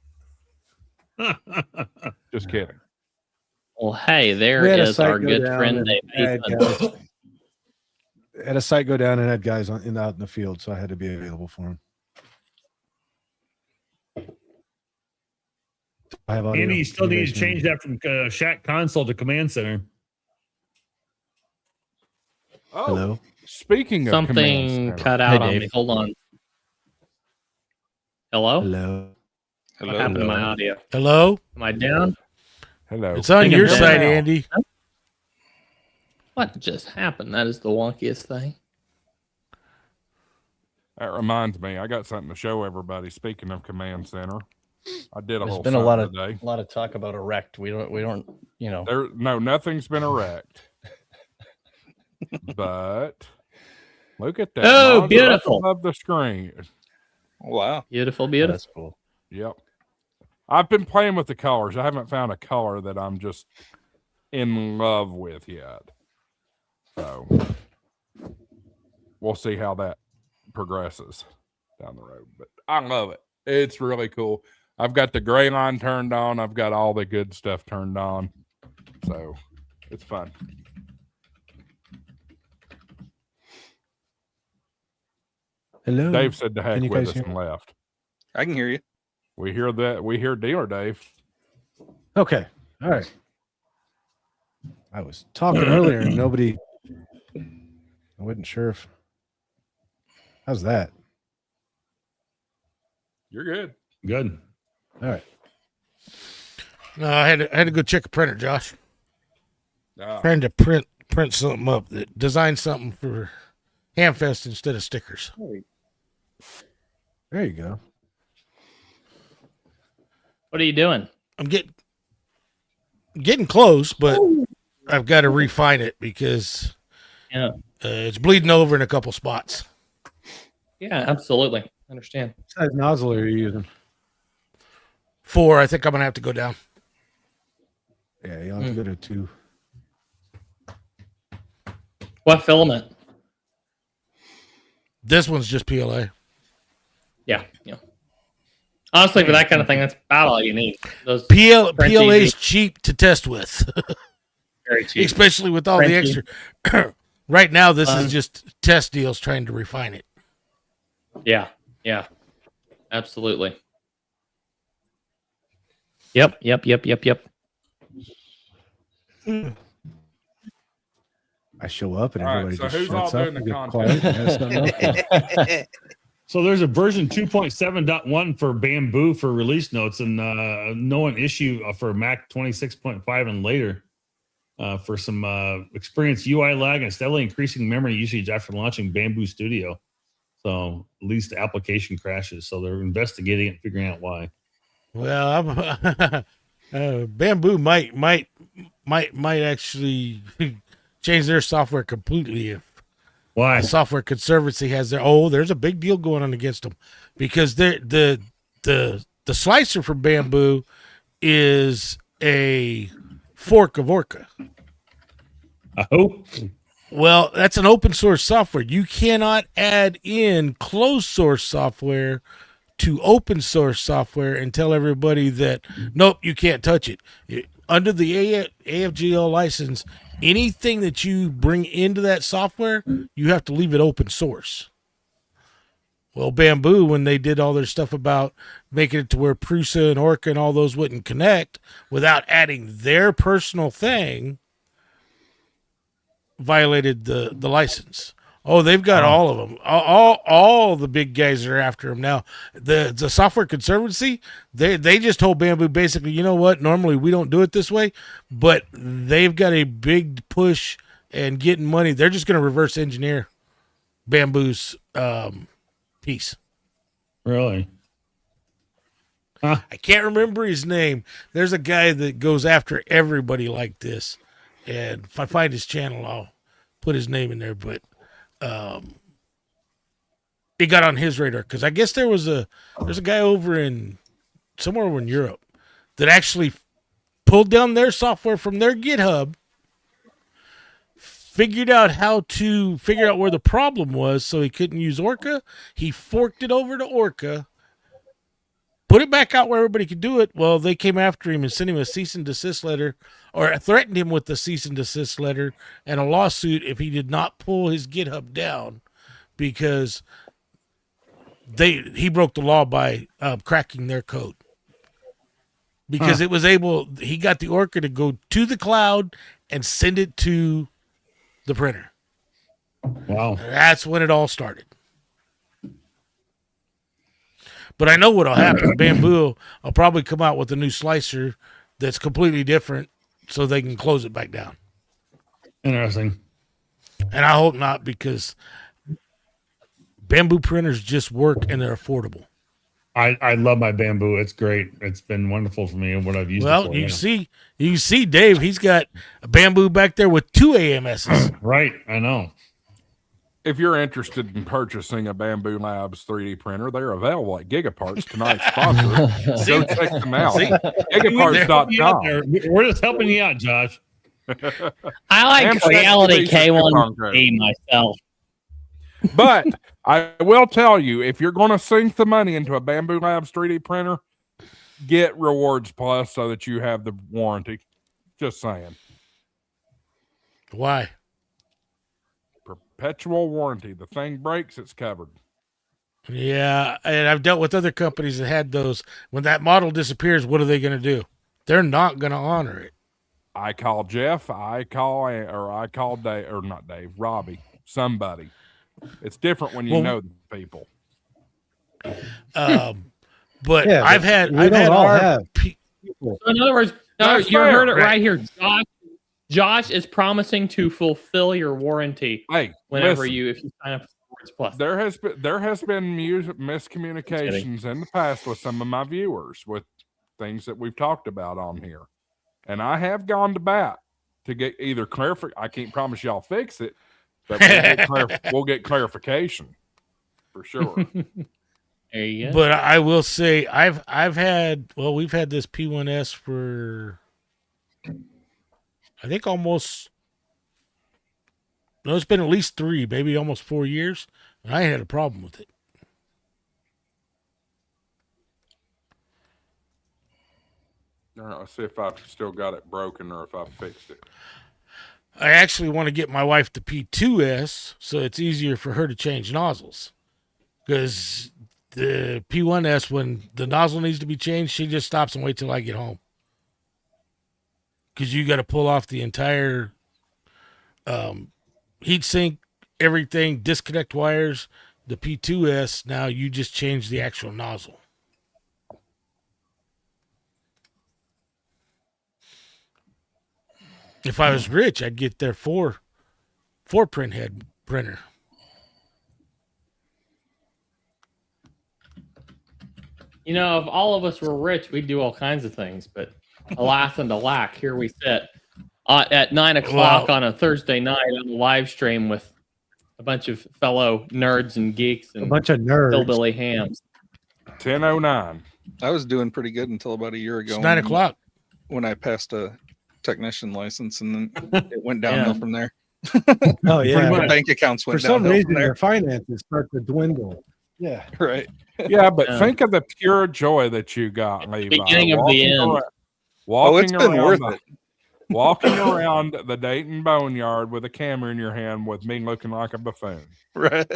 Just kidding. Well, hey, there is our good friend Dave. Had a site go down and had guys out in the field, so I had to be available for him. Andy, you still need to change that from Shack console to command center. Oh, hello. Speaking of something cut out on me. Hold on. Hello? Hello. What happened to my audio? Hello? Am I down? Hello. It's on your side, Andy. What just happened? That is the wonkiest thing. That reminds me, I got something to show everybody. Speaking of command center, I did There's whole been a lot of today. talk about erect. We don't, you know. Nothing's been erect. But look at that. Oh, beautiful. Above the screen. Wow. Beautiful. Oh, that's cool. Yep. I've been playing with the colors. I haven't found a color that I'm just in love with yet. So we'll see how that progresses down the road. But I love it. It's really cool. I've got the gray line turned on. I've got all the good stuff turned on. So it's fun. Hello. Dave said to heck with us and left. I can hear you. We hear that. We hear Dealer Dave. Okay. All right. I was talking earlier and nobody. I wasn't sure if. How's that? You're good. Good. All right. No, I had to go check a printer, Josh. Ah. Trying to print something up, that design something for Hamfest instead of stickers. There you go. What are you doing? I'm getting close, but I've got to refine it because it's bleeding over in a couple spots. Yeah, absolutely. I understand. What size nozzle are you using? 4. I think I'm gonna have to go down. Yeah, you'll have to go to 2. What filament? This one's just PLA. Yeah. Honestly, for that kind of thing, that's about all you need. Those PLA is cheap to test with. Very cheap. Especially with all the extra. Right now, this is just test deals trying to refine it. Yeah. Absolutely. Yep. I show up and All right, everybody so just who's all shuts up doing and the gets quiet and has something else. So there's a version 2.7.1 for Bamboo for release notes, and no an issue for Mac 26.5 and later for some experienced UI lag and steadily increasing memory usage after launching Bamboo Studio. So at least the application crashes. So they're investigating it, figuring out why. Well, Bamboo might actually change their software completely if why Software Conservancy has there's a big deal going on against them because the slicer for Bamboo is a fork of Orca. Oh, well, that's an open source software. You cannot add in closed source software to open source software and tell everybody that nope, you can't touch it. Under the AFGL license, anything that you bring into that software, you have to leave it open source. Well, Bamboo, when they did all their stuff about making it to where Prusa and Orca and all those wouldn't connect without adding their personal thing, violated the license. Oh, they've got all of them. All the big guys are after them now. The Software Conservancy, they just told Bamboo basically, you know what? Normally we don't do it this way, but they've got a big push and getting money. They're just going to reverse engineer Bamboo's piece. Really? I can't remember his name. There's a guy that goes after everybody like this, and if I find his channel, I'll put his name in there. But it got on his radar because I guess there's a guy over in somewhere in Europe that actually pulled down their software from their GitHub, figured out how to figure out where the problem was so he couldn't use Orca. He forked it over to Orca, put it back out where everybody could do it. Well, they came after him and sent him a cease and desist letter, or threatened him with a cease and desist letter and a lawsuit if he did not pull his GitHub down, because he broke the law by cracking their code. Because it was he got the Orca to go to the cloud and send it to the printer. Wow. That's when it all started. But I know what'll happen. Bamboo will probably come out with a new slicer that's completely different so they can close it back down. Interesting. And I hope not, because Bamboo printers just work and they're affordable. I love my Bamboo. It's great. It's been wonderful for me and what I've used. Well, you see Dave, he's got a Bamboo back there with 2 AMSs. Right, I know. If you're interested in purchasing a Bamboo Labs 3D printer, they're available at Gigaparts, tonight's sponsor. Go check them out. Gigaparts.com. We're just helping you out, Josh. I like HamShackTV Reality coupon K1 code. myself. But I will tell you, if you're going to sink the money into a Bamboo Labs 3D printer, get Rewards Plus so that you have the warranty. Just saying. Why? Perpetual warranty. The thing breaks, it's covered. Yeah, and I've dealt with other companies that had those. When that model disappears, what are they going to do? They're not going to honor it. I call Jeff. I call Dave, or not Dave, Robbie, somebody. It's different when you know the people. But Yeah, I've had So in other words, That's you fair, heard it right? right here. Josh is promising to fulfill your warranty Hey, whenever listen, if you sign up for Rewards Plus. there has been miscommunications in the past with some of my viewers with things that we've talked about on here, and I have gone to bat to get either clarification. I can't promise y'all fix it, but we'll get clarification for sure. There you go. But I will say we've had this P1S for I think it's been at least 3, maybe almost 4 years, and I ain't had a problem with it. All right, let's see if I've still got it broken or if I've fixed it. I actually want to get my wife the P2S so it's easier for her to change nozzles. Because the P1S, when the nozzle needs to be changed, she just stops and waits till I get home. Because you got to pull off the entire heat sink, everything, disconnect wires. The P2S, now you just change the actual nozzle. If I was rich, I'd get their four print head printer. You know, if all of us were rich, we'd do all kinds of things. But alas and alack, here we sit at 9 o'clock on a Thursday night on a live stream with a bunch of fellow nerds and geeks and A bunch of nerds. hillbilly hams. 10:09. I was doing pretty good until about a year ago. It's 9 o'clock. when I passed a technician license, and then it went downhill from there. Oh yeah. My bank accounts For went some downhill reason, from there. their finances start to dwindle. Yeah. Right. Yeah, but Yeah. think of the pure joy that you got, Levi. Beginning of the end. Oh, it's been worth it. Walking around the Dayton Boneyard with a camera in your hand with me looking like a buffoon. Right.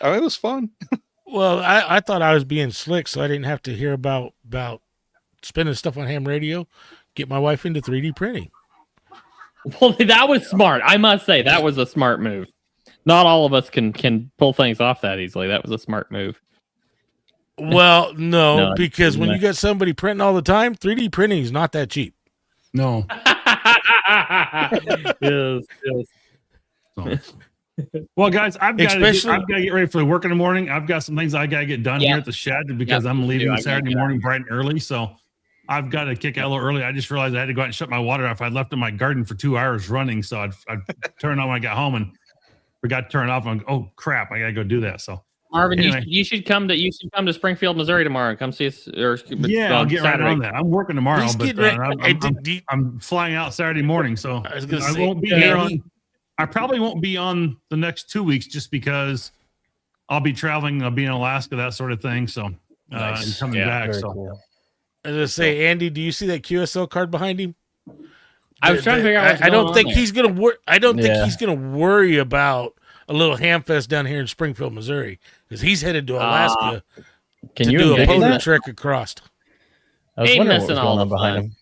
I mean, it was fun. Well, I thought I was being slick, so I didn't have to hear about spending stuff on ham radio. Get my wife into 3D printing. Well, that was smart. I must say that was a smart move. Not all of us can pull things off that easily. That was a smart move. Well, no, No, because when no. you got somebody printing all the time, 3D printing is not that cheap. No. Yes. So. Well, guys, I've got to get ready for the work in the morning. I've got some things I got to get done here at the shed because I'm leaving Saturday morning bright and early. So I've got to kick out a little early. I just realized I had to go out and shut my water off. I left in my garden for 2 hours running. So I'd turn it on when I got home and forgot to turn it off. And oh crap, I got to go do that. So Marvin, anyway. you should come to Springfield, Missouri tomorrow and come see us. I'll get right on that. I'm working tomorrow, but I'm flying out Saturday morning, so I won't be here on. I probably won't be on the next 2 weeks just because I'll be traveling. I'll be in Alaska, that sort of thing. So and coming back. So cool. As I say, Andy, do you see that QSL card behind him? I was trying to figure out. I don't think he's gonna worry. I don't think he's gonna worry about a little ham fest down here in Springfield, Missouri, because he's headed to Alaska Can to you do a envision polo that? trek across. I was Ain't wondering what was missing going all on the behind fun. him.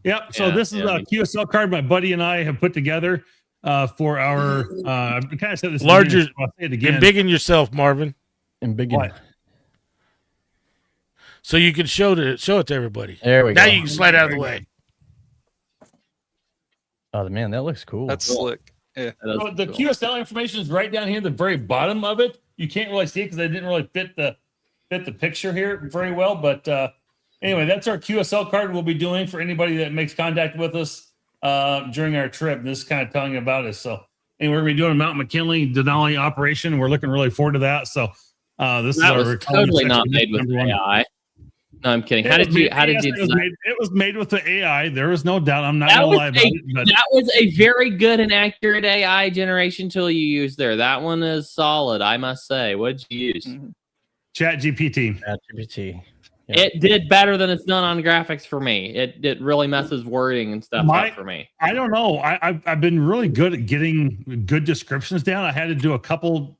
Yep. So this is a QSL card my buddy and I have put together for our. I kind of said this. Larger. So I'll say it again. Embiggen yourself, Marvin. Embiggen. What? So you can show it to everybody. There we go. Now you can slide out of the way. Oh man, that looks cool. That's slick. Yeah. So the QSL information is right down here at the very bottom of it. You can't really see it because I didn't really fit the picture here very well. But anyway, that's our QSL card we'll be doing for anybody that makes contact with us during our trip. This is kind of telling you about it. So anyway, we're going to be doing a Mount McKinley Denali operation. We're looking really forward to that. So this That is was totally not made with AI. No, I'm kidding. How did you design? It was made with the AI. There was no doubt. I'm not going to lie about it. But That was a very good and accurate AI generation tool you used there. That one is solid, I must say. What did you use? ChatGPT. ChatGPT. Yeah. It did better than it's done on graphics for me. It really messes wording and stuff up for me. I don't know. I've been really good at getting good descriptions down. I had to do a couple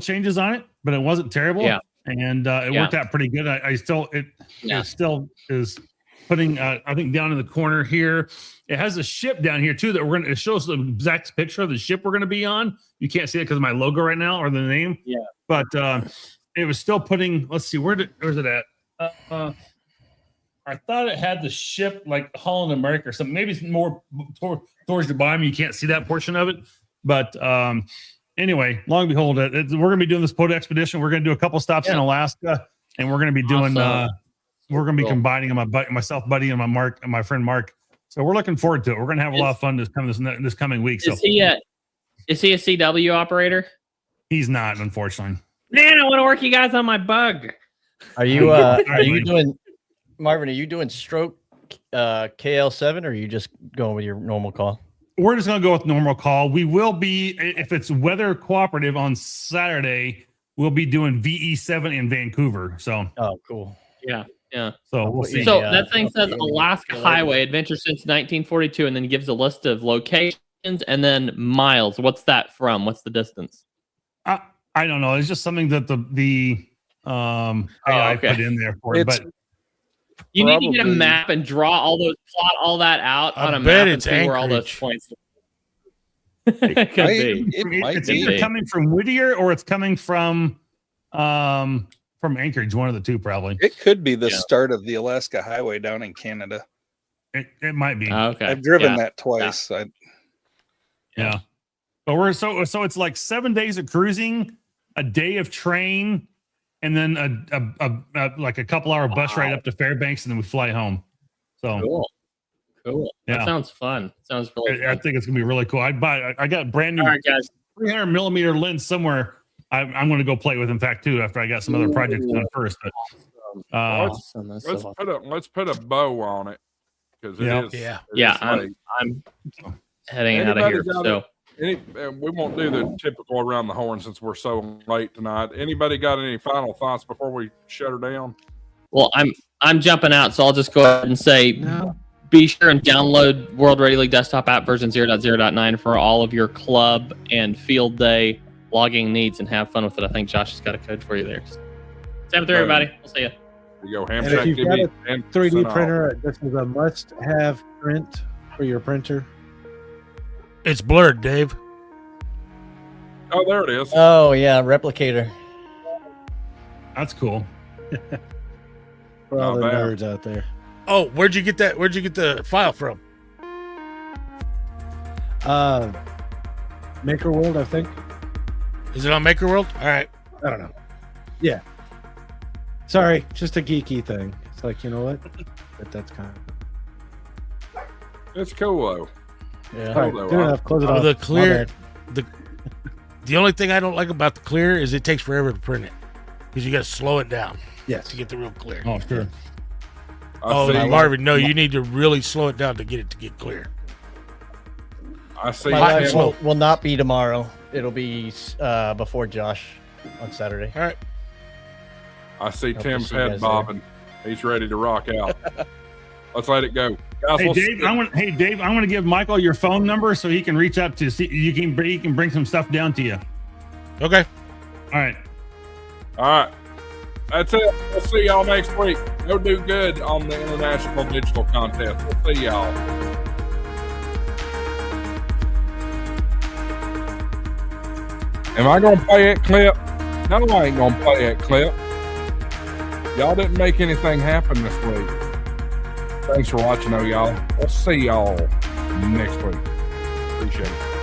changes on it, but it wasn't terrible. Yeah. And it worked out pretty good. It still is putting I think down in the corner here. It has a ship down here too that it shows the exact picture of the ship we're gonna be on. You can't see it because of my logo right now or the name. Yeah. But it was still putting, let's see, where's it at? I thought it had the ship like Holland America or something. Maybe it's more towards the bottom. You can't see that portion of it. But anyway, long and behold, we're going to be doing this Poda expedition. We're going to do a couple stops in Alaska, and we're going to be doing. We're going to be combining myself, Buddy, and my friend Mark. So we're looking forward to it. We're going to have a lot of fun this coming week. Is he a CW operator? He's not, unfortunately. Man, I want to work you guys on my bug. Are you doing, Marvin? Are you doing stroke KL7, or are you just going with your normal call? We're just going to go with normal call. We will be, if it's weather cooperative on Saturday, we'll be doing VE7 in Vancouver. So, oh, cool. Yeah. So we'll see. So that thing says Alaska Highway Adventure since 1942, and then gives a list of locations and then miles. What's that from? What's the distance? I don't know. It's just something that the AI put in there for it. But you need to get a map and plot all that out on a map and see where all those points. It's either coming from Whittier or it's coming from Anchorage. One of the two, probably. It could be the start of the Alaska Highway down in Canada. It might be. Okay. I've driven that twice. Yeah. But we're so it's like 7 days of cruising, a day of train, and then a like a couple hour bus ride up to Fairbanks, and then we fly home. So cool. Yeah. That sounds fun. Sounds really fun. I think it's gonna be really cool. I got brand new 300 millimeter lens somewhere. I'm going to go play with, in fact, too, after I got some other projects done first. But let's put a bow on it because I'm heading out of here. So we won't do the typical around the horn since we're so late tonight. Anybody got any final thoughts before we shut her down? Well, I'm jumping out, so I'll just go ahead and say be sure and download World Radio League desktop app version 0.0.9 for all of your club and field day logging needs and have fun with it. I think Josh has got a code for you there. 7-3, everybody. We'll see you. There you go. And if you've got HamShackTV. a 3D printer, this is a must-have print for your printer. It's blurred, Dave. Oh, there it is. Oh yeah, replicator. That's cool. For all Not the bad. nerds out there. Oh, where'd you get that? Where'd you get the file from? Maker World, I think. Is it on Maker World? All right. I don't know. Yeah. Sorry, just a geeky thing. It's like, you know what? But that's kind of It's cool though. Yeah. all right. though, Good huh? enough. Close it Oh, off. the My clear. bad. The only thing I don't like about the clear is it takes forever to print it because you got to slow it down Yes. to get the real clear. Oh, sure. Oh, I see. Marvin, no, you need to really slow it down to get clear. I see. My Hot live and Tim. will not be tomorrow. It'll be before Josh on Saturday. All right. I see Hope Tim's to see you head guys bobbing. He's ready to rock out. Let's let it go, guys. Hey we'll Dave, I'm gonna give Michael your phone number so he can reach out to see he can bring some stuff down to you. Okay. All right. All right. That's it. We'll see y'all next week. Go do good on the International Digital Contest. We'll see y'all. Am I going to play that clip? No, I ain't going to play that clip. Y'all didn't make anything happen this week. Thanks for watching, though, y'all. We'll see y'all next week. Appreciate it.